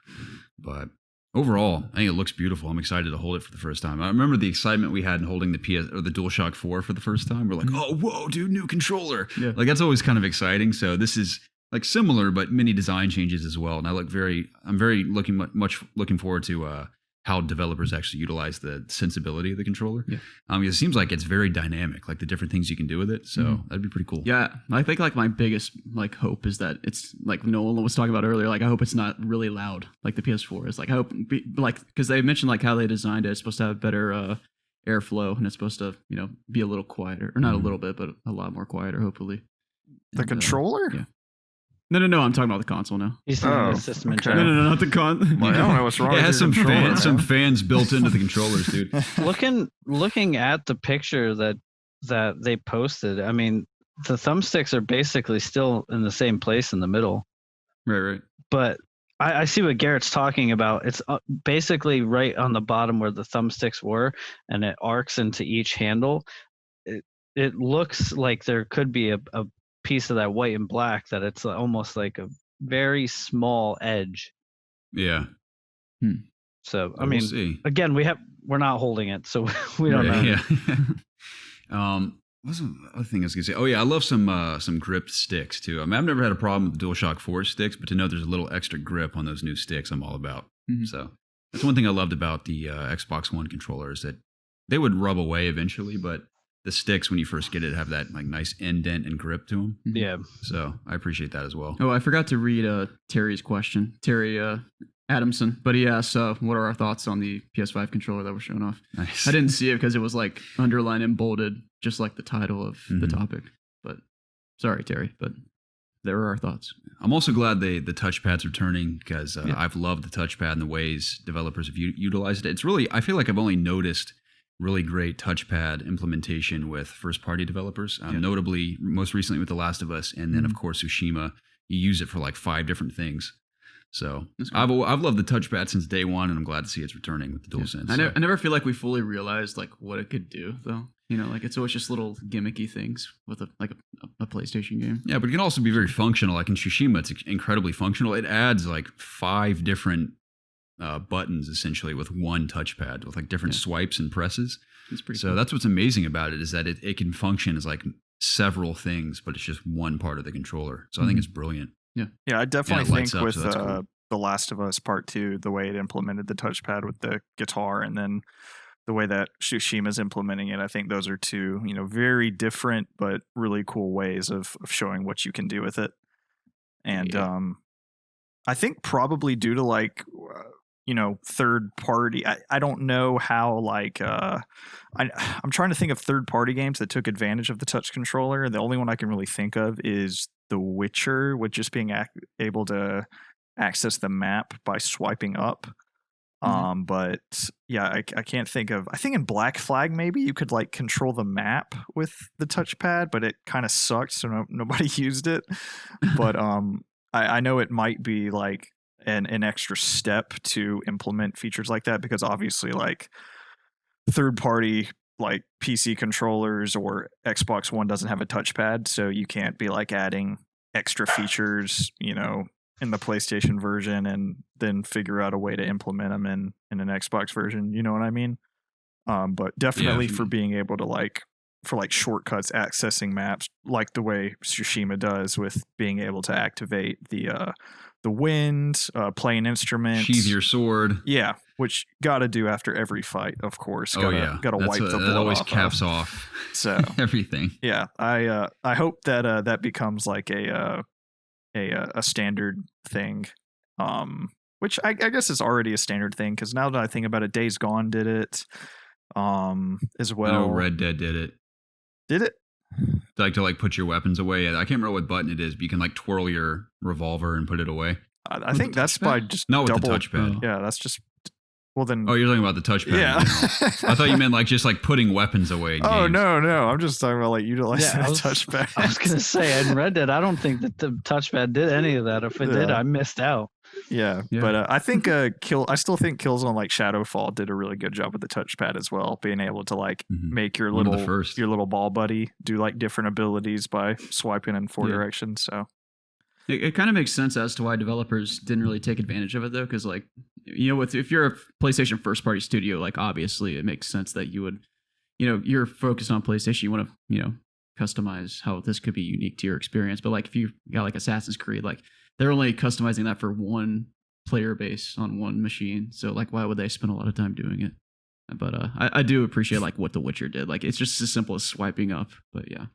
but overall, I think it looks beautiful. I'm excited to hold it for the first time. I remember the excitement we had in holding the DualShock 4 for the first time. We're like, oh, whoa, dude, new controller. Yeah. Like that's always kind of exciting. So this is like similar, but many design changes as well. And I'm very looking forward to how developers actually utilize the sensibility of the controller. Yeah. It seems like it's very dynamic, like the different things you can do with it. So that'd be pretty cool. Yeah. I think like my biggest like hope is that it's like Nolan was talking about earlier. Like I hope it's not really loud like the PS4 is. Like I hope because they mentioned like how they designed it. It's supposed to have better airflow, and it's supposed to, you know, be a little quieter, or not a little bit, but a lot more quieter, hopefully. The controller? Yeah. No. I'm talking about the console now. He's talking about the system in general. No, not the con. Well, I don't know what's wrong. It has some fans built into the controllers, dude. Looking at the picture that they posted, I mean, the thumbsticks are basically still in the same place in the middle. Right. But I see what Garrett's talking about. It's basically right on the bottom where the thumbsticks were, and it arcs into each handle. It looks like there could be a piece of that white and black that it's almost like a very small edge. Yeah. So I mean, we'll see. Again, we're not holding it, so we don't know. Yeah. What's the other thing I was gonna say? Oh yeah, I love some gripped sticks too. I mean, I've never had a problem with the DualShock 4 sticks, but to know there's a little extra grip on those new sticks, I'm all about. So that's one thing I loved about the Xbox One controller is that they would rub away eventually, but the sticks when you first get it have that like nice indent and grip to them. Yeah. So I appreciate that as well. Oh, I forgot to read Terry's question. Terry Adamson, but he asked, what are our thoughts on the PS5 controller that was shown off? Nice. I didn't see it because it was like underlined and bolded, just like the title of the topic. But sorry, Terry, but there are our thoughts. I'm also glad the touchpad's returning because I've loved the touchpad and the ways developers have utilized it. It's really, I feel like I've only noticed really great touchpad implementation with first-party developers, notably most recently with The Last of Us, and then of course Tsushima. You use it for like 5 different things. So cool. I've loved the touchpad since day one, and I'm glad to see it's returning with the DualSense. I never feel like we fully realized like what it could do, though. You know, like it's always just little gimmicky things with a PlayStation game. Yeah, but it can also be very functional. Like in Tsushima, it's incredibly functional. It adds like 5 different buttons essentially with one touchpad with like different swipes and presses. It's pretty So cool. that's what's amazing about it, is that it can function as like several things, but it's just one part of the controller. So I think it's brilliant. Yeah, I definitely lights think up, with so that's cool. The Last of Us Part 2, the way it implemented the touchpad with the guitar, and then the way that Tsushima's implementing it, I think those are two, very different but really cool ways of showing what you can do with it. And I think probably due to like third party, I don't know how like I'm trying to think of third party games that took advantage of the touch controller. The only one I can really think of is The Witcher, with just being able to access the map by swiping up. But yeah, I can't think of. I think in Black Flag maybe you could like control the map with the touchpad, but it kind of sucked, so nobody used it. But I know it might be like an extra step to implement features like that, because obviously like third party like PC controllers or Xbox One doesn't have a touchpad, so you can't be like adding extra features, in the PlayStation version and then figure out a way to implement them in an Xbox version. You know what I mean? But definitely for being able to for shortcuts accessing maps, like the way Tsushima does, with being able to activate the wind, play an instrument, sheathe your sword. Yeah, which got to do after every fight, of course. Got to wipe the blood that always off caps off. So everything. Yeah, I hope that that becomes like a standard thing, which I guess is already a standard thing, because now that I think about it, Days Gone did it, as well. I know Red Dead did it. Did it? Like to put your weapons away. I can't remember what button it is, but you can twirl your revolver and put it away. I think that's by just not with double, the touchpad. Yeah, that's just. Well then. Oh, you're talking about the touchpad. Yeah. I thought you meant just putting weapons away. In Oh games. no, I'm just talking about utilizing the touchpad. I was gonna say in Red Dead, I don't think that the touchpad did any of that. If it did, I missed out. Yeah. But I think I still think Killzone Shadowfall did a really good job with the touchpad as well, being able to make your little ball buddy do different abilities by swiping in four directions. So it kind of makes sense as to why developers didn't really take advantage of it, though, because if you're a PlayStation first party studio, obviously it makes sense that you would, you're focused on PlayStation, you want to customize how this could be unique to your experience. But if you got Assassin's Creed, they're only customizing that for one player base on one machine, so why would they spend a lot of time doing it? But I do appreciate what The Witcher did. It's just as simple as swiping up. But yeah.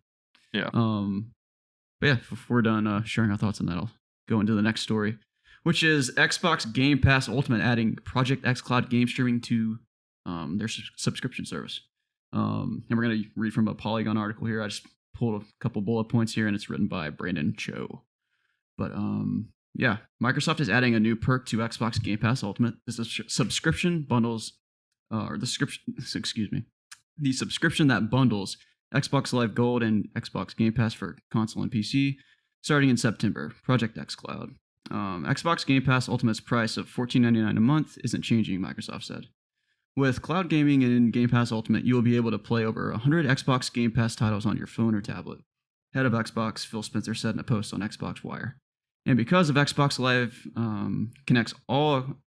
But yeah, if we're done sharing our thoughts on that, I'll go into the next story, which is Xbox Game Pass Ultimate adding Project xCloud game streaming to their subscription service. And we're going to read from a Polygon article here. I just pulled a couple bullet points here, and it's written by Brandon Cho. But yeah, Microsoft is adding a new perk to Xbox Game Pass Ultimate. This is subscription bundles, the subscription that bundles Xbox Live Gold and Xbox Game Pass for console and PC, starting in September. Project xCloud. Xbox Game Pass Ultimate's price of $14.99 a month isn't changing, Microsoft said. With cloud gaming and Game Pass Ultimate, you will be able to play over 100 Xbox Game Pass titles on your phone or tablet. Head of Xbox, Phil Spencer, said in a post on Xbox Wire. And because of Xbox Live connects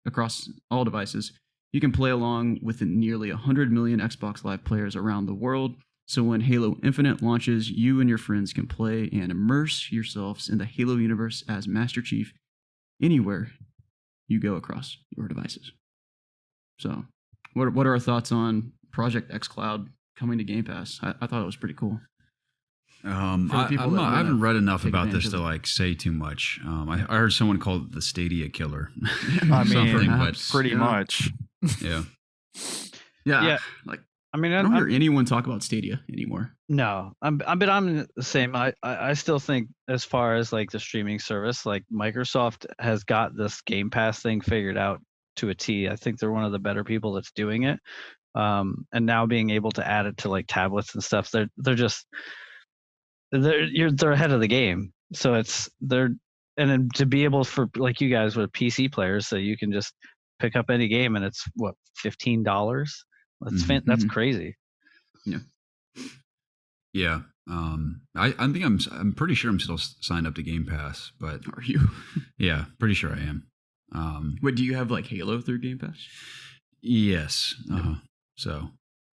across all devices, you can play along with the nearly 100 million Xbox Live players around the world. So when Halo Infinite launches, you and your friends can play and immerse yourselves in the Halo universe as Master Chief anywhere you go across your devices. So, what are our thoughts on Project xCloud coming to Game Pass? I thought it was pretty cool. I haven't read enough about this to say too much. I heard someone call it the Stadia killer. I mean, pretty much. Yeah. Yeah. I don't hear anyone talk about Stadia anymore. No, I'm the same. I still think, as far as the streaming service, Microsoft has got this Game Pass thing figured out to a T. I think they're one of the better people that's doing it. And now being able to add it to tablets and stuff, they're ahead of the game. So and then to be able for you guys with PC players, so you can just pick up any game and it's what, $15. That's crazy. Yeah. Yeah. I think I'm pretty sure I'm still signed up to Game Pass, but are you? Yeah, pretty sure I am. Wait, do you have like Halo through Game Pass? Yes. Yeah. So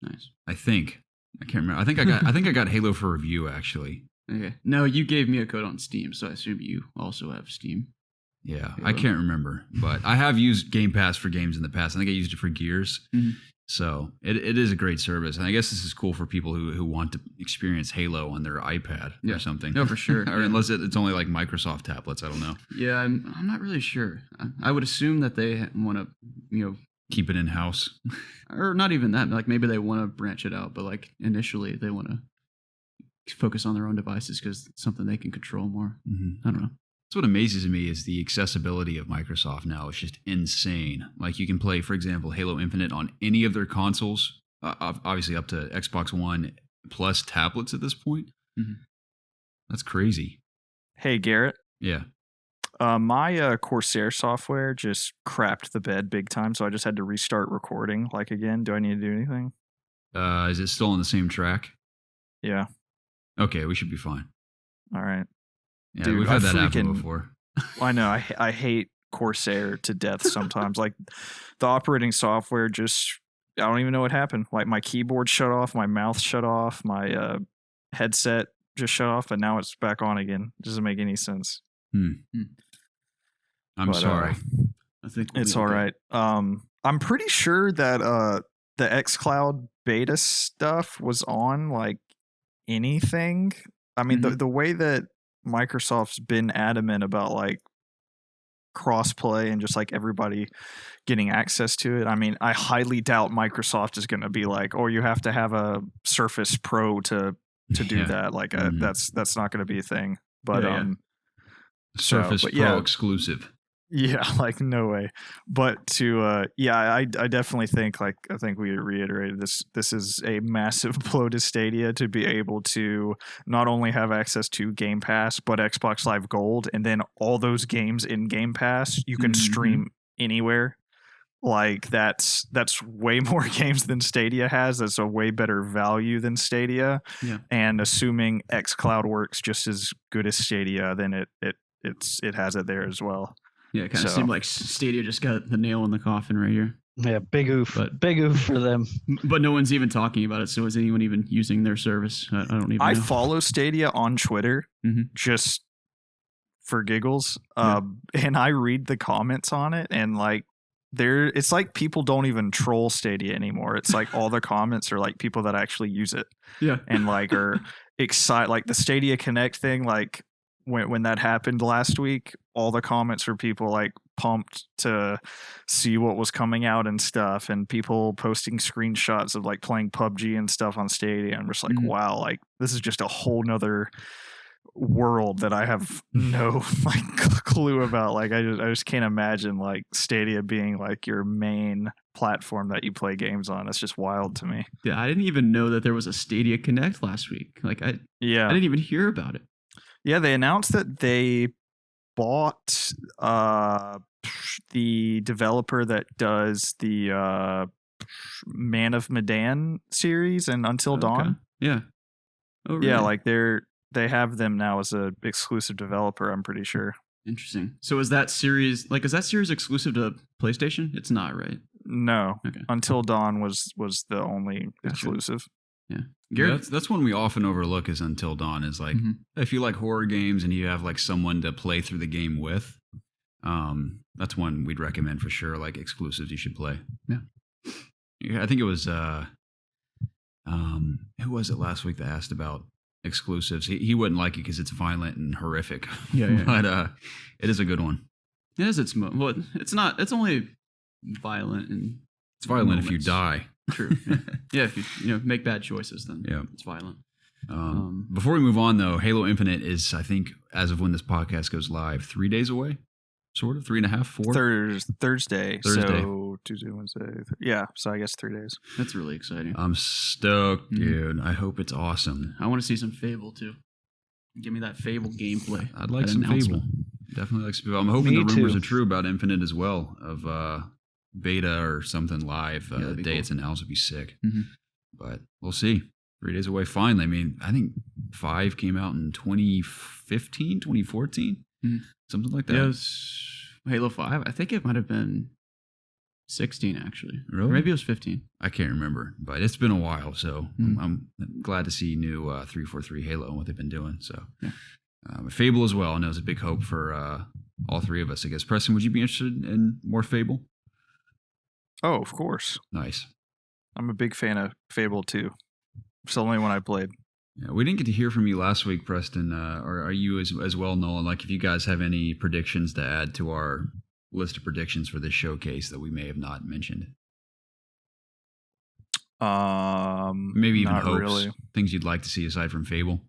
Nice. I can't remember. I think I got Halo for review actually. Okay. No, you gave me a code on Steam, so I assume you also have Steam. Yeah, Halo. I can't remember, but I have used Game Pass for games in the past. I think I used it for Gears. Mhm. So it is a great service, and I guess this is cool for people who want to experience Halo on their iPad or something. No, for sure. Or unless it's only like Microsoft tablets. I don't know. Yeah, I'm not really sure. I would assume that they want to, Keep it in house. or not even that. Like maybe they want to branch it out, but like initially they want to focus on their own devices because it's something they can control more. Mm-hmm. I don't know. That's what amazes me is the accessibility of Microsoft now. It's just insane. Like you can play, for example, Halo Infinite on any of their consoles, obviously up to Xbox One plus tablets at this point. Mm-hmm. That's crazy. Hey, Garrett. Yeah. My Corsair software just crapped the bed big time, so I just had to restart recording again. Do I need to do anything? Is it still on the same track? Yeah. Okay, we should be fine. All right. Yeah, Dude, we've had that happen before. I know. I hate Corsair to death sometimes. Like the operating software just, I don't even know what happened. Like my keyboard shut off, my mouth shut off, my headset just shut off, and now it's back on again. It doesn't make any sense. I'm sorry. I think It's all right. I'm pretty sure that the xCloud beta stuff was on like anything. I mean, the way that Microsoft's been adamant about like crossplay and just like everybody getting access to it. I mean, I highly doubt Microsoft is going to be like, "Oh, you have to have a Surface Pro to do that." Like that's not going to be a thing. But Surface Pro exclusive. Yeah, like no way. But to I definitely think I think we reiterated this is a massive blow to Stadia to be able to not only have access to Game Pass but Xbox Live Gold, and then all those games in Game Pass you can stream anywhere. Like that's way more games than Stadia has. That's a way better value than Stadia. Yeah. And assuming xCloud works just as good as Stadia, then it has it there as well. Yeah, it kind of seemed like Stadia just got the nail in the coffin right here. Yeah, big oof. Big oof for them. But no one's even talking about it. So is anyone even using their service? I don't even know. I follow Stadia on Twitter just for giggles. And I read the comments on it, and like it's like people don't even troll Stadia anymore. It's like all the comments are like people that actually use it. Yeah. And like are excited, like the Stadia Connect thing, like when that happened last week, all the comments were people like pumped to see what was coming out and stuff, and people posting screenshots of like playing PUBG and stuff on Stadia. I'm just like, wow, like this is just a whole nother world that I have no like clue about. Like I just can't imagine like Stadia being like your main platform that you play games on. It's just wild to me. Yeah, I didn't even know that there was a Stadia Connect last week. Like I didn't even hear about it. Yeah, they announced that they bought the developer that does the Man of Medan series and Until Dawn. Yeah. Oh, really? Yeah, like they have them now as a exclusive developer, I'm pretty sure. Interesting. So is that series exclusive to PlayStation? It's not, right? No. Okay. Until Dawn was the only exclusive. Yeah. That's one we often overlook is Until Dawn is like if you like horror games and you have like someone to play through the game with, that's one we'd recommend for sure, like exclusives you should play. Yeah. I think it was who was it last week that asked about exclusives? He wouldn't like it because it's violent and horrific. Yeah. But it is a good one. It is it's not. It's only violent and it's violent moments. if you die. True. Yeah. If you make bad choices, then it's violent. Before we move on, though, Halo Infinite is, I think, as of when this podcast goes live, 3 days away. Sort of 3.5, 4. Thursday. So Tuesday, Wednesday. Yeah. So I guess 3 days. That's really exciting. I'm stoked, dude. I hope it's awesome. I want to see some Fable too. Give me that Fable gameplay. I'd like some Fable. Definitely like some Fable. I'm hoping the rumors are true about Infinite as well, of beta or something live. The day it's announced would be sick. But we'll see. 3 days away finally. I mean, I think 5 came out in 2015, 2014. Something like that. Yeah, Halo 5. I think it might have been 16 actually. Really? Or maybe it was 15. I can't remember, but it's been a while, so I'm glad to see new 343 Halo and what they've been doing. So, Yeah. Fable as well. I know it's a big hope for all three of us. I guess, Preston, would you be interested in more Fable? Oh, of course. Nice. I'm a big fan of Fable 2. It's the only one I played. Yeah, we didn't get to hear from you last week, Preston. Or are you as well, Nolan? Like, if you guys have any predictions to add to our list of predictions for this showcase that we may have not mentioned, maybe even not hopes, really. things you'd like to see aside from Fable.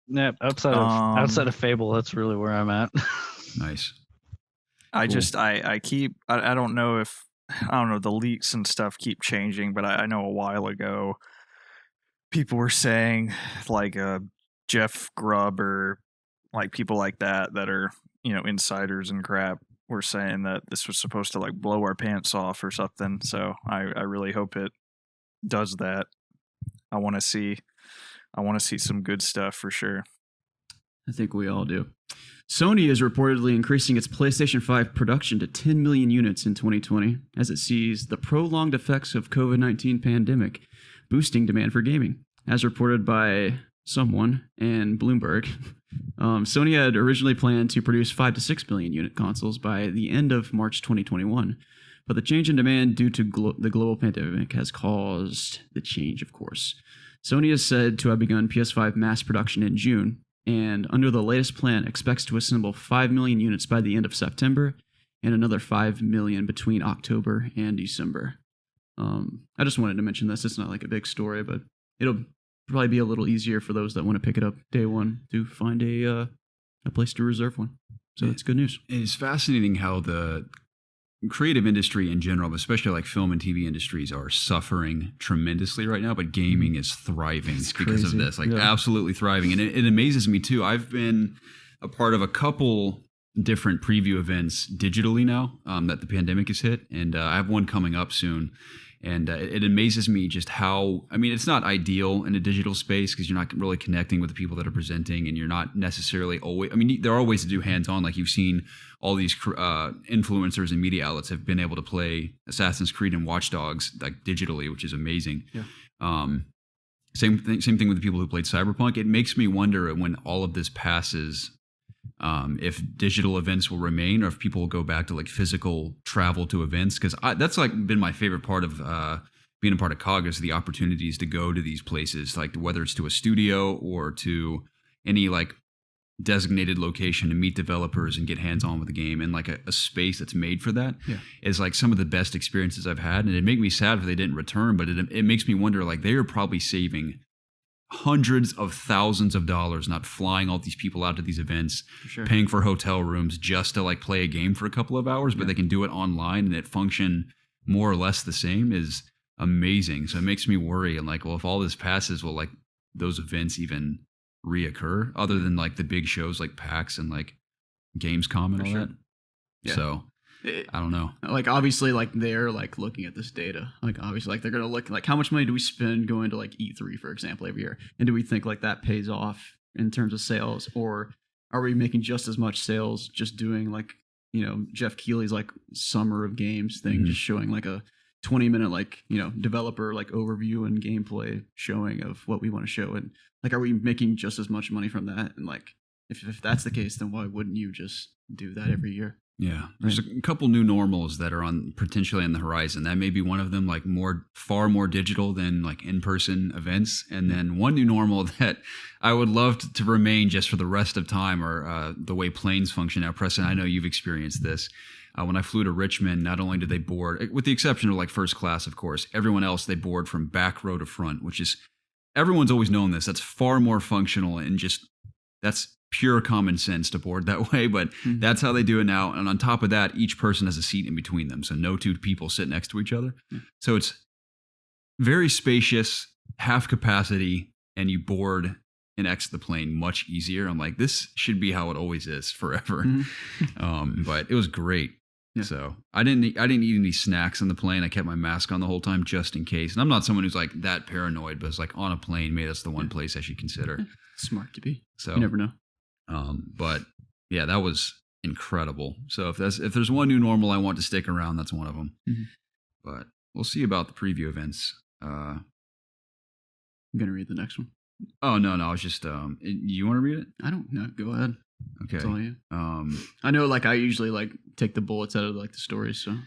Yeah, outside of Fable, that's really where I'm at. Nice. I Cool. just I keep I don't know if I don't know, the leaks and stuff keep changing, but I know a while ago people were saying like Jeff Grubb or like people like that are, you know, insiders and crap were saying that this was supposed to like blow our pants off or something. So I really hope it does that. I want to see some good stuff for sure. I think we all do. Sony is reportedly increasing its PlayStation 5 production to 10 million units in 2020 as it sees the prolonged effects of COVID-19 pandemic boosting demand for gaming. As reported by someone and Bloomberg, Sony had originally planned to produce 5 to 6 million unit consoles by the end of March 2021, but the change in demand due to the global pandemic has caused the change, of course. Sony is said to have begun PS5 mass production in June, and under the latest plan expects to assemble 5 million units by the end of September and another 5 million between October and December. I just wanted to mention this. It's not like a big story, but it'll probably be a little easier for those that want to pick it up day one to find a place to reserve one. So that's good news. It is fascinating how the creative industry in general, but especially like film and TV industries, are suffering tremendously right now, but gaming is thriving because of crazy. this, like Yeah. absolutely thriving. And it amazes me too. I've been a part of a couple different preview events digitally now that the pandemic has hit. And I have one coming up soon. And it amazes me just how, I mean, it's not ideal in a digital space because you're not really connecting with the people that are presenting, and you're not necessarily always, I mean, there are ways to do hands-on. Like you've seen all these influencers and media outlets have been able to play Assassin's Creed and Watch Dogs like digitally, which is amazing. Yeah. Same thing with the people who played Cyberpunk. It makes me wonder when all of this passes, if digital events will remain or if people will go back to like physical travel to events. Because that's like been my favorite part of being a part of COG, is the opportunities to go to these places, like whether it's to a studio or to any like designated location to meet developers and get hands-on with the game, and like a space that's made for that is like some of the best experiences I've had. And it'd make me sad if they didn't return, but it makes me wonder, like they are probably saving hundreds of thousands of dollars not flying all these people out to these events, Sure. paying for hotel rooms just to like play a game for a couple of hours, but they can do it online and it function more or less the same, is amazing. So it makes me worry, and like, well, if all this passes, will like those events even reoccur other than like the big shows like PAX and like Gamescom and For all sure. that? Yeah. So I don't know. Like obviously, like they're like looking at this data. Like obviously, like they're gonna look like how much money do we spend going to like E3, for example, every year, and do we think like that pays off in terms of sales, or are we making just as much sales just doing like, you know, Jeff Keighley's like Summer of Games thing, just showing like a 20-minute like, you know, developer like overview and gameplay showing of what we want to show, and like are we making just as much money from that? And like if that's the case, then why wouldn't you just do that every year? Yeah, there's a couple new normals that are potentially on the horizon. That may be one of them, like far more digital than like in-person events. And then one new normal that I would love to remain just for the rest of time are the way planes function now. Preston, I know you've experienced this. When I flew to Richmond, not only did they board, with the exception of like first class, of course, everyone else they board from back row to front, which is, everyone's always known this. That's far more functional and just, that's pure common sense to board that way, but that's how they do it now. And on top of that, each person has a seat in between them, so no two people sit next to each other. So it's very spacious, half capacity, and you board and exit the plane much easier. I'm like, this should be how it always is forever. But it was great. Yeah. So I didn't eat any snacks on the plane. I kept my mask on the whole time just in case. And I'm not someone who's like that paranoid, but it's like on a plane, maybe that's the one place I should consider. Smart to be. So You never know. but yeah, that was incredible. So if there's one new normal I want to stick around, that's one of them. Mhm. But we'll see about the preview events. I'm gonna read the next one. Oh no, I was just you want to read it? I don't know. Go ahead. Okay. It's all you. I know, like I usually like take the bullets out of like the stories. So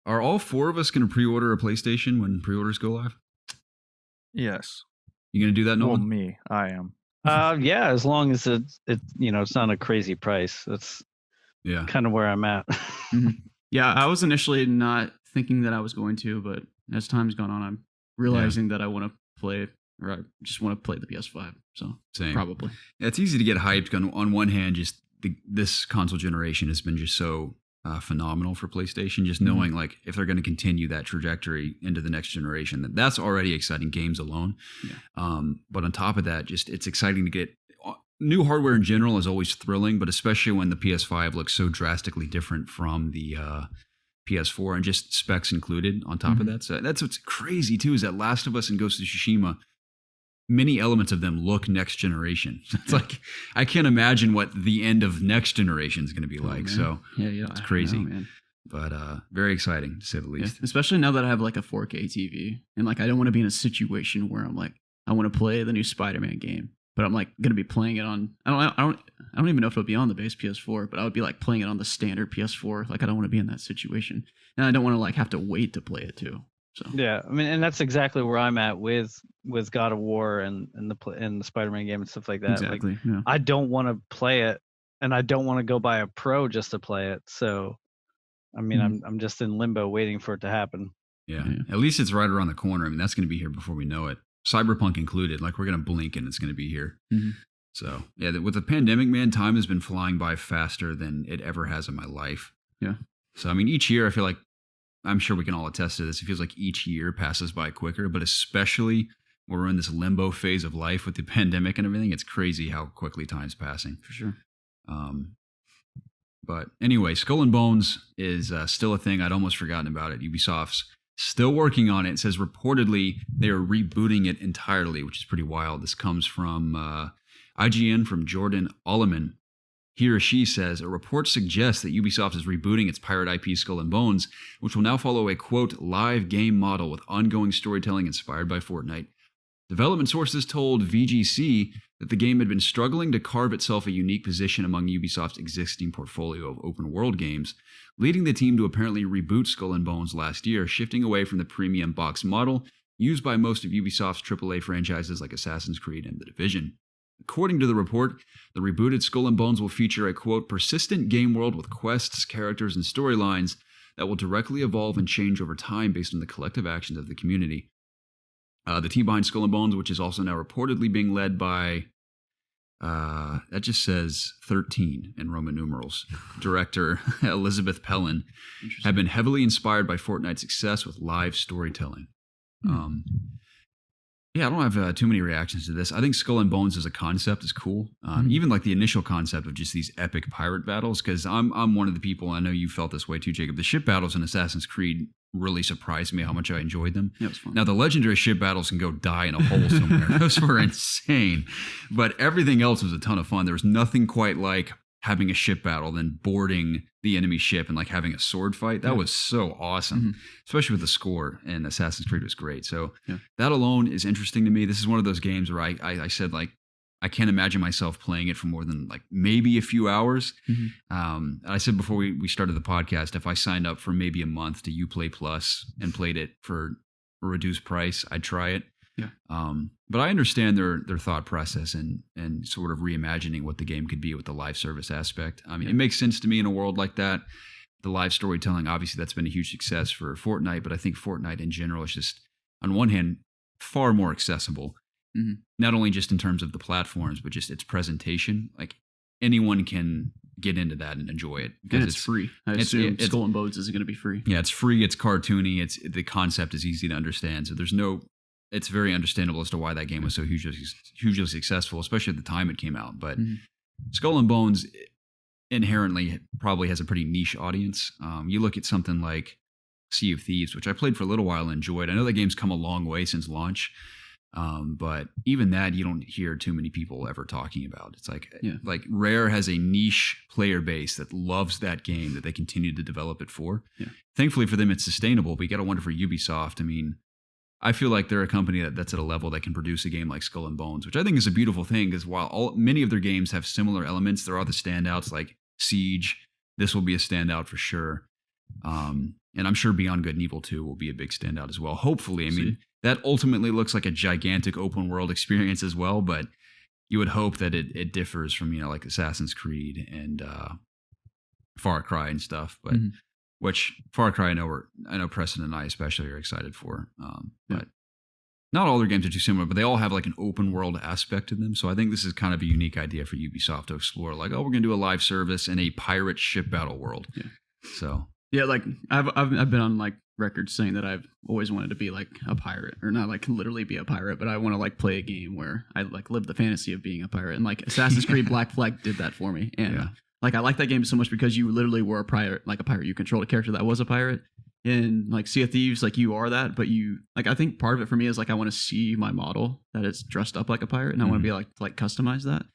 are all four of us going to pre-order a PlayStation when pre-orders go live? Yes. You going to do that, Well, Nolan? me. I am. Yeah, as long as it's it's not a crazy price. That's Yeah. kind of where I'm at. yeah, I was initially not thinking that I was going to, but as time's gone on, I'm realizing that I want to play, or I just want to play the PS5. So Same. probably. Yeah, it's easy to get hyped. On one hand, just this console generation has been just so phenomenal for PlayStation. Just knowing like if they're going to continue that trajectory into the next generation, that's already exciting. Games alone. Yeah. But on top of that, just it's exciting to get new hardware in general is always thrilling, but especially when the PS5 looks so drastically different from the PS4 and just specs included on top of that. So that's what's crazy too, is that Last of Us and Ghost of Tsushima, many elements of them look next generation. It's like I can't imagine what the end of next generation is going to be like. Man. So yeah, it's crazy. I know, man. But very exciting to say the Yeah, least. especially now that I have like a 4K TV, and like I don't want to be in a situation where I'm like I want to play the new Spider-Man game, but I'm like gonna be playing it on I don't even know if it'll be on the base PS4, but I would be like playing it on the standard PS4. Like I don't want to be in that situation, and I don't want to like have to wait to play it too. So Yeah, I mean, and that's exactly where I'm at with God of War and the Spider-Man game and stuff like that. exactly. Like, Yeah. I don't want to play it, and I don't want to go buy a Pro just to play it. So, I mean, I'm just in limbo waiting for it to happen. Yeah. Yeah. At least it's right around the corner. I mean, that's going to be here before we know it. Cyberpunk included. Like we're going to blink and it's going to be here. So yeah, with the pandemic, man, time has been flying by faster than it ever has in my life. Yeah. So I mean, each year I feel like, I'm sure we can all attest to this. It feels like each year passes by quicker, but especially when we're in this limbo phase of life with the pandemic and everything, it's crazy how quickly time's passing. For sure. But anyway, Skull and Bones is still a thing. I'd almost forgotten about it. Ubisoft's still working on it. It says reportedly they are rebooting it entirely, which is pretty wild. This comes from IGN from Jordan Alleman. He or she says, a report suggests that Ubisoft is rebooting its pirate IP Skull and Bones, which will now follow a, quote, live game model with ongoing storytelling inspired by Fortnite. Development sources told VGC that the game had been struggling to carve itself a unique position among Ubisoft's existing portfolio of open-world games, leading the team to apparently reboot Skull and Bones last year, shifting away from the premium box model used by most of Ubisoft's AAA franchises like Assassin's Creed and The Division. According to the report, the rebooted Skull and Bones will feature a, quote, persistent game world with quests, characters, and storylines that will directly evolve and change over time based on the collective actions of the community. The team behind Skull and Bones, which is also now reportedly being led by, that just says 13 in Roman numerals, director Elizabeth Pellin, have been heavily inspired by Fortnite's success with live storytelling. Yeah, I don't have too many reactions to this. I think Skull and Bones as a concept is cool. Even like the initial concept of just these epic pirate battles, because I'm one of the people, I know you felt this way too, Jacob. The ship battles in Assassin's Creed really surprised me how much I enjoyed them. Yeah, it was fun. Now, the legendary ship battles can go die in a hole somewhere. Those were insane. But everything else was a ton of fun. There was nothing quite like having a ship battle, then boarding the enemy ship and like having a sword fight. That was so awesome, especially with the score, and Assassin's Creed was great. So that alone is interesting to me. This is one of those games where I said like, I can't imagine myself playing it for more than like maybe a few hours. I said before we started the podcast, if I signed up for maybe a month to Uplay Plus and played it for a reduced price, I'd try it. Yeah. But I understand their thought process and sort of reimagining what the game could be with the live service aspect. I mean, it makes sense to me in a world like that. The live storytelling, obviously, that's been a huge success for Fortnite, but I think Fortnite in general is just, on one hand, far more accessible. Not only just in terms of the platforms, but just its presentation. Like anyone can get into that and enjoy it because it's free. I assume Skull and Bones isn't going to be free. Yeah, it's free. It's cartoony. The concept is easy to understand. So it's very understandable as to why that game was so hugely successful, especially at the time it came out. But Skull and Bones inherently probably has a pretty niche audience. You look at something like Sea of Thieves, which I played for a little while and enjoyed. I know that game's come a long way since launch. But even that, you don't hear too many people ever talking about. It's like, Yeah. like Rare has a niche player base that loves that game that they continue to develop it for. Yeah. Thankfully for them, it's sustainable. But you got to wonder for Ubisoft. I mean, I feel like they're a company that's at a level that can produce a game like Skull and Bones, which I think is a beautiful thing. Because while many of their games have similar elements, there are the standouts like Siege. This will be a standout for sure. And I'm sure Beyond Good and Evil 2 will be a big standout as well. Hopefully, I mean, that ultimately looks like a gigantic open world experience as well, but you would hope that it differs from, like Assassin's Creed and Far Cry and stuff. But which Far Cry, I know Preston and I especially are excited for. But not all their games are too similar, but they all have like an open world aspect to them. So I think this is kind of a unique idea for Ubisoft to explore. Like, we're going to do a live service in a pirate ship battle world. Yeah. So. Yeah, like I've been on like record saying that I've always wanted to be like a pirate, or not like literally be a pirate, but I want to like play a game where I like live the fantasy of being a pirate. And like Assassin's Creed Black Flag did that for me. And like I like that game so much because you literally were a pirate, like a pirate. You controlled a character that was a pirate. In like Sea of Thieves, like you are that, but you like I think part of it for me is like I want to see my model that is dressed up like a pirate, and I want to be like customize that.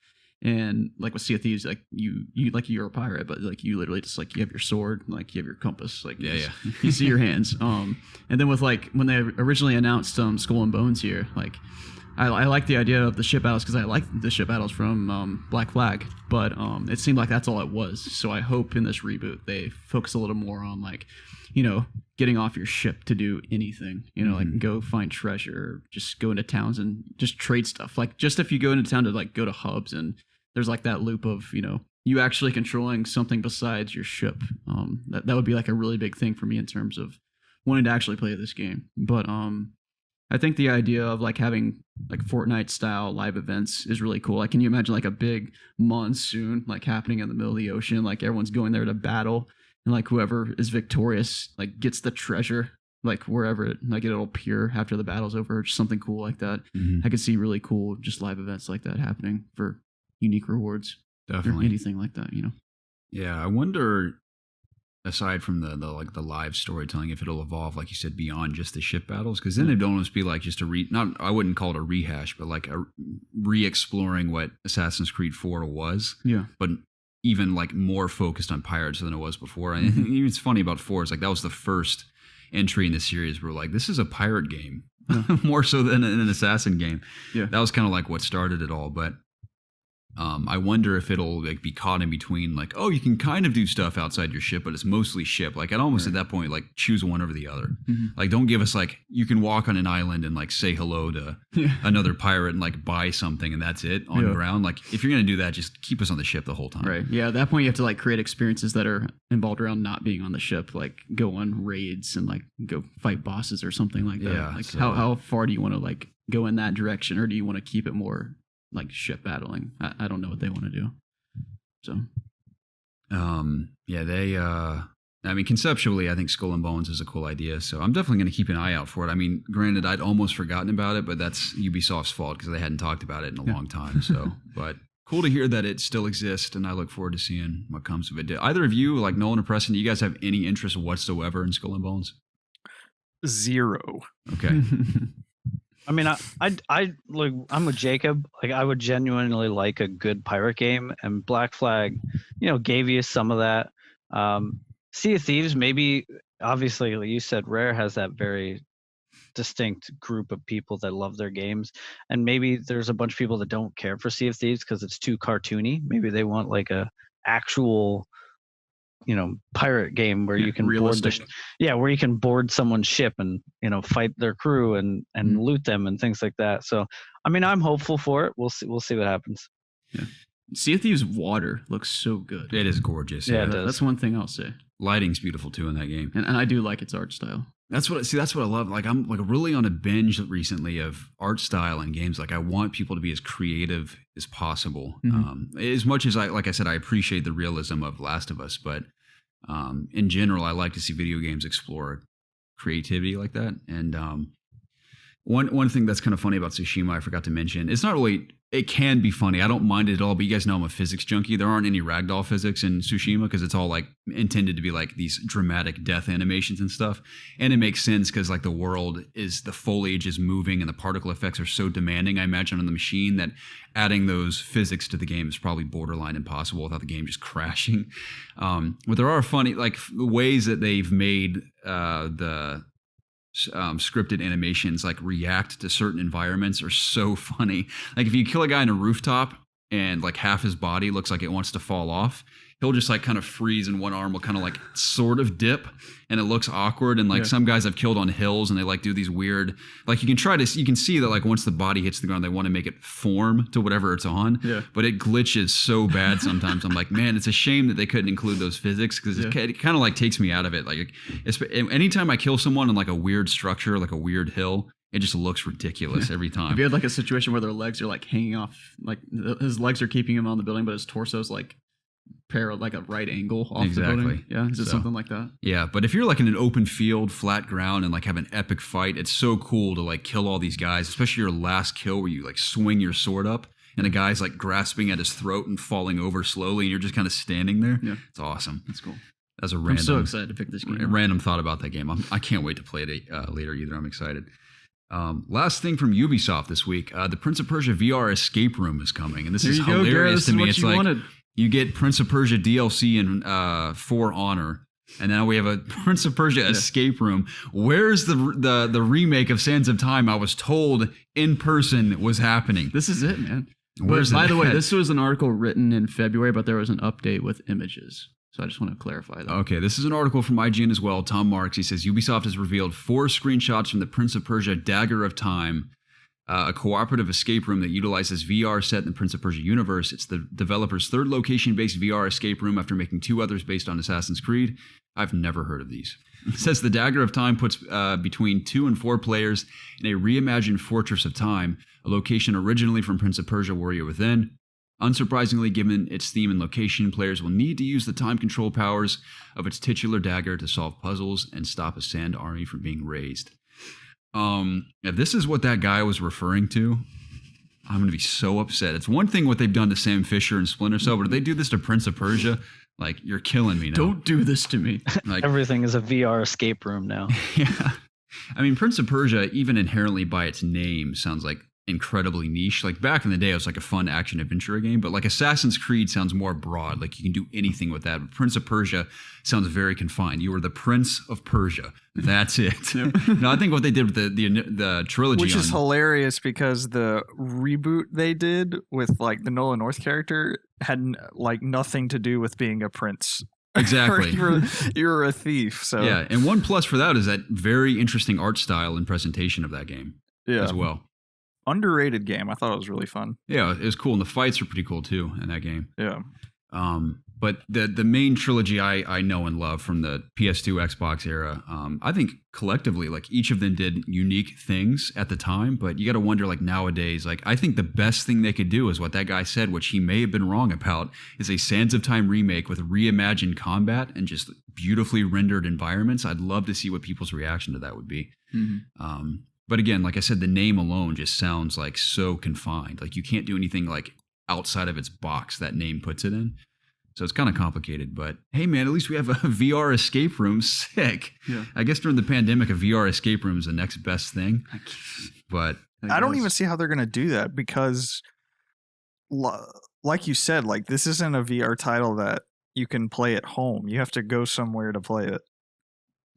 And like with Sea of Thieves, like you like you're a pirate, but like you literally just like you have your sword, like you have your compass, like you see your hands. And then with like when they originally announced Skull and Bones here, like I like the idea of the ship battles because I like the ship battles from Black Flag, but it seemed like that's all it was. So I hope in this reboot they focus a little more on like, getting off your ship to do anything, like go find treasure, just go into towns and just trade stuff. Like just if you go into town to like go to hubs and there's like that loop of, you actually controlling something besides your ship. That would be like a really big thing for me in terms of wanting to actually play this game. But I think the idea of like having like Fortnite style live events is really cool. Like, can you imagine like a big monsoon like happening in the middle of the ocean? Like everyone's going there to battle, and like whoever is victorious like gets the treasure like wherever it'll appear after the battle's over, or just something cool like that. I could see really cool just live events like that happening for unique rewards. Definitely. Or anything like that, Yeah, I wonder, aside from the like the live storytelling, if it'll evolve, like you said, beyond just the ship battles, because then it'd almost be like just I wouldn't call it a rehash, but like a re-exploring what Assassin's Creed 4 was. Yeah. But even like more focused on pirates than it was before. And even it's funny about 4 is like that was the first entry in the series where like this is a pirate game more so than an assassin game. Yeah. That was kind of like what started it all, but I wonder if it'll like be caught in between, like, oh, you can kind of do stuff outside your ship, but it's mostly ship. Like, I'd almost at that point, like, choose one over the other. Like, don't give us like you can walk on an island and like say hello to another pirate and like buy something and that's it on the ground. Like, if you're gonna do that, just keep us on the ship the whole time. Right. Yeah. At that point, you have to like create experiences that are involved around not being on the ship, like go on raids and like go fight bosses or something like that. Yeah. Like, so how far do you want to like go in that direction, or do you want to keep it more like ship battling? I don't know what they want to do. So I mean, conceptually I think Skull and Bones is a cool idea, so I'm definitely going to keep an eye out for it. I mean, granted, I'd almost forgotten about it, but that's Ubisoft's fault because they hadn't talked about it in a long time. So but cool to hear that it still exists, and I look forward to seeing what comes of it. Did either of you, like Nolan or Preston, do you guys have any interest whatsoever in Skull and Bones? Zero. Okay. I mean, I like, I'm with Jacob. Like, I would genuinely like a good pirate game, and Black Flag, gave you some of that. Sea of Thieves, maybe, obviously, like you said, Rare has that very distinct group of people that love their games, and maybe there's a bunch of people that don't care for Sea of Thieves because it's too cartoony. Maybe they want like a actual pirate game where you can where you can board someone's ship and fight their crew and loot them and things like that. So I mean, I'm hopeful for it. We'll see what happens. Yeah. Sea of Thieves water looks so good. It is gorgeous. Yeah, it does. That's one thing I'll say. Lighting's beautiful too in that game, and I do like its art style. That's what I love. Like, I'm like really on a binge recently of art style in games. Like, I want people to be as creative as possible. As much as I appreciate the realism of Last of Us, but in general, I like to see video games explore creativity like that. And one thing that's kind of funny about Tsushima, I forgot to mention, it's not really it can be funny. I don't mind it at all, but you guys know I'm a physics junkie. There aren't any ragdoll physics in Tsushima because it's all like intended to be like these dramatic death animations and stuff. And it makes sense because like the foliage is moving and the particle effects are so demanding, I imagine, on the machine that adding those physics to the game is probably borderline impossible without the game just crashing. But there are funny, like the ways that they've made the scripted animations like react to certain environments are so funny. Like if you kill a guy on a rooftop and like half his body looks like it wants to fall off, he'll just like kind of freeze and one arm will kind of like sort of dip and it looks awkward. And like some guys I've killed on hills and they like do these weird, like you can see that like once the body hits the ground, they want to make it form to whatever it's on, but it glitches so bad sometimes. I'm like, man, it's a shame that they couldn't include those physics because it kind of like takes me out of it. Like anytime I kill someone on like a weird structure, like a weird hill, it just looks ridiculous every time. If you had like a situation where their legs are like hanging off, like his legs are keeping him on the building, but his torso's like like a right angle off the building. Yeah, is it something like that? Yeah, but if you're like in an open field, flat ground, and like have an epic fight, it's so cool to like kill all these guys, especially your last kill where you like swing your sword up and a guy's like grasping at his throat and falling over slowly and you're just kind of standing there. Yeah, it's awesome. That's cool. That's a random. I'm so excited to pick this game. Random thought about that game. I can't wait to play it later either. I'm excited. Last thing from Ubisoft this week, the Prince of Persia VR escape room is coming, and this is hilarious to me. It's like you get Prince of Persia DLC and For Honor, and now we have a Prince of Persia escape room. Where's the remake of Sands of Time? I was told in person was happening. This is it, man. By the way, this was an article written in February, but there was an update with images. So I just want to clarify that. Okay, this is an article from IGN as well. Tom Marks, he says, Ubisoft has revealed 4 screenshots from the Prince of Persia Dagger of Time, a cooperative escape room that utilizes VR set in the Prince of Persia universe. It's the developer's 3rd location-based VR escape room after making 2 others based on Assassin's Creed. I've never heard of these. It says the Dagger of Time puts between 2 and 4 players in a reimagined Fortress of Time, a location originally from Prince of Persia Warrior Within. Unsurprisingly, given its theme and location, players will need to use the time control powers of its titular dagger to solve puzzles and stop a sand army from being raised. If this is what that guy was referring to, I'm going to be so upset. It's one thing what they've done to Sam Fisher and Splinter Cell, but if they do this to Prince of Persia, like, you're killing me now. Don't do this to me. Like, everything is a VR escape room now. Yeah. I mean, Prince of Persia, even inherently by its name, sounds like incredibly niche. Like back in the day, it was like a fun action adventure game, but like Assassin's Creed sounds more broad. Like you can do anything with that. But Prince of Persia sounds very confined. You are the Prince of Persia. That's it. No, I think what they did with the trilogy, which is hilarious because the reboot they did with like the Nolan North character had like nothing to do with being a prince. Exactly. you're a thief. So yeah, and one plus for that is that very interesting art style and presentation of that game as well. Underrated game. I thought it was really fun. Yeah, it was cool, and the fights are pretty cool too in that game. Yeah. But the main trilogy I know and love from the PS2 Xbox era, I think collectively, like each of them did unique things at the time, but you got to wonder, like nowadays, like I think the best thing they could do is what that guy said, which he may have been wrong about, is a Sands of Time remake with reimagined combat and just beautifully rendered environments. I'd love to see what people's reaction to that would be. Mm-hmm. But again, like I said, the name alone just sounds like so confined. Like you can't do anything like outside of its box that name puts it in. So it's kind of complicated, but hey man, at least we have a VR escape room. Sick. Yeah. I guess during the pandemic, a VR escape room is the next best thing. But I don't even see how they're going to do that because like you said, like this isn't a VR title that you can play at home. You have to go somewhere to play it.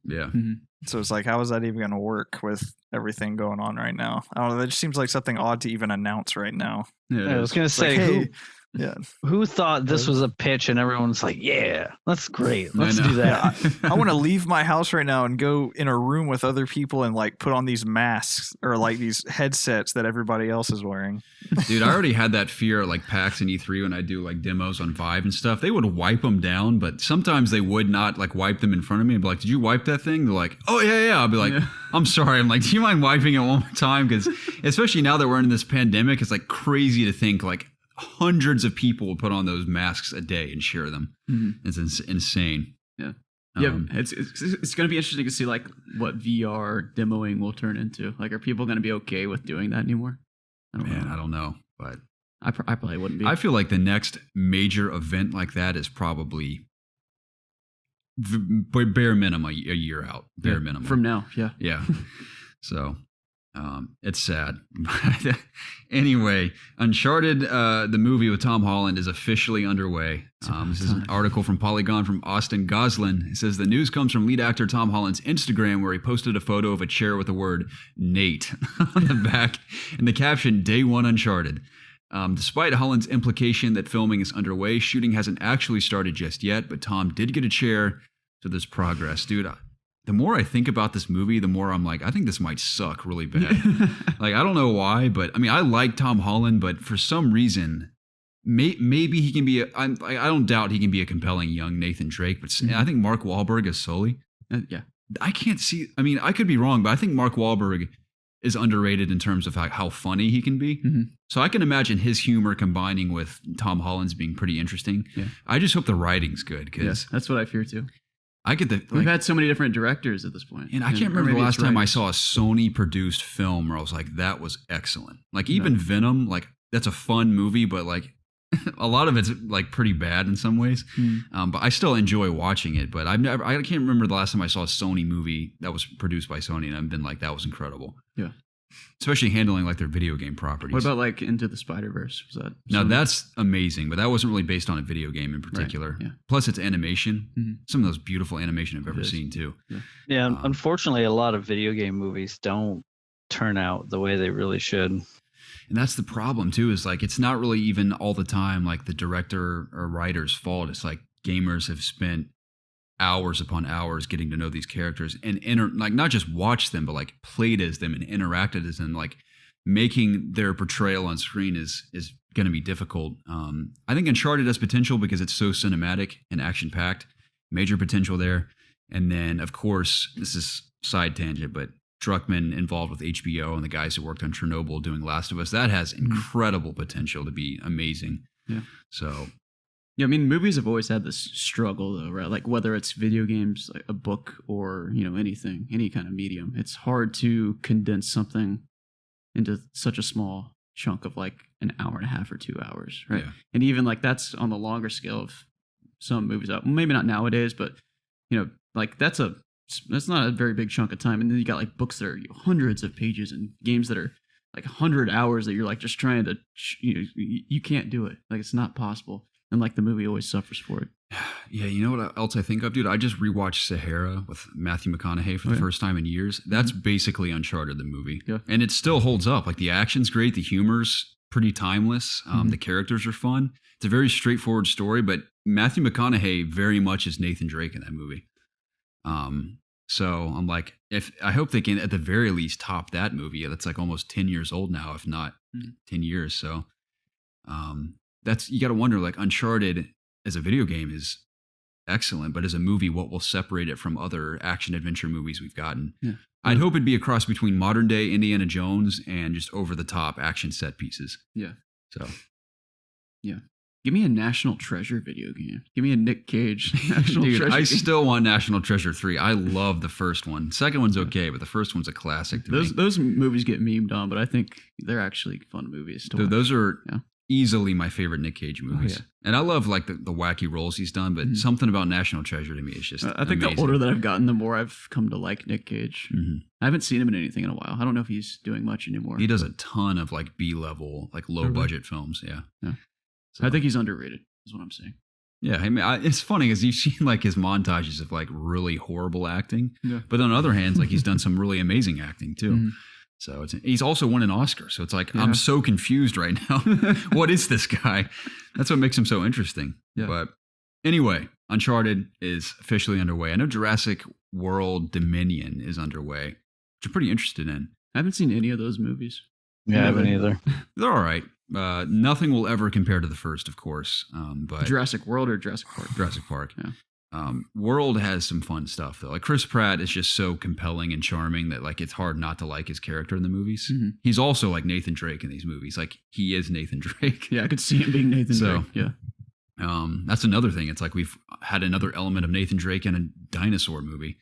Yeah. Mm-hmm. So it's like, how is that even going to work with everything going on right now? I don't know. That just seems like something odd to even announce right now. Yeah, I was going to say, like, who thought this was a pitch and everyone's like, yeah, that's great. Let's do that. I want to leave my house right now and go in a room with other people and like put on these masks or like these headsets that everybody else is wearing. Dude, I already had that fear at like PAX and E3 when I do like demos on Vive and stuff. They would wipe them down, but sometimes they would not like wipe them in front of me and be like, did you wipe that thing? They're like, oh yeah. I'll be like, I'm sorry. I'm like, do you mind wiping it one more time? Because especially now that we're in this pandemic, it's like crazy to think like hundreds of people will put on those masks a day and share them. Mm-hmm. It's insane. Yeah. It's going to be interesting to see like what VR demoing will turn into. Like, are people going to be okay with doing that anymore? I don't know. But I probably wouldn't be. I feel like the next major event like that is probably bare minimum a year out. Bare minimum from now. Yeah. Yeah. So it's sad. Anyway, Uncharted, the movie with Tom Holland, is officially underway. This is an article from Polygon from Austin Goslin. It says the news comes from lead actor Tom Holland's Instagram, where he posted a photo of a chair with the word Nate on the back and the caption, Day 1 Uncharted. Despite Holland's implication that filming is underway, shooting hasn't actually started just yet, but Tom did get a chair, so there's progress. Dude, the more I think about this movie, the more I'm like, I think this might suck really bad. Like, I don't know why, but I mean, I like Tom Holland, but for some reason, maybe he can be, I don't doubt he can be a compelling young Nathan Drake, but I think Mark Wahlberg is Sully. Yeah. I can't see, I mean, I could be wrong, but I think Mark Wahlberg is underrated in terms of how funny he can be. Mm-hmm. So I can imagine his humor combining with Tom Holland's being pretty interesting. Yeah. I just hope the writing's good, because that's what I fear too. We've had so many different directors at this point. And I can't remember the last time I saw a Sony produced film where I was like, that was excellent. Like even Venom, like that's a fun movie, but like a lot of it's like pretty bad in some ways. But I still enjoy watching it. But I can't remember the last time I saw a Sony movie that was produced by Sony and I've been like, that was incredible. Yeah. Especially handling like their video game properties. What about like Into the Spider-Verse? Was that now that's amazing, but that wasn't really based on a video game in particular. Right. Yeah. Plus it's animation. Mm-hmm. Some of those beautiful animation I've ever seen too. Yeah, unfortunately a lot of video game movies don't turn out the way they really should. And that's the problem too, is like it's not really even all the time like the director or writer's fault. It's like gamers have spent hours upon hours getting to know these characters and like not just watch them, but like played as them and interacted as them. Like making their portrayal on screen is going to be difficult. I think Uncharted has potential because it's so cinematic and action packed. Major potential there. And then of course, this is side tangent, but Druckmann involved with HBO and the guys who worked on Chernobyl doing Last of Us, that has incredible potential to be amazing. Yeah. So. Yeah, I mean, movies have always had this struggle, though, right? Like whether it's video games, like a book, or anything, any kind of medium, it's hard to condense something into such a small chunk of like an hour and a half or 2 hours, right? Yeah. And even like that's on the longer scale of some movies out. Maybe not nowadays, but like that's not a very big chunk of time. And then you got like books that are hundreds of pages and games that are like 100 hours that you're like just trying to, you can't do it. Like it's not possible. And like the movie always suffers for it. Yeah, you know what else I think of, dude? I just rewatched Sahara with Matthew McConaughey for the first time in years. That's basically Uncharted, the movie. Yeah. And it still holds up. Like the action's great, the humor's pretty timeless, the characters are fun. It's a very straightforward story, but Matthew McConaughey very much is Nathan Drake in that movie. So I'm like, I hope they can at the very least top that movie. That's like almost 10 years old now, if not 10 years. So you got to wonder, like Uncharted as a video game is excellent, but as a movie, what will separate it from other action adventure movies we've gotten? Yeah. I'd hope it'd be a cross between modern day Indiana Jones and just over the top action set pieces. Yeah. So. Yeah. Give me a National Treasure video game. Give me a Nick Cage National Dude, Treasure I game. Still want National Treasure 3. I love the first one. Second one's okay, but the first one's a classic to me. Those movies get memed on, but I think they're actually fun movies to watch. Those are easily my favorite Nick Cage movies. Oh, yeah. And I love like the wacky roles he's done, but something about National Treasure to me is just I think amazing. The older that I've gotten, the more I've come to like Nick Cage. Mm-hmm. I haven't seen him in anything in a while. I don't know if he's doing much anymore. He does a ton of like B-level, like low-budget films, yeah. So, I think he's underrated, is what I'm saying. Yeah, I mean, it's funny because you've seen like his montages of like really horrible acting, but on the other hand, like he's done some really amazing acting too. Mm-hmm. So he's also won an Oscar. So it's like, I'm so confused right now. What is this guy? That's what makes him so interesting. Yeah. But anyway, Uncharted is officially underway. I know Jurassic World Dominion is underway, which I'm pretty interested in. I haven't seen any of those movies. Yeah, I haven't either. They're all right. Nothing will ever compare to the first, of course. But Jurassic World or Jurassic Park? Jurassic Park. Yeah. World has some fun stuff though. Like Chris Pratt is just so compelling and charming that like it's hard not to like his character in the movies. Mm-hmm. He's also like Nathan Drake in these movies. Like he is Nathan Drake. Yeah, I could see him being Nathan Drake. Yeah. That's another thing. It's like we've had another element of Nathan Drake in a dinosaur movie.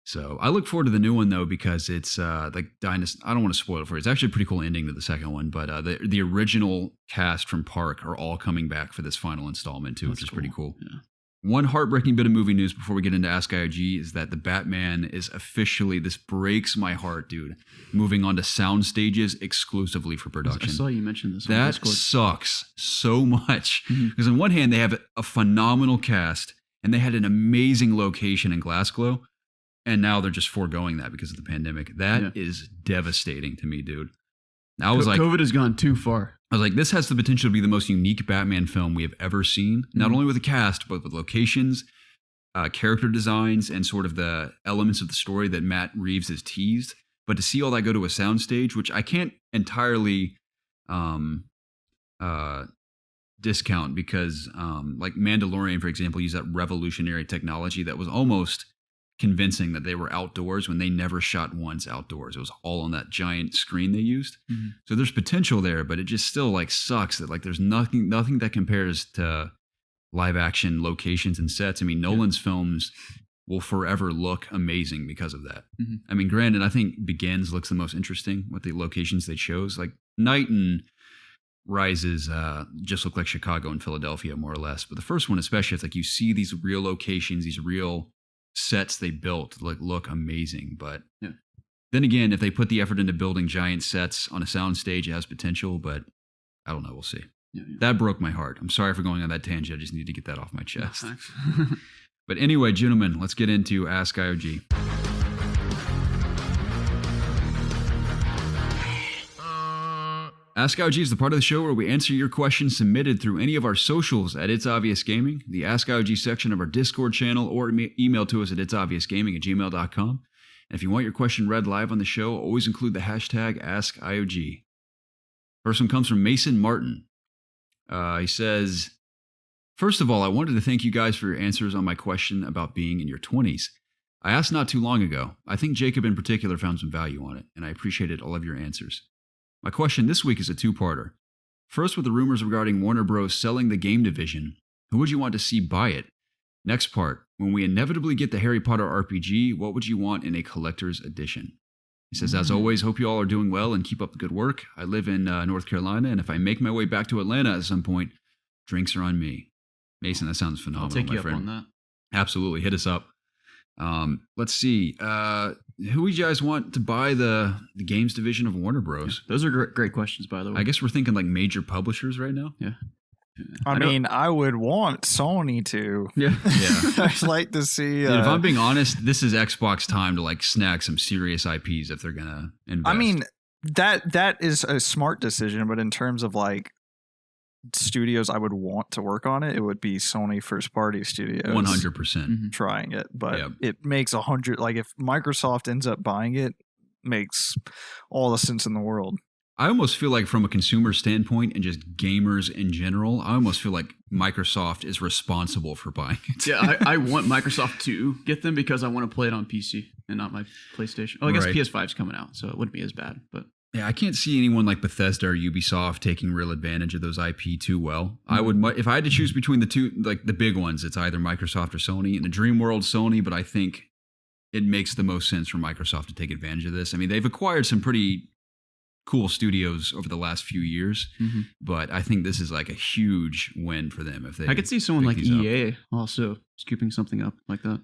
So I look forward to the new one though, because it's like Dynasty. I don't want to spoil it for you. It's actually a pretty cool ending to the second one, but the original cast from Park are all coming back for this final installment too, which is pretty cool. Yeah. One heartbreaking bit of movie news before we get into AskIOG is that the Batman is officially, this breaks my heart, dude, moving on to sound stages exclusively for production. I saw you mention this. That sucks so much. Because on one hand, they have a phenomenal cast and they had an amazing location in Glassglow. And now they're just foregoing that because of the pandemic. That is devastating to me, dude. I was like, COVID has gone too far. I was like, this has the potential to be the most unique Batman film we have ever seen. Not only with the cast, but with locations, character designs, and sort of the elements of the story that Matt Reeves has teased. But to see all that go to a soundstage, which I can't entirely discount because like Mandalorian, for example, used that revolutionary technology that was almost convincing that they were outdoors when they never shot once outdoors. It was all on that giant screen they used. So there's potential there, but it just still like sucks that like there's nothing that compares to live action locations and sets. I mean, Nolan's films will forever look amazing because of that. I mean, granted, I think Begins looks the most interesting with the locations they chose. Like Night and Rises just look like Chicago and Philadelphia more or less. But the first one especially, it's like you see these real locations, these real sets they built like look amazing. But then again, if they put the effort into building giant sets on a soundstage, it has potential, but I don't know. We'll see. That broke my heart. I'm sorry for going on that tangent. I just need to get that off my chest. But anyway, gentlemen, let's get into AskIOG. AskIOG is the part of the show where we answer your questions submitted through any of our socials at ItsObviousGaming, the AskIOG section of our Discord channel, or email to us at itsobviousgaming@gmail.com. And if you want your question read live on the show, always include the hashtag AskIOG. First one comes from Mason Martin. He says, first of all, I wanted to thank you guys for your answers on my question about being in your 20s. I asked not too long ago. I think Jacob in particular found some value on it, and I appreciated all of your answers. My question this week is a two-parter. First, with the rumors regarding Warner Bros. Selling the game division, who would you want to see buy it? Next part, when we inevitably get the Harry Potter RPG, what would you want in a collector's edition? He says, as always, hope you all are doing well and keep up the good work. I live in North Carolina, and if I make my way back to Atlanta at some point, drinks are on me. Mason, that sounds phenomenal, I'll take you my friend. up on that. Absolutely, hit us up. Let's see. Who would you guys want to buy the games division of Warner Bros? Those are great questions, by the way. I guess we're thinking like major publishers right now. I mean, I would want Sony to. Yeah. I'd like to see. Dude, if I'm being honest, this is Xbox time to like snag some serious IPs if they're gonna invest. I mean, that is a smart decision, but in terms of like studios I would want to work on it, it would be Sony first party studios 100%. trying it. But it makes 100, like if Microsoft ends up buying it, makes all the sense in the world. I almost feel like from a consumer standpoint and just gamers in general, I almost feel like Microsoft is responsible for buying it. Yeah, I want Microsoft to get them because I want to play it on PC and not my PlayStation. Oh, I guess PS5's coming out, so it wouldn't be as bad. But yeah, I can't see anyone like Bethesda or Ubisoft taking real advantage of those IP too well. I would, if I had to choose between the two, like the big ones, it's either Microsoft or Sony. In the dream world, Sony, but I think it makes the most sense for Microsoft to take advantage of this. I mean, they've acquired some pretty cool studios over the last few years, but I think this is like a huge win for them. If they, I could see someone like EA also scooping something up like that.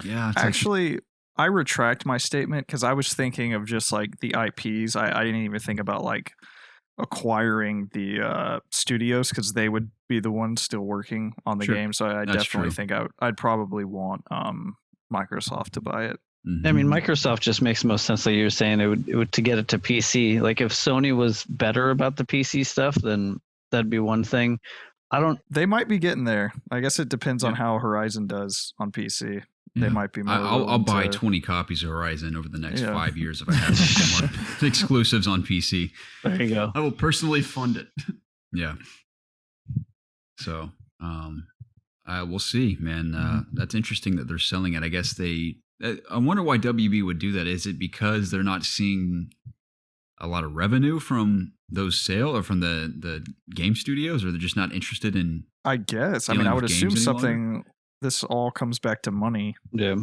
Yeah, actually, I retract my statement because I was thinking of just like the IPs. I didn't even think about like acquiring the studios because they would be the ones still working on the game. So I definitely think I'd probably want Microsoft to buy it. I mean, Microsoft just makes the most sense. Like you were saying, it would to get it to PC. Like if Sony was better about the PC stuff, then that'd be one thing. They might be getting there. I guess it depends on how Horizon does on PC. They might be more. I'll buy 20 copies of Horizon over the next 5 years if I have more exclusives on PC. There you go. I will personally fund it. Yeah. So, we'll see, man. That's interesting that they're selling it. I guess I wonder why WB would do that. Is it because they're not seeing a lot of revenue from those sales or from the game studios, or they're just not interested in? I guess. I mean, I would assume something. This all comes back to money. Yeah.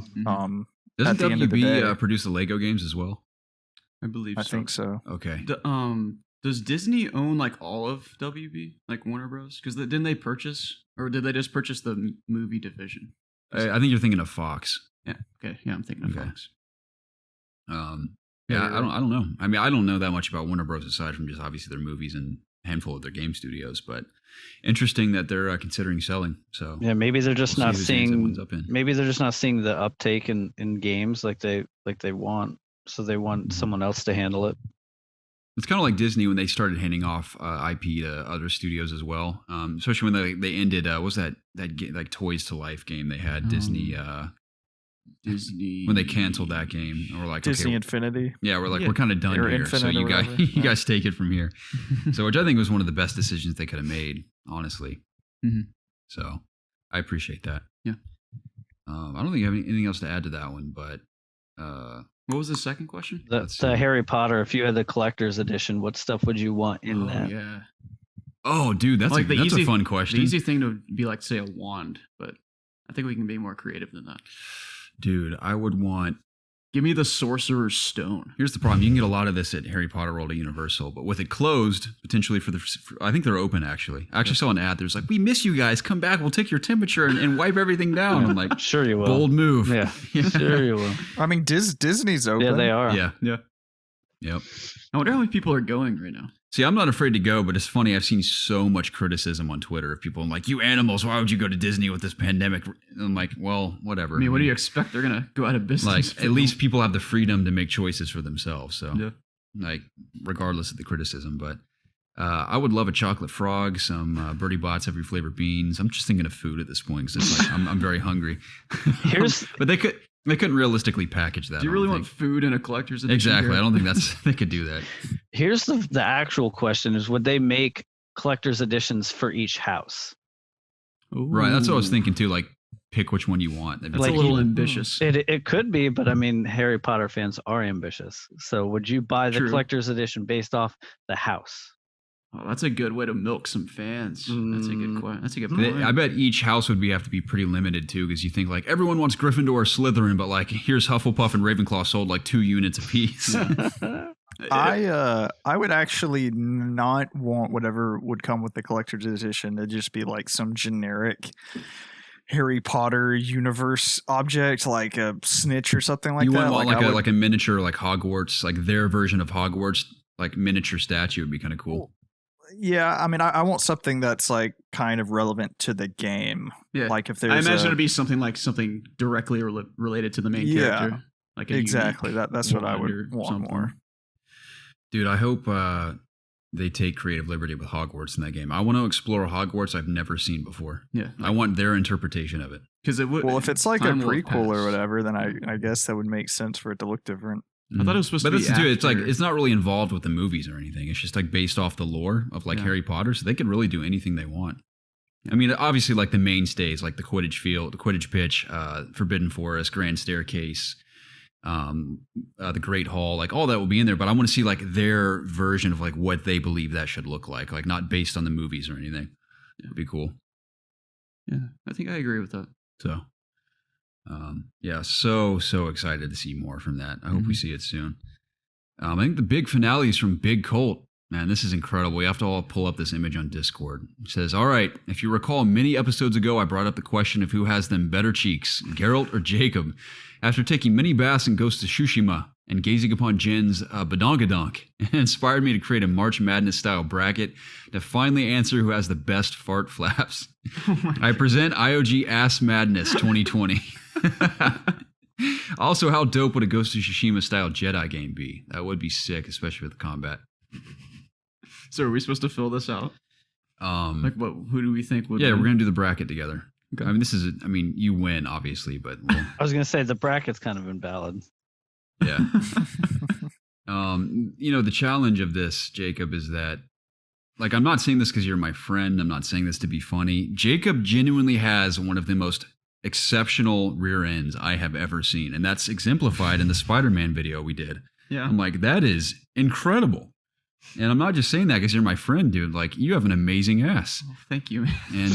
Doesn't at the end of the day. WB produce the Lego games as well? I believe I so. think so. Okay. Does Disney own like all of WB, like Warner Bros? Because didn't they purchase, or did they just purchase the movie division? I think you're thinking of Fox. Yeah. Okay. Yeah, I'm thinking of Okay. Fox. Yeah, I don't know. I mean, I don't know that much about Warner Bros. Aside from just obviously their movies and a handful of their game studios, but interesting that they're considering selling. So Yeah, maybe they're just we'll not see whose hands it seeing. winds up in. Maybe they're just not seeing the uptake in games like they want. So they want someone else to handle it. It's kind of like Disney when they started handing off IP to other studios as well. Especially when they ended. What was that like Toys to Life game they had? Disney. Disney When they canceled that game, or like Disney okay, Infinity. yeah, we're like Yeah. we're kind of done Or here. So Infinite or you guys whatever. you guys take it from here. So which I think was one of the best decisions they could have made, honestly. Mhm. So I appreciate that. Yeah. I don't think I have anything else to add to that one, but What was the second question? The Let's see. Harry Potter. If you had the collector's edition, what stuff would you want in that? Yeah. oh, dude, that's Like the that's a easy- fun The question, easy thing to be like, say, a wand, but I think we can be more creative than that. dude. I would want. Give me the Sorcerer's Stone. Here's the problem: you can get a lot of this at Harry Potter World at Universal, but with it closed, potentially I think they're open actually. I actually saw an ad. There's like, we miss you guys. Come back. We'll take your temperature and wipe everything down. I'm like, Sure you will. bold move. Yeah, sure you will. I mean, Disney's open. Yeah, they are. Yeah. Yeah. Yep. I wonder how many people are going right now. See, I'm not afraid to go, but it's funny. I've seen so much criticism on Twitter of people like, you animals, why would you go to Disney with this pandemic? And I'm like, well, whatever. I mean, what do you expect? They're gonna go out of business. Like, for at least people have the freedom to make choices for themselves. So, Yeah. like, regardless of the criticism. But I would love a chocolate frog, some Birdie Bots, every flavor beans. I'm just thinking of food at this point because it's like I'm very hungry. Here's- but they couldn't realistically package that. Do you I really don't want think. food in a collector's edition? Exactly. Garrett? I don't think they could do that. Here's the actual question: is would they make collector's editions for each house? Right. That's what I was Ooh. thinking too. Like, pick which one you want. That'd be That's Like a little you- ambitious. It could be, but I mean, Harry Potter fans are ambitious. So would you buy the True. collector's edition based off the house? Oh, that's a good way to milk some fans. That's a good question. That's a good They- point. I bet each house would have to be pretty limited too, because you think like everyone wants Gryffindor or Slytherin, but like here's Hufflepuff and Ravenclaw sold like 2 units apiece. I would actually not want whatever would come with the collector's edition to just be like some generic Harry Potter universe object, like a snitch or something like you that. want I would- like a miniature like Hogwarts, like their version of Hogwarts, like miniature statue would be kind of cool. Yeah, I mean, I want something that's like kind of relevant to the game. Yeah. Like if there's I imagine a- it'd be something directly related to the main Yeah, character. Like a exactly. unique That's what I wand would or want something. more. Dude, I hope they take creative liberty with Hogwarts in that game. I want to explore Hogwarts I've never seen before. Yeah. I want their interpretation of it. Because it would. Well, if it's like a time will have prequel or passed. whatever, then I guess that would make sense for it to look different. I thought it was supposed But to be. that's too. It's like after- it's not really involved with the movies or anything. It's just like based off the lore of like Yeah. Harry Potter, so they can really do anything they want. I mean, obviously, like the mainstays, like the Quidditch field, the Quidditch pitch, Forbidden Forest, Grand Staircase, the Great Hall, like all that will be in there. But I want to see like their version of like what they believe that should look like not based on the movies or anything. It'd be cool. Yeah, I think I agree with that. So, yeah, so excited to see more from that. I hope we see it soon. I think the big finale is from Big Colt. Man, this is incredible. We have to all pull up this image on Discord. It says, all right, if you recall many episodes ago, I brought up the question of who has them better cheeks, Geralt or Jacob. After taking many baths in Ghost of Tsushima and gazing upon Jen's badongadonk, it inspired me to create a March Madness style bracket to finally answer who has the best fart flaps. I present IOG Ass Madness 2020. Also, how dope would a Ghost of Tsushima style Jedi game be? That would be sick, especially with the combat. So, are we supposed to fill this out? Like, what? Who do we think would? Yeah, win? we're gonna do the bracket together. Okay. I mean, you win obviously, but we'll, I was gonna say the bracket's kind of invalid. yeah. The challenge of this, Jacob, is that, like, I'm not saying this because you're my friend. I'm not saying this to be funny. Jacob genuinely has one of the most exceptional rear ends I have ever seen, and that's exemplified in the Spider-Man video we did. Yeah. I'm like, that is incredible. And I'm not just saying that because you're my friend, dude. Like, you have an amazing ass. Oh, thank you. And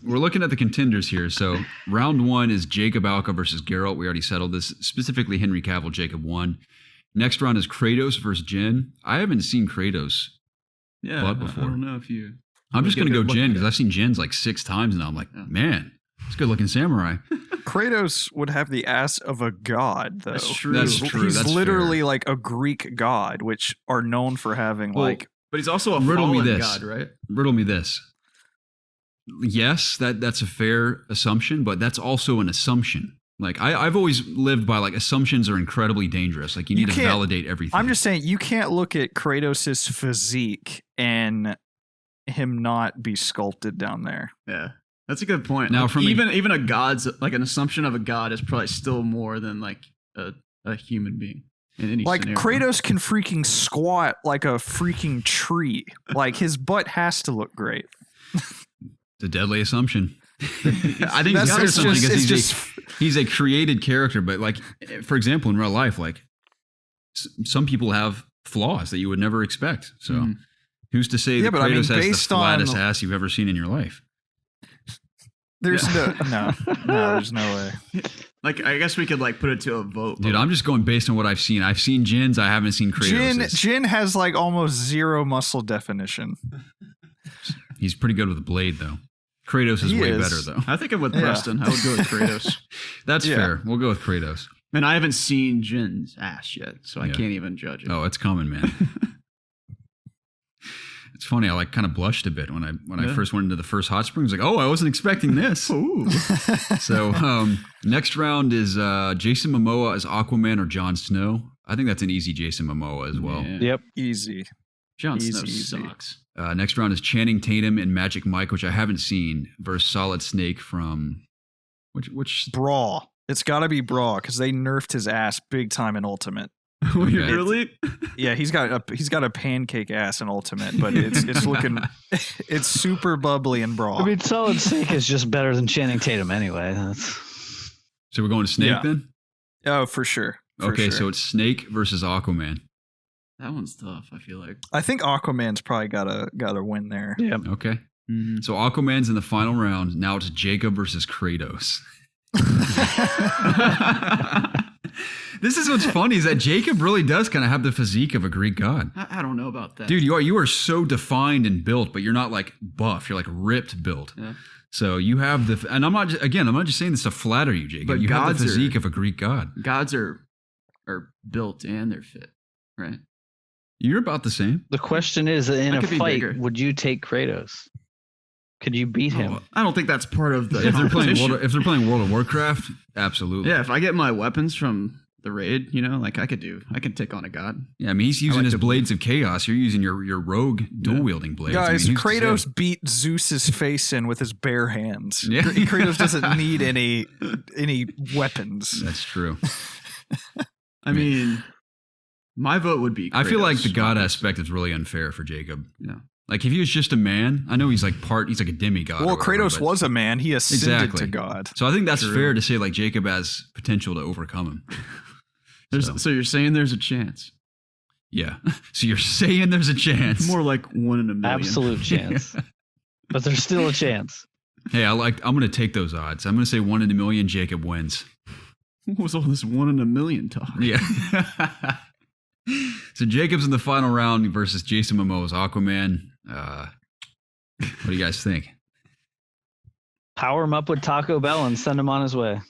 we're looking at the contenders here. So round 1 is Jacob Alka versus Geralt. We already settled this. Specifically, Henry Cavill, Jacob won. Next round is Kratos versus Jin. I haven't seen Kratos butt before. I don't know if you... I'm just going to go Jin because I've seen Jin's like 6 times now. I'm like, man, it's a good looking samurai. Kratos would have the ass of a god, though. That's true. That's true. He's That's literally fair. like a Greek god, which are known for having like. But he's also a Riddle me fallen this. god, right? Riddle me this. Yes, that's a fair assumption, but that's also an assumption. Like I've always lived by like assumptions are incredibly dangerous. Like you need to can't- validate everything. I'm just saying you can't look at Kratos' physique and him not be sculpted down there. Yeah. That's a good point. Now, Like, from even a god's like an assumption of a god is probably still more than like a human being in any Like scenario. Kratos can freaking squat like a freaking tree. Like his butt has to look great. It's a deadly assumption. I think That's- he's got it's something just- because it's he's a created character. But like, for example, in real life, like some people have flaws that you would never expect. So Mhm. who's to say Yeah, that but I mean, Kratos has the based on- flattest ass you've ever seen in your life? There's no, there's no way. Like I guess we could like put it to a vote. Dude, I'm just going based on what I've seen. I've seen Jin's. I haven't seen Kratos'. Jin has like almost zero muscle definition. He's pretty good with a blade, though. Kratos is He way is. better, though. I think I'm with Yeah. Preston. I would go with Kratos. That's Yeah. fair. We'll go with Kratos. And I haven't seen Jin's ass yet, so I Yeah. can't even judge it. Oh, it's coming, man. It's funny. I like kind of blushed a bit when I Yeah. first went into the first hot springs. Like, oh, I wasn't expecting this. Ooh. So next round is Jason Momoa as Aquaman or Jon Snow. I think that's an easy Jason Momoa as well. Yeah. Yep. Easy. Jon Easy, Snow easy. sucks. Next round is Channing Tatum and Magic Mike, which I haven't seen, versus Solid Snake from which Brawl. It's got to be Brawl because they nerfed his ass big time in Ultimate. Okay. Really? Yeah, he's got a pancake ass in Ultimate, but it's looking it's super bubbly in Brawl. I mean, Solid Snake is just better than Channing Tatum anyway. That's... So we're going to Snake Yeah. then? Oh, for sure. For Okay, sure. so it's Snake versus Aquaman. That one's tough, I feel like. I think Aquaman's probably got to win there. Yep. Okay. Mm-hmm. So Aquaman's in the final round. Now it's Jacob versus Kratos. This is what's funny is that Jacob really does kind of have the physique of a Greek god. I don't know about that. Dude, you are so defined and built, but you're not like buff. You're like ripped built. Yeah. So you have and I'm not just saying this to flatter you, Jacob. But you have gods the are- physique of a Greek god. Gods are built and they're fit, right? You're about the same. The question is, in I a could be fight, bigger. would you take Kratos? Could you beat him? Oh, I don't think that's part of the If they're playing competition. if they're playing World of Warcraft, absolutely. Yeah, if I get my weapons from the raid, like I could take on a god. Yeah, I mean he's using like his to- blades of chaos. You're using your rogue dual wielding blades. Guys, I mean, who's to say? Kratos beat Zeus's face in with his bare hands. Yeah. Kratos doesn't need any weapons. That's true. I mean, my vote would be. I feel like Kratos. the god aspect is really unfair for Jacob. Yeah. Like if he was just a man, I know he's like a demigod. or Well, whatever, Kratos but- was a man. He ascended Exactly. to God. So I think that's True. fair to say like Jacob has potential to overcome him. So you're saying there's a chance? Yeah. So you're saying there's a chance. More like 1 in a million. Absolute chance. But there's still a chance. Hey, I'm going to take those odds. I'm going to say 1 in a million Jacob wins. What was all this 1 in a million talk? Yeah. So Jacob's in the final round versus Jason Momoa's Aquaman. What do you guys think? Power him up with Taco Bell and send him on his way.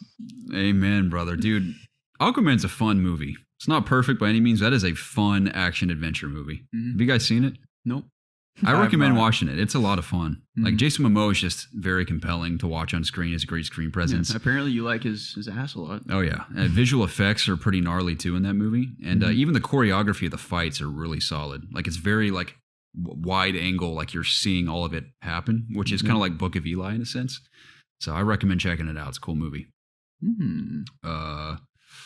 Amen, brother. Dude, Aquaman's a fun movie. It's not perfect by any means. That is a fun action adventure movie. Mhm. Have you guys seen it? Nope. I I've recommend not. watching it. It's a lot of fun. Like Mhm. Jason Momoa is just very compelling to watch on screen. He's a great screen presence. Yeah, apparently you like his ass a lot. Oh yeah, visual effects are pretty gnarly too in that movie, and Mhm. even the choreography of the fights are really solid. Like it's very like wide angle, like you're seeing all of it happen, which is kind of like Book of Eli in a sense. So I recommend checking it out. It's a cool movie.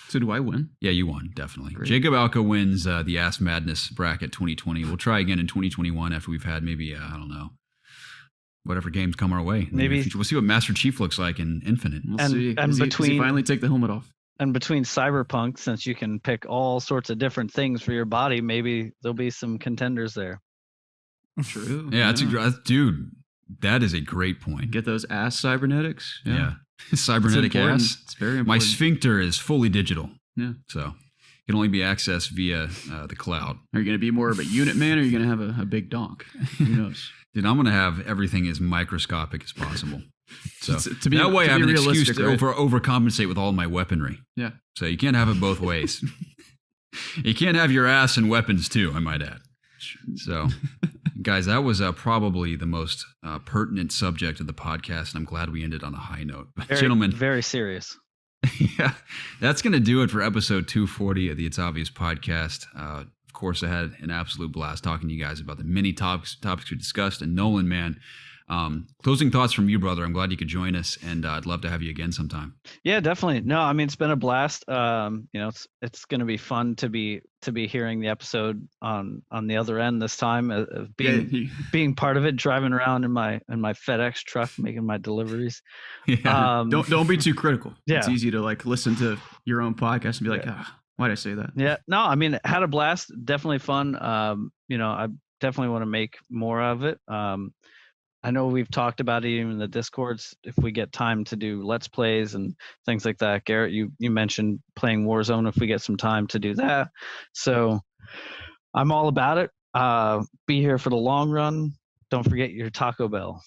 So do I win? Yeah, you won definitely. Great. Jacob Alka wins the Ass Madness bracket 2020. We'll try again in 2021 after we've had maybe I don't know, whatever games come our way. Maybe- we'll see what Master Chief looks like in Infinite. We'll And- see. and Does he between- finally take the helmet off? And between Cyberpunk, since you can pick all sorts of different things for your body, maybe there'll be some contenders there. True. Yeah, dude, that is a great point. Get those ass cybernetics. Yeah. Cybernetic ass. It's very important. My sphincter is fully digital. Yeah. So it can only be accessed via the cloud. Are you going to be more of a unit man, or are you going to have a big donk? Who knows? Dude, I'm going to have everything as microscopic as possible. So that way I have an excuse to right? overcompensate with all my weaponry. Yeah. So you can't have it both ways. You can't have your ass and weapons too, I might add. So, guys, that was probably the most pertinent subject of the podcast, and I'm glad we ended on a high note. But gentlemen, very serious. Yeah, that's going to do it for episode 240 of the It's Obvious podcast. Of course, I had an absolute blast talking to you guys about the many topics we discussed. And Nolan, man, closing thoughts from you, brother. I'm glad you could join us, and I'd love to have you again sometime. Yeah, definitely. No, I mean, it's been a blast. It's going to be fun to be hearing the episode on the other end this time, of being part of it, driving around in my FedEx truck, making my deliveries. Yeah. Don't be too critical. Yeah. It's easy to listen to your own podcast and be like, why'd I say that? Yeah. No, I mean, had a blast. Definitely fun. I definitely want to make more of it. I know we've talked about it even in the Discords, if we get time to do Let's Plays and things like that. Garrett, you mentioned playing Warzone if we get some time to do that. So I'm all about it. Be here for the long run. Don't forget your Taco Bell.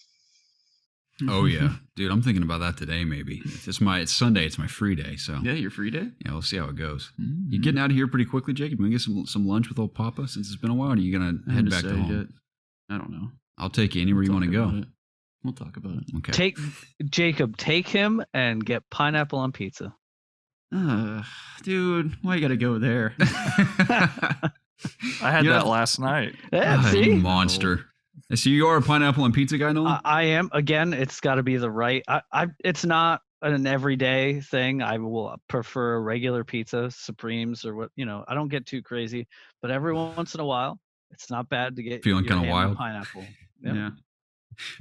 Oh, yeah. Dude, I'm thinking about that today, maybe. It's Sunday. It's my free day. So yeah, your free day? Yeah, we'll see how it goes. Mm-hmm. You getting out of here pretty quickly, Jacob? You want to get some lunch with old Papa since it's been a while? Or are you going to head back to home? I don't know. I'll take you anywhere you want to go. We'll talk about it. Okay. Take him and get pineapple on pizza. Dude, why you got to go there? I had that last night. Yeah, see? You monster. So you are a pineapple and pizza guy, Nolan? I am. Again, it's got to be the right. It's not an everyday thing. I will prefer a regular pizza, Supremes, or what. I don't get too crazy, but every once in a while, it's not bad to get feeling kind of wild. Pineapple. Yep. Yeah.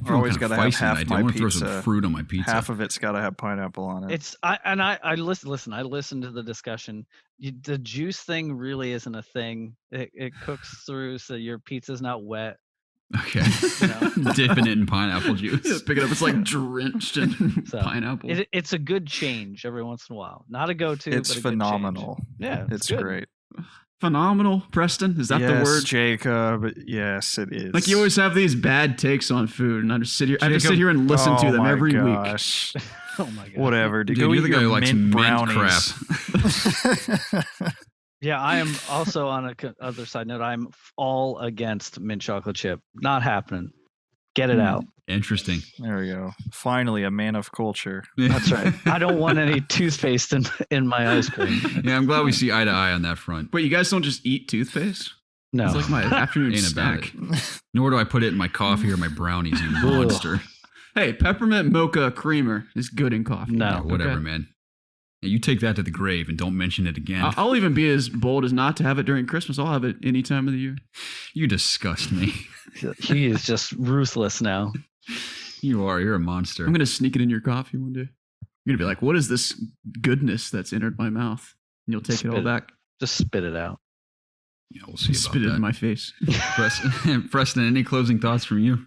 I always got to have half my I want to pizza. throw some fruit on my pizza. Half of it's got to have pineapple on it. I listen. I listened to the discussion. The juice thing really isn't a thing. It cooks through, so your pizza's not wet. Okay. Dipping it in pineapple juice. Yeah, pick it up. It's like drenched in pineapple. It's a good change every once in a while. Not a go-to. It's but phenomenal. Yeah, it's great. Phenomenal, Preston? Is that the word? Jacob. Yes, it is. Like, you always have these bad takes on food, and I just sit here. I have to sit here and listen to them every week. Oh my god. Whatever. Dude, you're the guy who likes mint crap. Yeah, I am also on a other side note. I'm all against mint chocolate chip. Not happening. Get it out. Interesting. There we go. Finally, a man of culture. That's right. I don't want any toothpaste in my ice cream. Yeah, I'm glad we see eye to eye on that front. Wait, you guys don't just eat toothpaste? No. It's like my afternoon Ain't snack. about it. Nor do I put it in my coffee or my brownies, you monster. Hey, peppermint mocha creamer is good in coffee. No, whatever, man. Yeah, you take that to the grave and don't mention it again. I'll even be as bold as not to have it during Christmas. I'll have it any time of the year. You disgust me. He is just ruthless now. You are. You're a monster. I'm going to sneak it in your coffee one day. You're going to be like, what is this goodness that's entered my mouth? And you'll take it all back. Just spit it out. Yeah, we'll see about spit it in my face. Preston, any closing thoughts from you?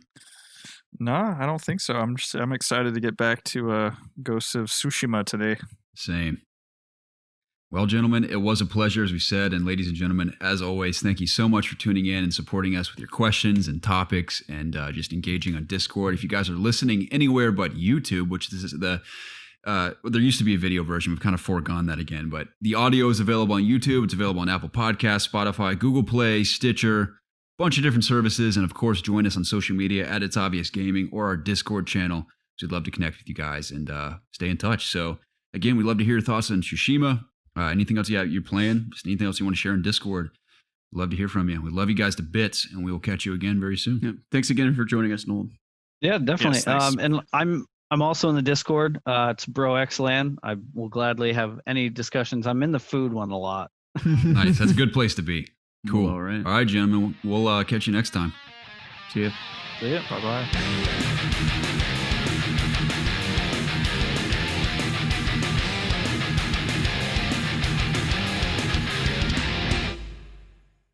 No, I don't think so. I'm excited to get back to Ghost of Tsushima today. Same. Well, gentlemen, it was a pleasure, as we said. And ladies and gentlemen, as always, thank you so much for tuning in and supporting us with your questions and topics and just engaging on Discord. If you guys are listening anywhere but YouTube, which this is there used to be a video version. We've kind of foregone that again. But the audio is available on YouTube. It's available on Apple Podcasts, Spotify, Google Play, Stitcher, bunch of different services. And, of course, join us on social media at ItsObviousGaming or our Discord channel. So we'd love to connect with you guys and stay in touch. So, again, we'd love to hear your thoughts on Tsushima. Anything else you're playing? Just anything else you want to share in Discord? Love to hear from you. We love you guys to bits, and we will catch you again very soon. Yeah. Thanks again for joining us, Nolan. Yeah, definitely. Yes, and I'm also in the Discord. It's BroXLand. I will gladly have any discussions. I'm in the food one a lot. Nice. That's a good place to be. Cool. All right. All right, gentlemen. We'll catch you next time. See ya. See ya. Bye-bye.